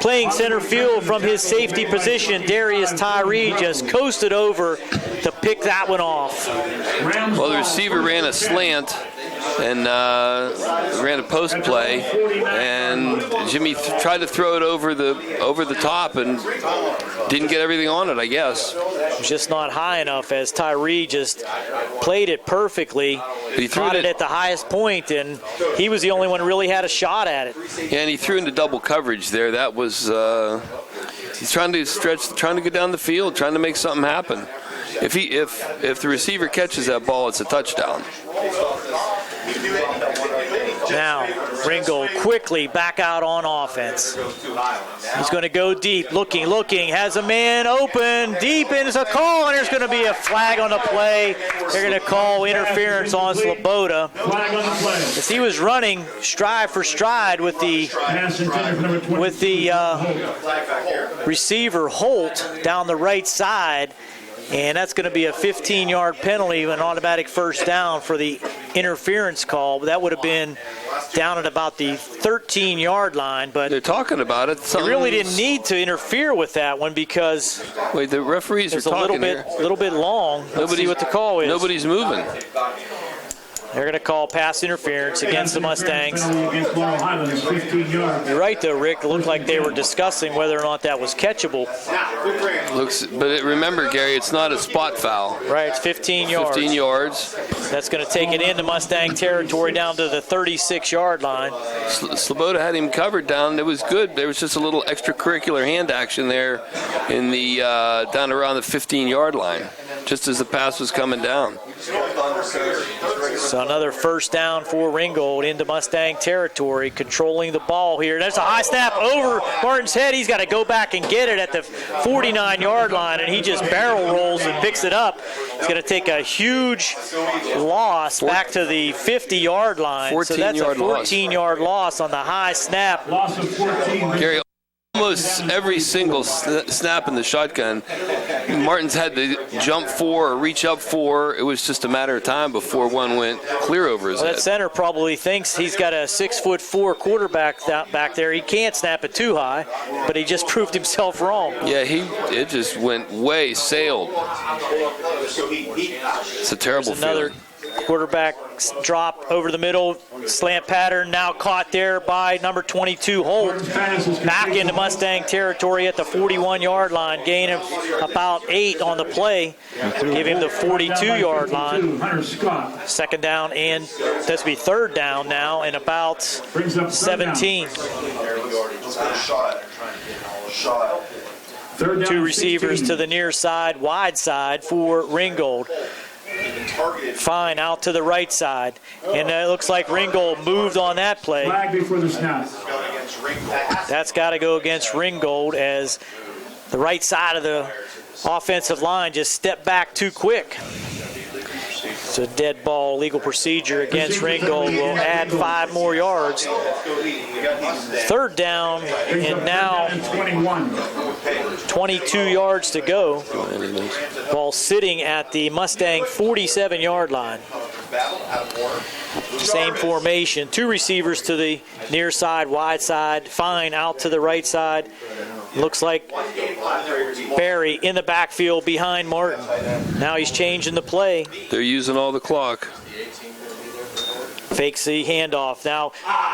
Playing center field from his safety position, Darius Tyree just coasted over to pick that one off. Well, the receiver ran a slant and ran a post play, and Jimmy tried to throw it over the top and didn't get everything on it, I guess. It was just not high enough as Tyree just played it perfectly. He caught it at the highest point, and he was the only one who really had a shot at it. Yeah, and he threw into double coverage there. That was he's trying to stretch, trying to get down the field, trying to make something happen. If the receiver catches that ball, it's a touchdown. Now, Ringgold quickly back out on offense. He's going to go deep, looking, has a man open, deep, and it's a call, and there's going to be a flag on the play. They're going to call interference on Sloboda. As he was running stride for stride with the receiver Holt down the right side. And that's going to be a 15-yard penalty, an automatic first down for the interference call. That would have been down at about the 13-yard line. But they're talking about it. They really didn't need to interfere with that one because the referees are talking a little bit long. Let's see what the call is. Nobody's moving. They're going to call pass interference against the Mustangs. Against Laurel Highlands, 15 yards. You're right, though, Rick. It looked like they were discussing whether or not that was catchable. Remember, Gary, it's not a spot foul. Right, it's 15 yards. 15 yards. That's going to take it into Mustang territory down to the 36-yard line. Sloboda had him covered down. It was good. There was just a little extracurricular hand action there in the down around the 15-yard line, just as the pass was coming down. So another first down for Ringgold into Mustang territory, controlling the ball here. There's a high snap over Martin's head. He's got to go back and get it at the 49-yard line, and he just barrel rolls and picks it up. He's going to take a huge loss back to the 50-yard line. So that's a 14-yard loss on the high snap. Loss of 14. Gary, almost every single snap in the shotgun, Martin's had to jump for or reach up for. It was just a matter of time before one went clear over his head. That center probably thinks he's got a 6'4" quarterback back there. He can't snap it too high, but he just proved himself wrong. Yeah, it just went sailed. It's a terrible feeling. Quarterback drop over the middle, slant pattern, now caught there by number 22, Holt. Back into Mustang territory at the 41-yard line, gain of about 8 on the play. Give him the 42-yard line. Second down, and this will be third down now, and about 17. Two receivers to the near side, wide side for Ringgold. Fine out to the right side, and it looks like Ringgold moved on that play. Flag before the snap. That's got to go against Ringgold as the right side of the offensive line just stepped back too quick. It's a dead ball, legal procedure against Ringgold. Will add 5 more yards. Third down, and now 22 yards to go. Ball sitting at the Mustang 47-yard line. Same formation. 2 receivers to the near side, wide side. Fine out to the right side. Looks like Barry in the backfield behind Martin. Now he's changing the play. They're using all the clock. Fakes the handoff. Now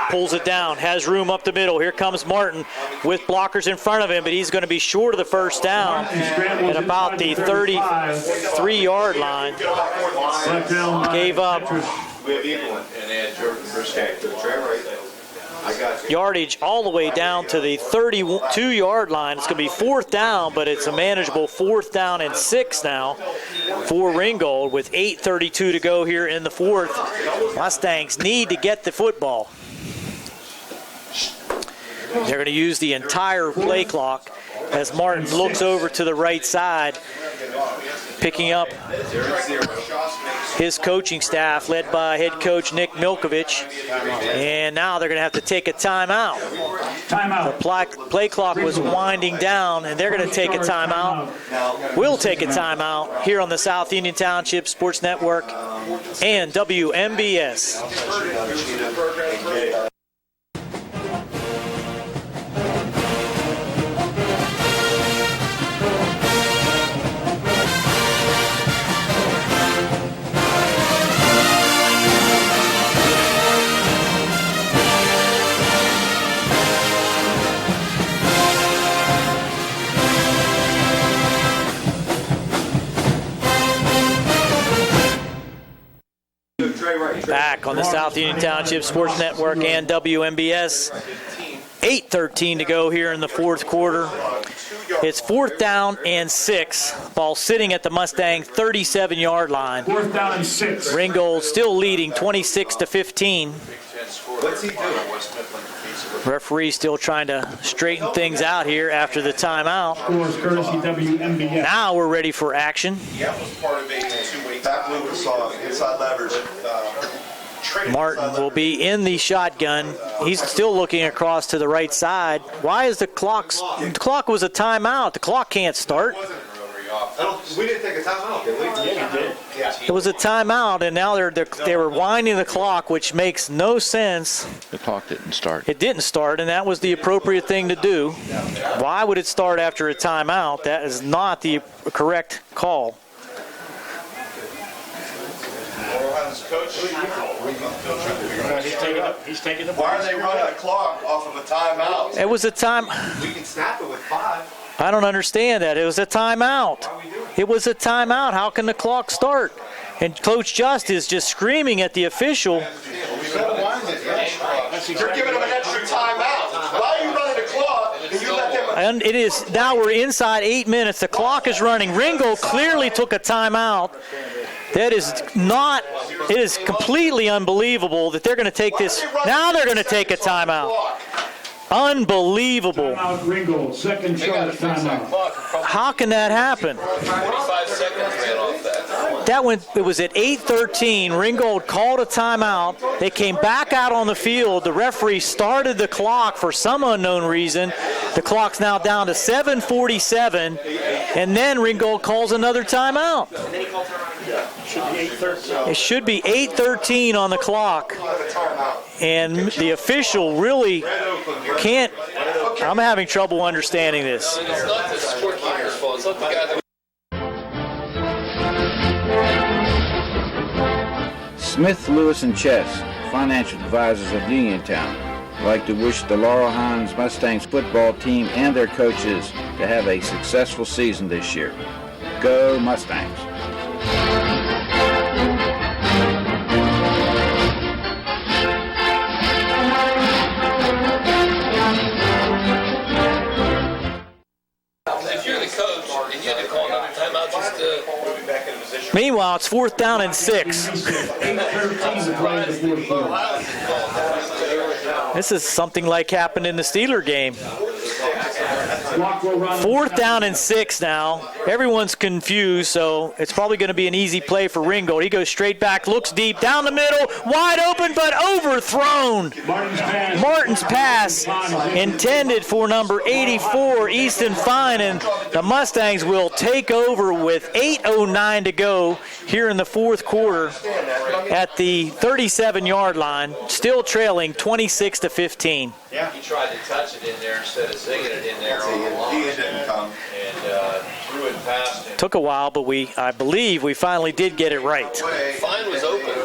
pulls it down. Has room up the middle. Here comes Martin with blockers in front of him, but he's going to be short of the first down at about the 33-yard line. Gave up yardage all the way down to the 32-yard line. It's going to be fourth down, but it's a manageable 4th down and 6 now for Ringgold with 8:32 to go here in the fourth. Mustangs need to get the football. They're going to use the entire play clock as Martin looks over to the right side, picking up his coaching staff led by head coach Nick Milkovich. And now they're going to have to take a timeout. The play clock was winding down, and they're going to take a timeout. We'll take a timeout here on the South Union Township Sports Network and WMBS. Back on the South Union Township Sports Network and WMBS. 8:13 to go here in the fourth quarter. It's 4th down and 6. Ball sitting at the Mustang 37-yard line. 4th down and 6. Ringgold still leading 26-15. What's he doing? Referee still trying to straighten things out here after the timeout. Scores courtesy WMBS. Now we're ready for action. Yeah, was part of a two-way back movement saw inside leverage. Martin will be in the shotgun. He's still looking across to the right side. Why is the clock? The clock was a timeout. The clock can't start. We didn't take a timeout, did we? Yeah, we did. It was a timeout, and now they were winding the clock, which makes no sense. The clock didn't start. It didn't start, and that was the appropriate thing to do. Why would it start after a timeout? That is not the correct call. He's taking the. Why are they running the clock off of a timeout? It was a time. We can snap it with 5. I don't understand that. It was a timeout. It was a timeout. How can the clock start? And Coach Just is just screaming at the official. You're giving them an extra timeout. Why are you running the clock and you let them? And it is now we're inside 8 minutes. The clock is running. Ringgold clearly took a timeout. That is not. It is completely unbelievable that they're going to take this. Now they're going to take a timeout. Unbelievable. Timeout Ringgold, second shot at timeout. How can that happen? 45 seconds ran off that. It was at 8:13. Ringgold called a timeout. They came back out on the field. The referee started the clock for some unknown reason. The clock's now down to 7:47, and then Ringgold calls another timeout. It should be 8:13 on the clock, and the official really can't. I'm having trouble understanding this. It's not the scorekeeper's fault. It's not the guy that. Smith, Lewis, and Chess, financial advisors of Uniontown, would like to wish the Laurel Highlands Mustangs football team and their coaches to have a successful season this year. Go Mustangs! If you're the coach and you had to call another timeout just to. Meanwhile, it's 4th down and 6. This is something like happened in the Steeler game. 4th down and 6 now. Everyone's confused, so it's probably going to be an easy play for Ringgold. He goes straight back, looks deep, down the middle, wide open, but overthrown. Martin's pass intended for number 84, Easton Fine, and the Mustangs will take over with 8:09 to go here in the 4th quarter at the 37-yard line, still trailing 26-15. Yeah. He tried to touch it in there instead of singing it in there on the line. He didn't come. And threw it past him. Took a while, but I believe we finally did get it right. Fine was open.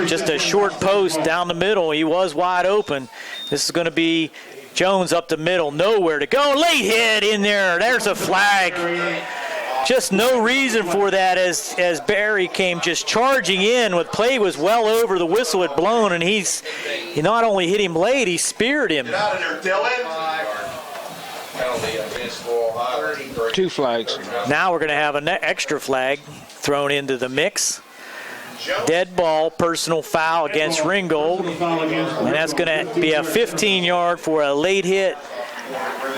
Just a short post down the middle. He was wide open. This is going to be Jones up the middle. Nowhere to go. Late hit in there. There's a flag. Just no reason for that as Barry came just charging in. With play was well over. The whistle had blown, and he not only hit him late, he speared him. Get out of there, Dylan. Penalty against Laurel Highlands. 2 flags. Now we're going to have an extra flag thrown into the mix. Dead ball, personal foul against Ringgold. And that's going to be a 15-yard for a late hit.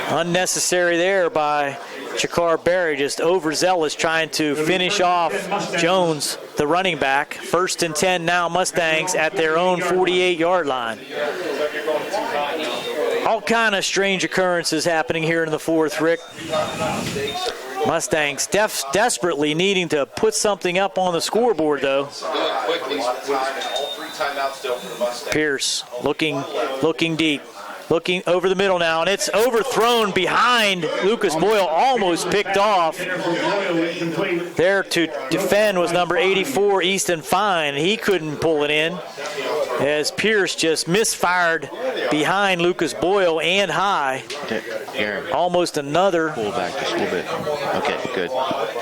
Unnecessary there by Shakar Berry, just overzealous trying to finish off Jones, the running back. 1st and 10 now, Mustangs at their own 48-yard line. All kind of strange occurrences happening here in the 4th, Rick. Mustangs desperately needing to put something up on the scoreboard, though. Pierce looking deep. Looking over the middle now, and it's overthrown behind Lucas Boyle, almost picked off. There to defend was number 84, Easton Fine. He couldn't pull it in as Pierce just misfired behind Lucas Boyle and high. Almost another pull back just a little bit. Okay, good.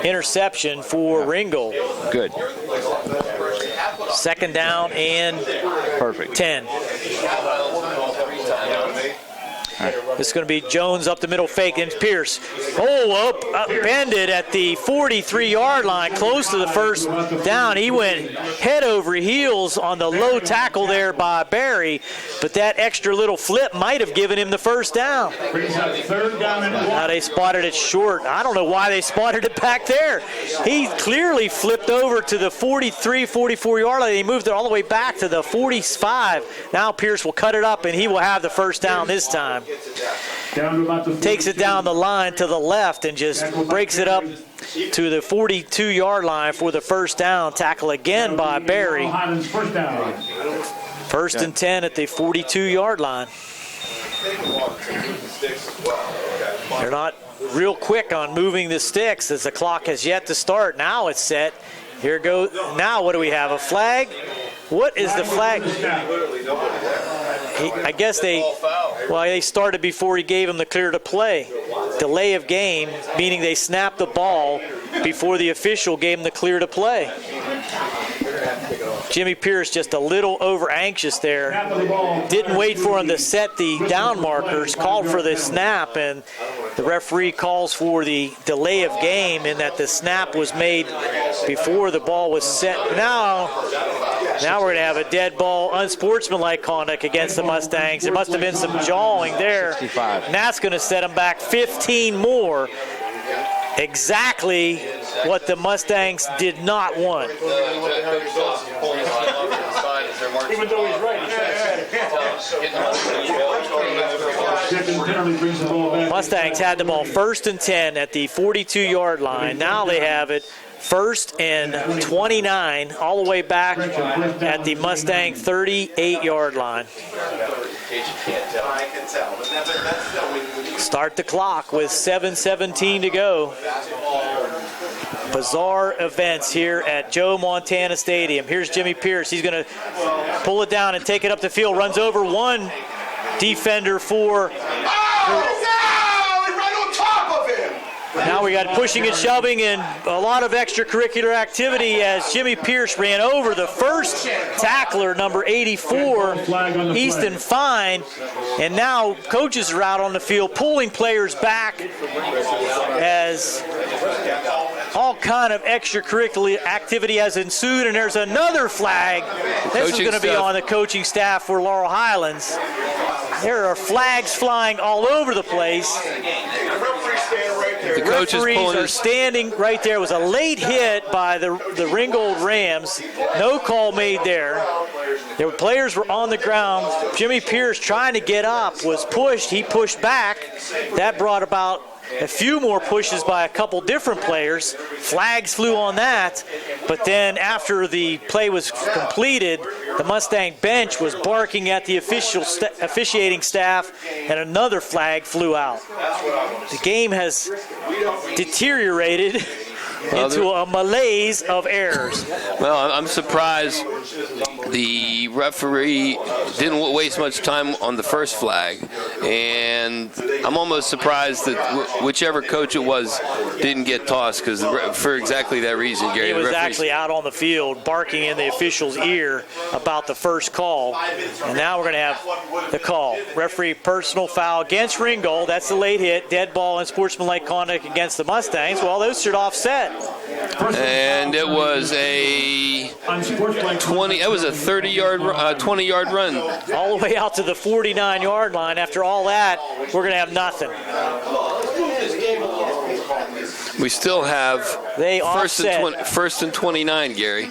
Interception for Ringgold. Good. 2nd down and Perfect. 10. It's going to be Jones up the middle, fake, and Pierce. Upended at the 43-yard line, close to the 1st down. He went head over heels on the low tackle there by Barry, but that extra little flip might have given him the 1st down. Now they spotted it short. I don't know why they spotted it back there. He clearly flipped over to the 43, 44-yard line. He moved it all the way back to the 45. Now Pierce will cut it up, and he will have the 1st down this time. Takes it down the line to the left and just breaks it up to the 42-yard line for the 1st down. Tackle again by Barry. 1st and 10 at the 42-yard line. They're not real quick on moving the sticks as the clock has yet to start. Now it's set. Here goes. Now what do we have? A flag? What is the flag? I guess they started before he gave him the clear to play. Delay of game, meaning they snapped the ball before the official gave him the clear to play. Jimmy Pierce just a little over anxious there. Didn't wait for him to set the down markers, called for the snap, and the referee calls for the delay of game in that the snap was made before the ball was set. Now we're going to have a dead ball, unsportsmanlike conduct against the Mustangs. There must have been some jawing there. 65. And that's going to set them back 15 more. Exactly what the Mustangs did not want. Even though he's right, Mustangs had the ball 1st and 10 at the 42-yard line. Now they have it 1st and 29 all the way back at the Mustang 38-yard line. Start the clock with 7:17 to go. Bizarre events here at Joe Montana Stadium. Here's Jimmy Pierce. He's going to pull it down and take it up the field. Runs over one defender for... Now we got pushing and shoving and a lot of extracurricular activity as Jimmy Pierce ran over the first tackler, number 84, Easton Fine. And now coaches are out on the field pulling players back as all kind of extracurricular activity has ensued. And there's another flag. This is going to be on the coaching staff for Laurel Highlands. There are flags flying all over the place. The referees are standing right there. It was a late hit by the Ringgold Rams. No call made there. Players were on the ground. Jimmy Pierce trying to get up was pushed. He pushed back. That brought about a few more pushes by a couple different players. Flags flew on that. But then after the play was completed, the Mustang bench was barking at the officiating staff, and another flag flew out. The game has deteriorated into a malaise of errors. Well, I'm surprised the referee didn't waste much time on the first flag, and I'm almost surprised that whichever coach it was didn't get tossed, because for exactly that reason, Gary. He was actually out on the field barking in the official's ear about the first call, and now we're going to have the call. Referee personal foul against Ringgold. That's the late hit, dead ball, and sportsmanlike conduct against the Mustangs. Well, those should offset. And it was a 20. It was a 20-yard run. All the way out to the 49-yard line. After all that, we're going to have nothing. We still have first and 29, Gary.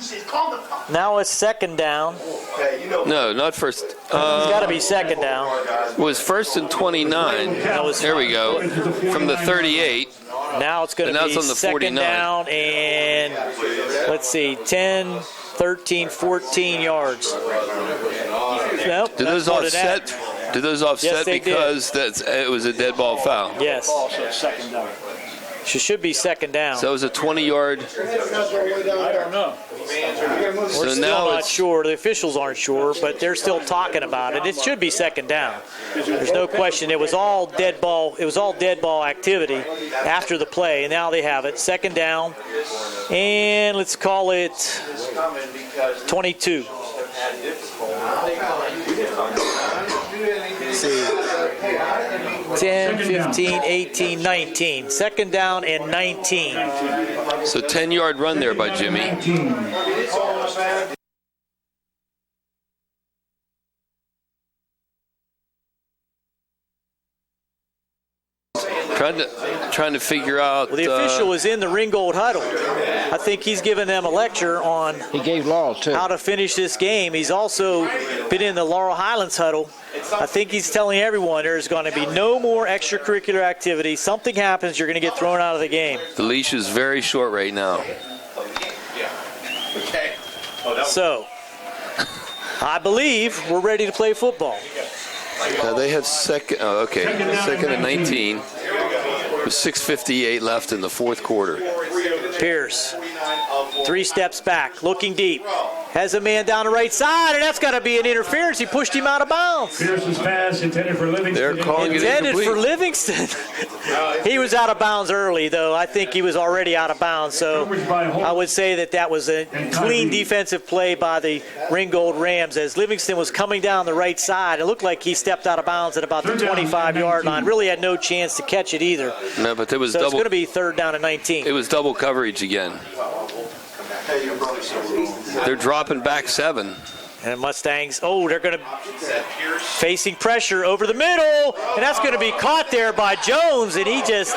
Now it's second down. No, not first. It's got to be second down. It was 1st and 29. There we go. From the 38. Now it's going to be second 49. down and, let's see, 10, 13, 14 yards. Nope, Did those offset? Did those offset yes, because it was a dead ball foul? Yes. Should be second down. So it was a 20-yard. I don't know. We're still not sure. The officials aren't sure, but they're still talking about it. It should be second down. There's no question. It was all dead ball. It was all dead ball activity after the play, and now they have it. Second down, and let's call it 22. Let's see. 10, 15, 18, 19. Second down and 19. So 10-yard run there by Jimmy. Trying to figure out. Well, the official is in the Ringgold huddle. I think he's giving them a lecture on how to finish this game. He's also been in the Laurel Highlands huddle. I think he's telling everyone there's going to be no more extracurricular activity. Something happens, you're going to get thrown out of the game. The leash is very short right now. So, I believe we're ready to play football. They have second. Oh, okay. Second and 19. With 6:58 left in the fourth quarter. Pierce, 3 steps back, looking deep. Has a man down the right side, and that's got to be an interference. He pushed him out of bounds. Pierce's pass intended for Livingston. They're calling it Intended incomplete. for Livingston. He was out of bounds early, though. I think he was already out of bounds. So I would say that was a clean defensive play by the Ringgold Rams as Livingston was coming down the right side. It looked like he stepped out of bounds at about the 25-yard line. Really had no chance to catch it either. No, but there was So double. it's going to be 3rd down and 19. It was double coverage again. They're dropping back 7. And Mustangs, they're going to facing pressure over the middle, and that's going to be caught there by Jones, and he just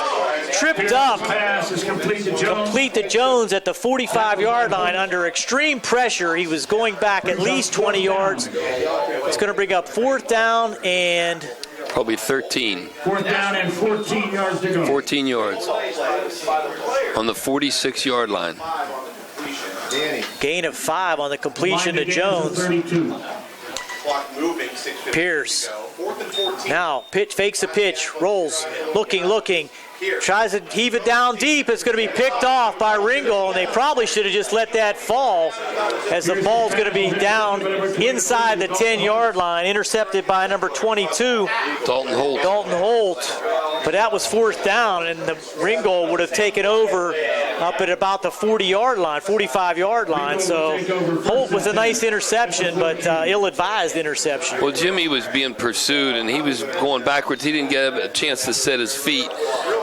tripped up. Pass is complete to Jones. Complete to Jones at the 45-yard line under extreme pressure. He was going back at least 20 yards. It's going to bring up 4th down and Probably 13. 4th down and 14 yards to go. 14 yards on the 46-yard line. gain of 5 on the completion to Jones. Pierce now fakes a pitch, rolls, looking, tries to heave it down deep. It's going to be picked off by Ringgold, and they probably should have just let that fall as the ball's going to be down inside the 10-yard line, intercepted by number 22, Dalton Holt. But that was 4th down, and the Ringgold would have taken over up at about the 40-yard line, 45-yard line. So Holt with a nice interception, but ill-advised interception. Well, Jimmy was being pursued, and he was going backwards. He didn't get a chance to set his feet,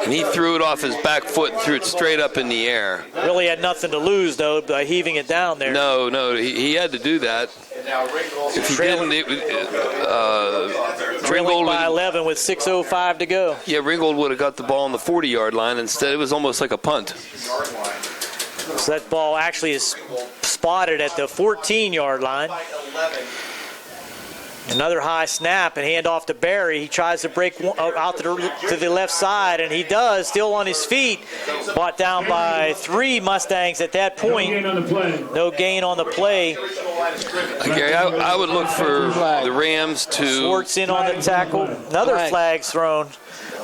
and he threw it off his back foot and threw it straight up in the air. Really had nothing to lose, though, by heaving it down there. No, he had to do that. If he didn't, trailing by 11 with 6:05 to go. Yeah, Ringgold would have got the ball on the 40-yard line. Instead, it was almost like a punt. So that ball actually is spotted at the 14-yard line. Another high snap and hand off to Barry. He tries to break out to the left side, and he does, still on his feet. Brought down by 3 Mustangs at that point. No gain on the play. Gary, I would look for the Rams to... Swartz in on the tackle. Another flag's thrown.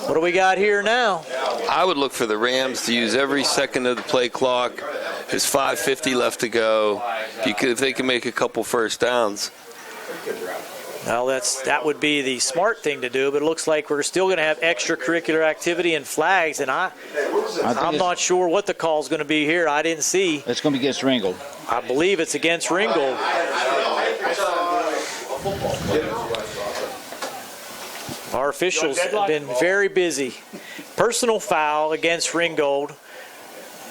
What do we got here now? I would look for the Rams to use every second of the play clock. There's 5:50 left to go. If they can make a couple first downs. Well, that would be the smart thing to do, but it looks like we're still going to have extracurricular activity and flags, and I'm not sure what the call is going to be here. I didn't see. It's going to be against Ringgold. I believe it's against Ringgold. Our officials have been very busy. Personal foul against Ringgold.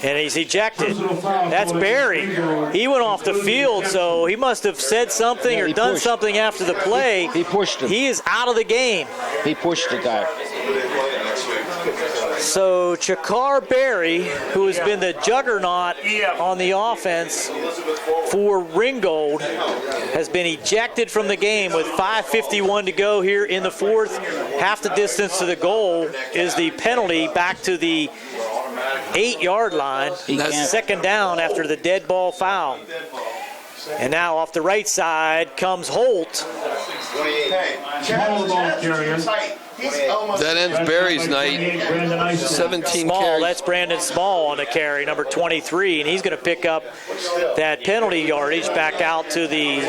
And he's ejected. That's Barry. He went off the field, so he must have said something or done something after the play. He pushed him. He is out of the game. He pushed the guy. So Chakar Barry, who has been the juggernaut on the offense for Ringgold, has been ejected from the game with 5:51 to go here in the fourth. Half the distance to the goal is the penalty back to the 8-yard line. That's 2nd down after the dead ball foul. And now off the right side comes Holt. Small ball carrier. That ends Barry's night. 17 Small, carries. that's Brandon Small on the carry, number 23, and he's going to pick up that penalty yardage back out to the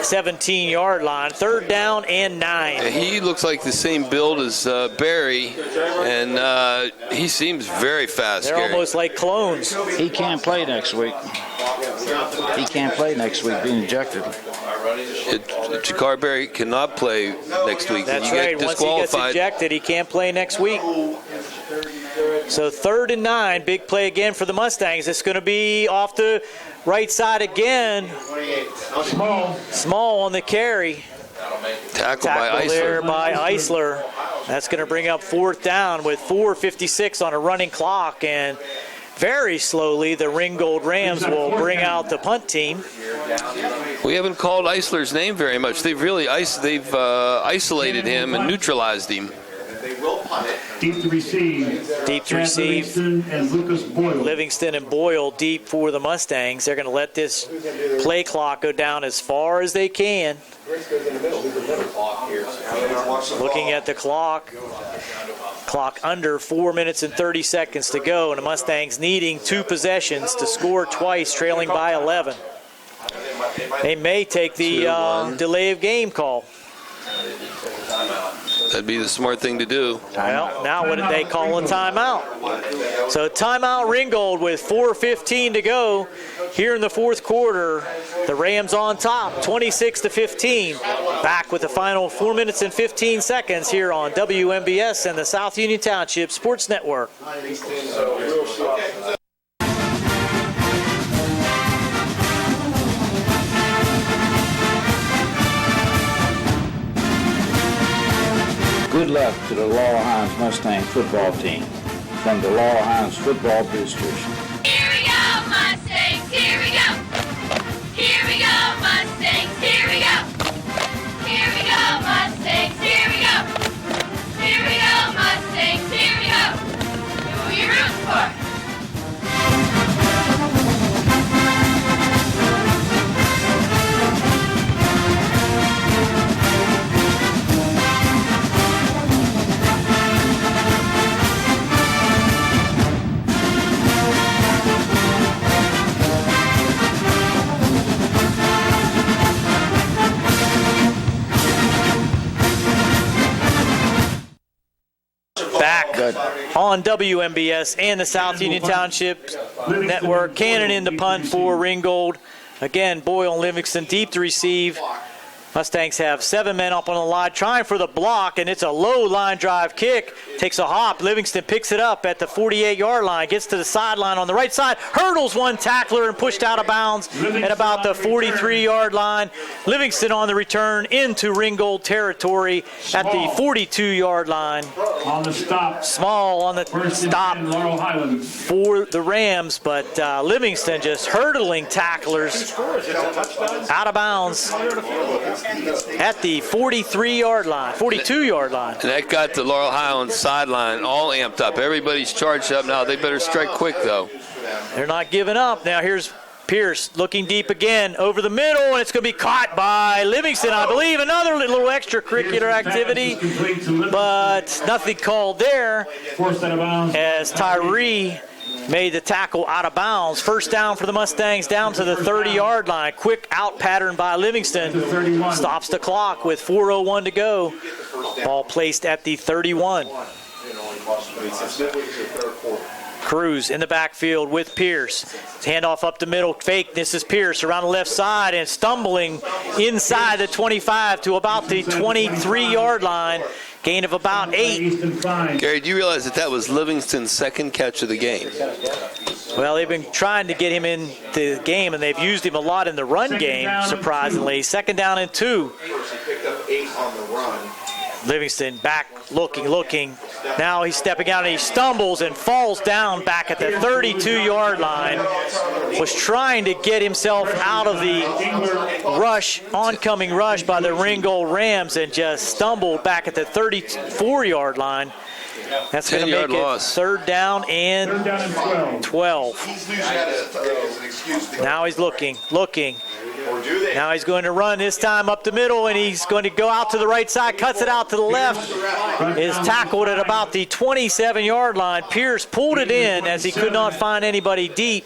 17-yard line. 3rd down and 9. He looks like the same build as Barry, and he seems very fast. They're Gary. almost like clones. He can't play next week. He can't play next week, being ejected. Chakar Barry cannot play next week. That's you right. Get Once he gets ejected, he can't play next week. So 3rd and 9, big play again for the Mustangs. It's going to be off the right side again. Small on the carry. Tackle by Eisler. There by Eisler. That's going to bring up 4th down with 4:56 on a running clock, and very slowly the Ringgold Rams will bring out the punt team. We haven't called Eisler's name very much. They've really isolated him and neutralized him. Deep to receive. Livingston and Lucas Boyle. Livingston and Boyle deep for the Mustangs. They're going to let this play clock go down as far as they can. Looking at the clock. Clock under 4 minutes and 30 seconds to go, and the Mustangs needing 2 possessions to score twice, trailing by 11. They may take the delay of game call. That'd be the smart thing to do. Well, now what did they call a timeout? So timeout Ringgold with 4:15 to go here in the fourth quarter. The Rams on top, 26-15. Back with the final 4 minutes and 15 seconds here on WMBS and the South Union Township Sports Network. Good luck to the Laurel Highlands Mustang football team from the Laurel Highlands Football Boosters. Here we go, Mustangs, here we go. Here we go, Mustangs, here we go. Here we go, Mustangs, here we go. Here we go, Mustangs, here we go. Who are you rooting for? On WMBS and the South Union Township Network. Cannon in the punt for Ringgold. Again, Boyle and Livingston deep to receive. Mustangs have 7 men up on the line trying for the block, and it's a low line drive kick. Takes a hop. Livingston picks it up at the 48-yard line, gets to the sideline on the right side, hurdles one tackler and pushed out of bounds at about the 43-yard line. Livingston on the return into Ringgold territory at the 42-yard line. On the stop. Small on the stop for the Rams, but Livingston just hurdling tacklers out of bounds at the 43-yard line, 42-yard line. And that got the Laurel Highlands sideline all amped up. Everybody's charged up now. They better strike quick, though. They're not giving up. Now here's Pierce looking deep again over the middle, and it's going to be caught by Livingston, I believe. Another little extracurricular activity, but nothing called there as Tyree made the tackle out of bounds. First down for the Mustangs down to the 30-yard line. Quick out pattern by Livingston. Stops the clock with 4:01 to go. Ball placed at the 31. Cruz in the backfield with Pierce. Handoff up the middle. Fake. This is Pierce around the left side and stumbling inside the 25 to about the 23-yard line. Gain of about 8. Gary, do you realize that was Livingston's second catch of the game? Well, they've been trying to get him in the game, and they've used him a lot in the run game, surprisingly. Second down and 2. Livingston back looking. Now he's stepping out and he stumbles and falls down back at the 32-yard line. Was trying to get himself out of the oncoming rush by the Ringgold Rams and just stumbled back at the 34-yard line. That's going to make it third down and 12. Now he's looking. Now he's going to run this time up the middle, and he's going to go out to the right side, cuts it out to the left, is tackled at about the 27-yard line. Pierce pulled it in as he could not find anybody deep.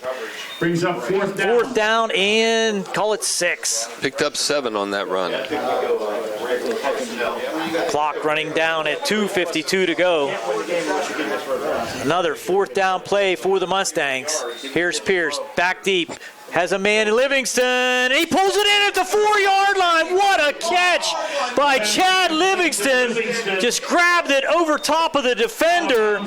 Brings up fourth down and call it 6. Picked up 7 on that run. Clock running down at 2:52 to go. Another fourth down play for the Mustangs. Here's Pierce, back deep. Has a man in Livingston. He pulls it in at the 4-yard line. What a catch by Chad Livingston. Just grabbed it over top of the defender.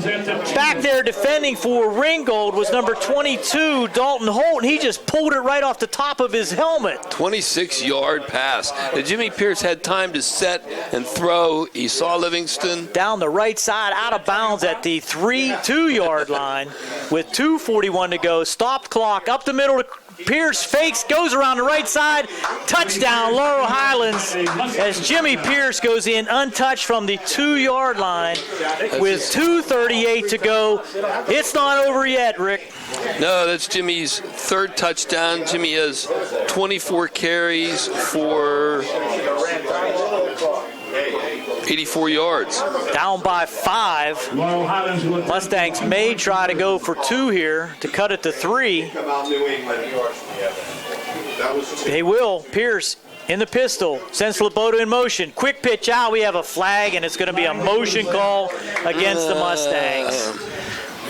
Back there defending for Ringgold was number 22, Dalton Holt. And he just pulled it right off the top of his helmet. 26-yard pass. Now, Jimmy Pierce had time to set and throw. He saw Livingston. Down the right side, out of bounds at the 2-yard line with 2:41 to go. Stopped clock, up the middle to Pierce, fakes, goes around the right side. Touchdown, Laurel Highlands, as Jimmy Pierce goes in untouched from the 2-yard line with 2:38 to go. It's not over yet, Rick. No, that's Jimmy's third touchdown. Jimmy has 24 carries for 84 yards. Down by 5. Laurel Highlands will Mustangs may try to go for 2 here to cut it to 3. They will. Pierce in the pistol, sends Sloboda in motion. Quick pitch out. We have a flag, and it's going to be a motion call against the Mustangs.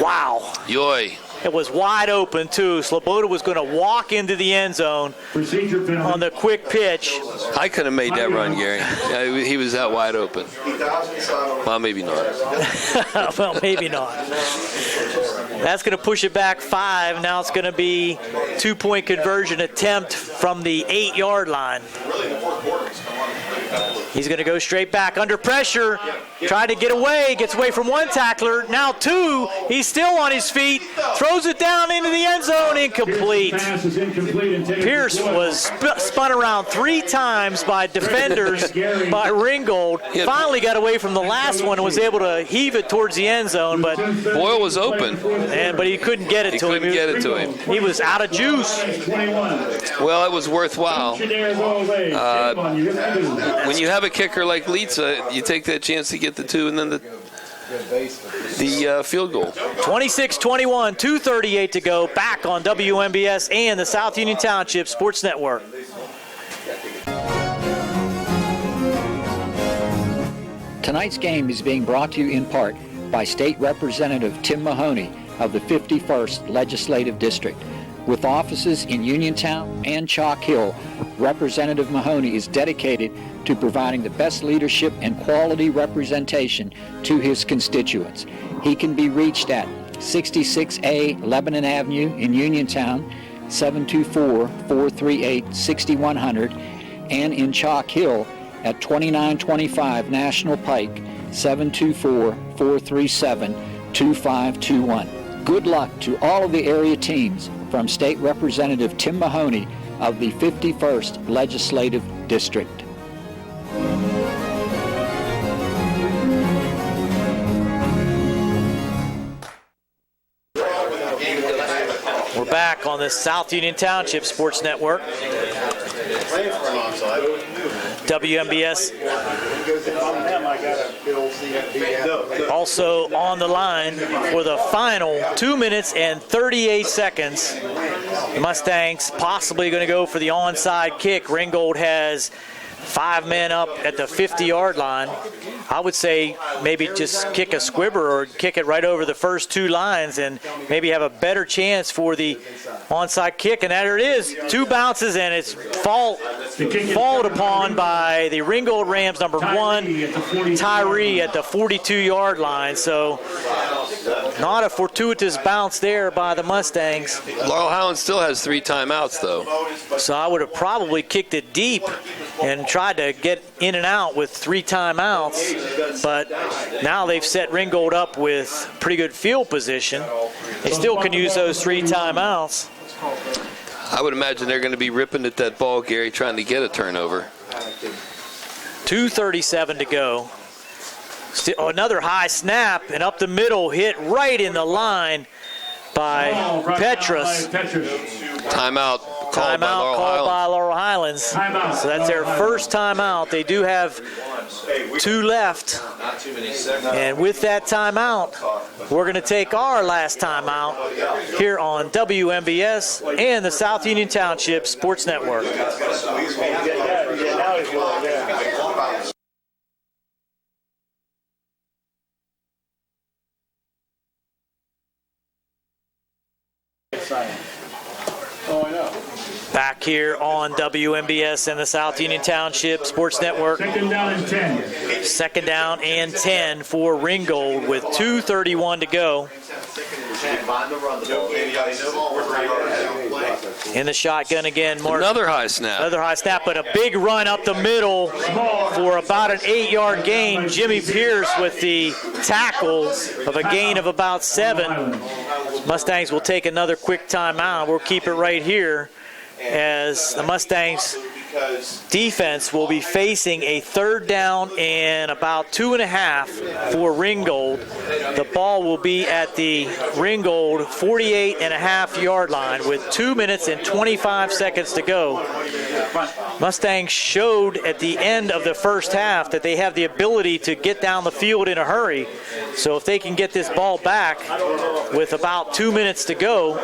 Wow. Yoy. It was wide open, too. Sloboda was going to walk into the end zone on the quick pitch. I could have made that run, Gary. He was that wide open. Well, maybe not. Well, maybe not. That's going to push it back 5. Now it's going to be 2-point conversion attempt from the 8-yard line. He's going to go straight back under pressure. Trying to get away. Gets away from 1 tackler. Now 2. He's still on his feet. Throws it down into the end zone. Incomplete. Pierce was spun around 3 times by defenders by Ringgold. Finally got away from the last one and was able to heave it towards the end zone. But Boyle was open. But he couldn't get it to him. He was out of juice. Well, it was worthwhile. When you have a kicker like Litza, you take that chance to get the 2 and then the field goal. 26-21, 2:38 to go. Back on WMBS and the South Union Township Sports Network. Tonight's game is being brought to you in part by State Representative Tim Mahoney of the 51st Legislative District. With offices in Uniontown and Chalk Hill, Representative Mahoney is dedicated to providing the best leadership and quality representation to his constituents. He can be reached at 66A Lebanon Avenue in Uniontown, 724-438-6100, and in Chalk Hill at 2925 National Pike, 724-437-2521. Good luck to all of the area teams from State Representative Tim Mahoney of the 51st Legislative District. We're back on the South Union Township Sports Network. WMBS also on the line for the final 2 minutes and 38 seconds. The Mustangs possibly going to go for the onside kick. Ringgold has 5 men up at the 50-yard line. I would say maybe just kick a squibber or kick it right over the first 2 lines and maybe have a better chance for the onside kick. And there it is, 2 bounces, and it's followed upon by the Ringgold Rams number 1, Tyree at the 42-yard line. So not a fortuitous bounce there by the Mustangs. Laurel Highlands still has 3 timeouts, though. So I would have probably kicked it deep and tried to get in and out with 3 timeouts. But now they've set Ringgold up with pretty good field position. They still can use those 3 timeouts. I would imagine they're going to be ripping at that ball, Gary, trying to get a turnover. 2:37 to go. Still another high snap, and up the middle, hit right in the line by Petrus. Timeout called by Laurel Highlands. So that's their first timeout. They do have 2 left. And with that timeout, we're going to take our last timeout here on WMBS and the South Union Township Sports Network. Back here on WMBS and the South Union Township Sports Network. Second down and 10. Second down and 10 for Ringgold with 2:31 to go. In the shotgun again, Mark. Another high snap. Another high snap, but a big run up the middle for about an 8-yard gain. Jimmy Pierce with the tackle of a gain of about 7. Mustangs will take another quick timeout. We'll keep it right here as the Mustangs defense will be facing a third down and about 2.5 for Ringgold. The ball will be at the Ringgold 48.5-yard line with 2 minutes and 25 seconds to go. Mustangs showed at the end of the first half that they have the ability to get down the field in a hurry. So if they can get this ball back with about 2 minutes to go,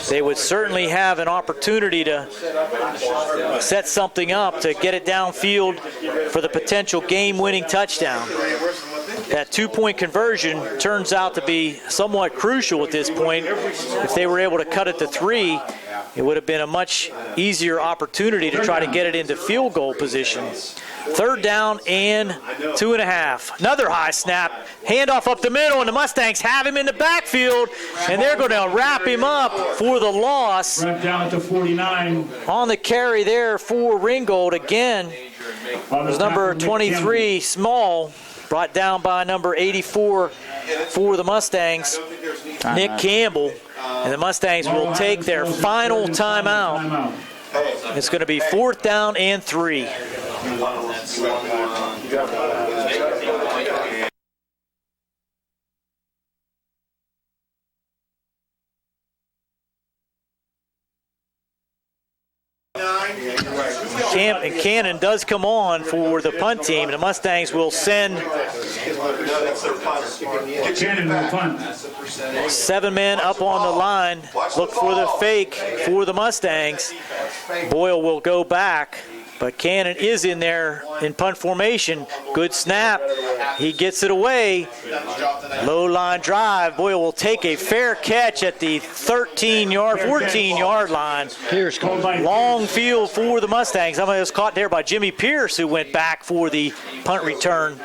they would certainly have an opportunity to set something up to get it downfield for the potential game-winning touchdown. That 2-point conversion turns out to be somewhat crucial at this point. If they were able to cut it to 3, it would have been a much easier opportunity to try to get it into field goal position. Third down and 2.5. Another high snap. Handoff up the middle, and the Mustangs have him in the backfield, and they're going to wrap him up for the loss. Right down to 49. On the carry there for Ringgold again. It was number 23, Small, brought down by number 84 for the Mustangs, Nick Campbell. And the Mustangs will take their final timeout. It's going to be 4th down and 3. Cannon does come on for the punt team, and the Mustangs will send 7 men up on the line. Look for the fake for the Mustangs. Boyle will go back, but Cannon is in there in punt formation. Good snap. He gets it away. Low line drive. Boyle will take a fair catch at the 14-yard line. Long field for the Mustangs. Somebody was caught there by Jimmy Pierce, who went back for the punt return.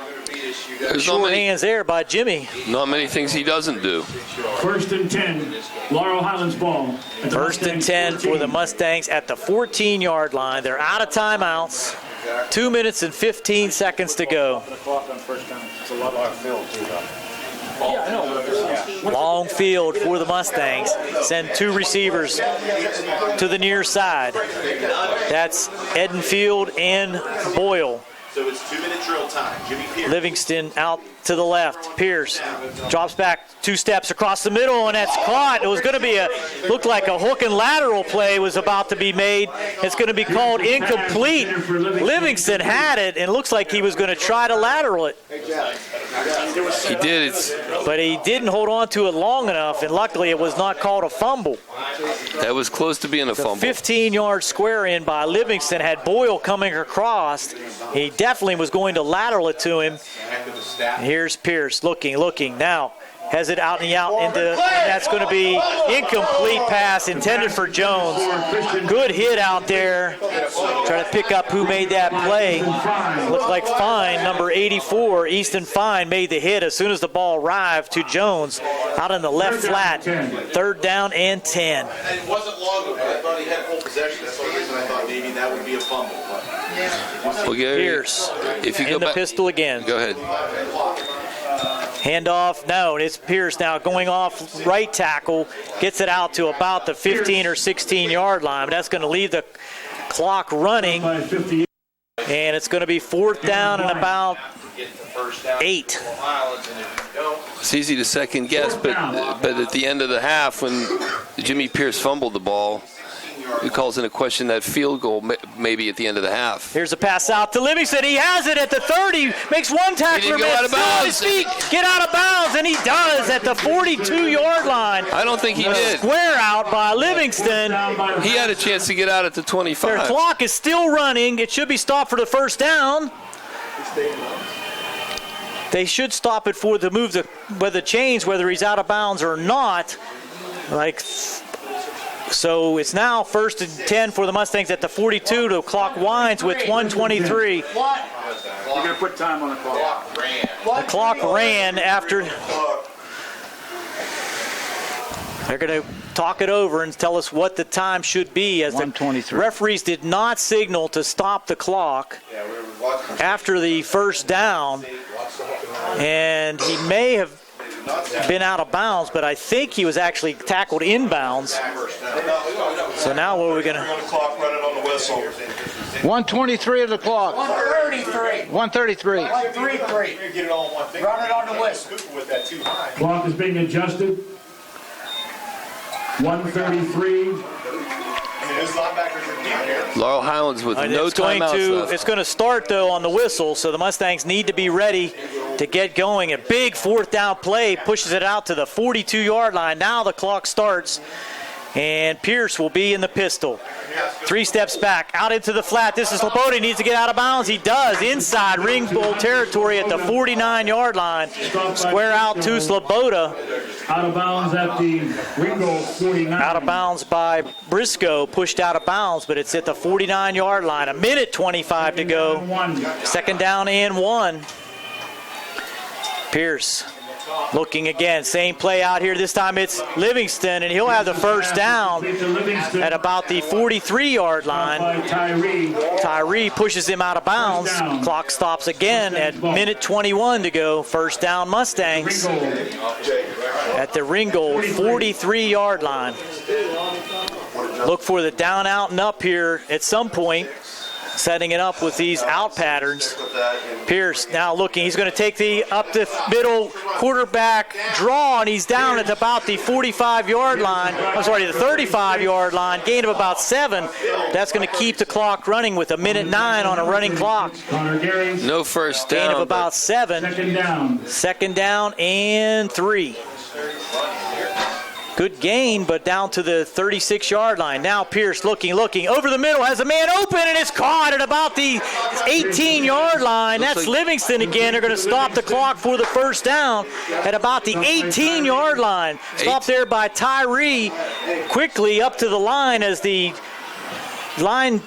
Short hands there by Jimmy. Not many things he doesn't do. 1st and 10, Laurel Highlands ball. 1st and 10 for the Mustangs at the 14-yard line. They're out of timeouts. 2 minutes and 15 seconds to go. Long field for the Mustangs. Send 2 receivers to the near side. That's Edenfield and Boyle. So it's 2-minute drill time. Jimmy Pierce. Livingston out to the left. Pierce drops back 2 steps across the middle, and that's caught. It was going to be looked like a hook and lateral play was about to be made. It's going to be called incomplete. Livingston had it, and looks like he was going to try to lateral it. He did. But he didn't hold on to it long enough, and luckily it was not called a fumble. That was close to being a fumble. 15-yard square in by Livingston had Boyle coming across. He definitely was going to lateral it to him. Here's Pierce looking. Now has it out and that's going to be incomplete pass intended for Jones. Good hit out there. Trying to pick up who made that play. Looked like Fine, number 84, Easton Fine, made the hit as soon as the ball arrived to Jones out in the left flat. 3rd down and 10. And it wasn't long ago. I thought he had full possession. That's the reason I thought maybe that would be a fumble. Well, Gary, Pierce if you in go the back, pistol again. Go ahead. Handoff, no, it's Pierce now going off right tackle, gets it out to about the 15 or 16-yard line, but that's going to leave the clock running, and it's going to be 4th down and about 8. It's easy to second guess, but at the end of the half, when Jimmy Pierce fumbled the ball, it calls into question that field goal maybe at the end of the half. Here's a pass out to Livingston. He has it at the 30. Makes one tackler. He didn't go out of bounds. Get out of bounds, and he does at the 42-yard line. I don't think he did. Square out by Livingston. He had a chance to get out at the 25. Their clock is still running. It should be stopped for the 1st down. They should stop it for the move the chains, whether he's out of bounds or not. So it's now 1st and 10 for the Mustangs at the 42. The clock winds with 1:23. You're going to put time on the clock. The clock ran after. They're going to talk it over and tell us what the time should be, as the referees did not signal to stop the clock after the 1st down, and he may have been out of bounds, but I think he was actually tackled inbounds. So now what are we going to... Clock running on the whistle. 1:23 of the clock. 133. 1:33. 133. Get it on one thing. Run it on the whistle. With that too high. Clock is being adjusted. 1:33. Laurel Highlands with no timeouts left. It's going to start, though, on the whistle, so the Mustangs need to be ready to get going. A big fourth down play pushes it out to the 42-yard line. Now the clock starts, and Pierce will be in the pistol. 3 steps back, out into the flat. This is Sloboda. He needs to get out of bounds. He does, inside Ringgold territory at the 49-yard line. Square out to Sloboda. Out of bounds at the Ringgold 49. Out of bounds by Briscoe, pushed out of bounds, but it's at the 49-yard line. 1:25 to go. 2nd down and 1. Pierce looking again, same play out here. This time it's Livingston, and he'll have the first down at about the 43-yard line. Tyree pushes him out of bounds. Clock stops again at 1:21 to go. First down Mustangs at the Ringgold 43-yard line. Look for the down, out, and up here at some point, setting it up with these out patterns. Pierce now looking. He's going to take the up the middle quarterback draw, and he's down at about the 45-yard line. I'm sorry, the 35-yard line. Gain of about 7. That's going to keep the clock running with 1:09 on a running clock. No first down. Gain of about 7. 2nd down and 3. Good gain, but down to the 36-yard line. Now Pierce looking, over the middle, has a man open, and it's caught at about the 18-yard line. That's Livingston again. They're going to stop the clock for the first down at about the 18-yard line. Stopped there by Tyree. Quickly up to the line as the line,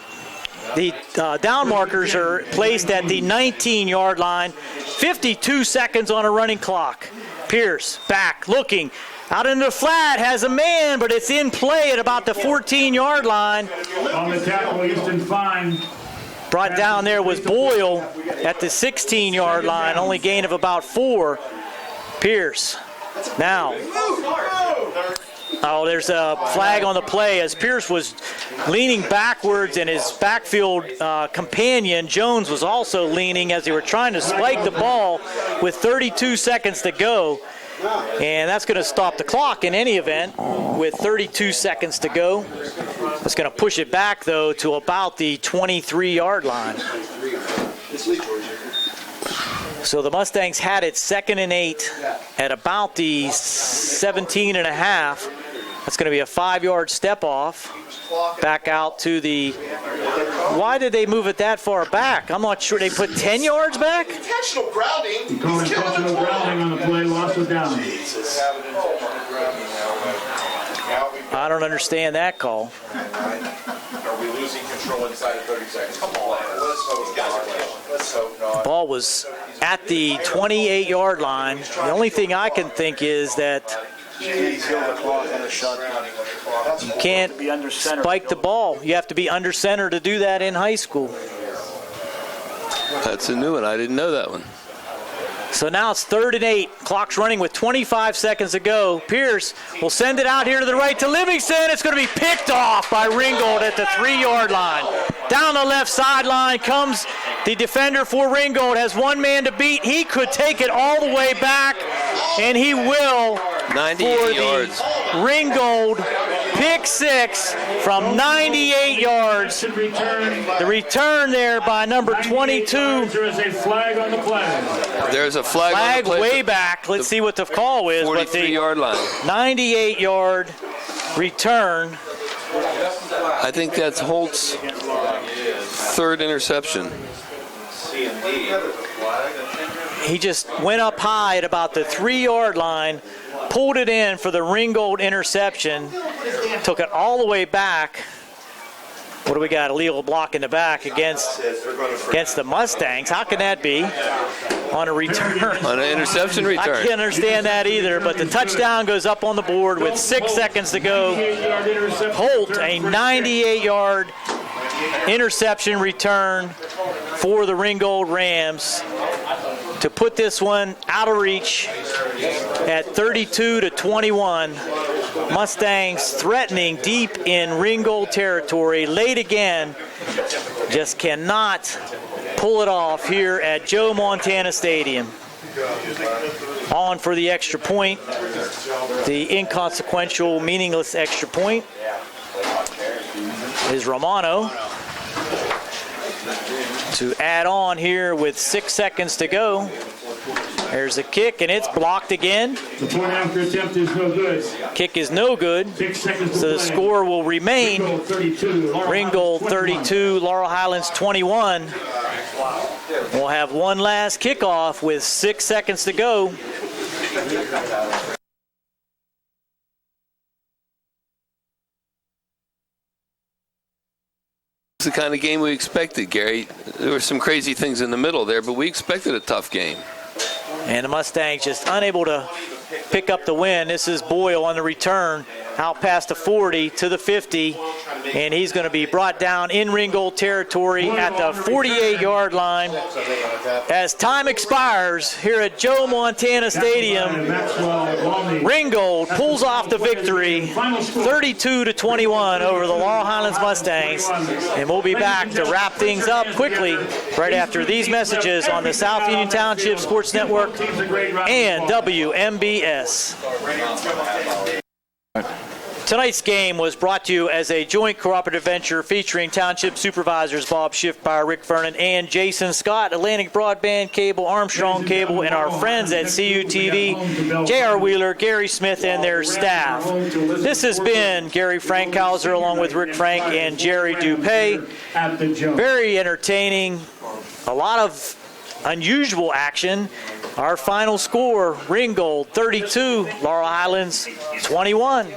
the down markers are placed at the 19-yard line. 52 seconds on a running clock. Pierce back, looking. Out into the flat, has a man, but it's in play at about the 14-yard line. On the tackle, Houston Fine. Brought down there was Boyle at the 16-yard line, only gain of about 4. Pierce now. Oh, there's a flag on the play as Pierce was leaning backwards, and his backfield companion, Jones, was also leaning as they were trying to spike the ball with 32 seconds to go. And that's going to stop the clock in any event with 32 seconds to go. It's going to push it back, though, to about the 23-yard line. So the Mustangs had it 2nd and 8 at about the 17.5. That's going to be a 5-yard step off. Back out to the... Why did they move it that far back? I'm not sure. They put 10 yards back? Intentional grounding. Intentional grounding on the play, loss of down. I don't understand that call. Are we losing control inside of 30 seconds? Come on. Let's hope not. The ball was at the 28-yard line. The only thing I can think is that you can't spike the ball. You have to be under center to do that in high school. That's a new one. I didn't know that one. So now it's 3rd and 8. Clock's running with 25 seconds to go. Pierce will send it out here to the right to Livingston. It's going to be picked off by Ringgold at the 3-yard line. Down the left sideline comes the defender for Ringgold. Has one man to beat. He could take it all the way back, and he will. 98 yards. Ringgold pick 6 from 98 yards. The return there by number 22. There is a flag on the play. There's a flag on the play. Way back. Let's see what the call is. 43-yard line. 98-yard return. I think that's Holt's 3rd interception. He just went up high at about the 3-yard line, pulled it in for the Ringgold interception, took it all the way back. What do we got? A legal block in the back against the Mustangs. How can that be? On a return. On an interception return. I can't understand that either, but the touchdown goes up on the board with 6 seconds to go. Holt, a 98-yard interception return for the Ringgold Rams. to put this one out of reach at 32-21. Mustangs threatening deep in Ringgold territory. Late again, just cannot pull it off here at Joe Montana Stadium. On for the extra point, the inconsequential, meaningless extra point, is Romano to add on here with 6 seconds to go. There's a kick, and it's blocked again. The point after attempt is no good. Kick is no good. 6 seconds to So the play. score will remain Ringgold 32, Ringgold 21. 32, Laurel Highlands 21. We'll have one last kickoff with 6 seconds to go. It's the kind of game we expected, Gary. There were some crazy things in the middle there, but we expected a tough game. And the Mustangs just unable to pick up the win. This is Boyle on the return, out past the 40 to the 50, and he's going to be brought down in Ringgold territory at the 48-yard line. As time expires here at Joe Montana Stadium, Ringgold pulls off the victory, 32-21 over the Laurel Highlands Mustangs, and we'll be back to wrap things up quickly right after these messages on the South Union Township Sports Network and WMBS. Tonight's game was brought to you as a joint cooperative venture featuring Township Supervisors Bob Schiffmeyer, Rick Vernon, and Jason Scott, Atlantic Broadband Cable, Armstrong Cable, and our friends at CUTV, J.R. Wheeler, Gary Smith, and their staff. This has been Gary Frankhouser along with Rick Frank and Jerry Dupay. Very entertaining, a lot of unusual action. Our final score, Ringgold 32, Laurel Highlands 21.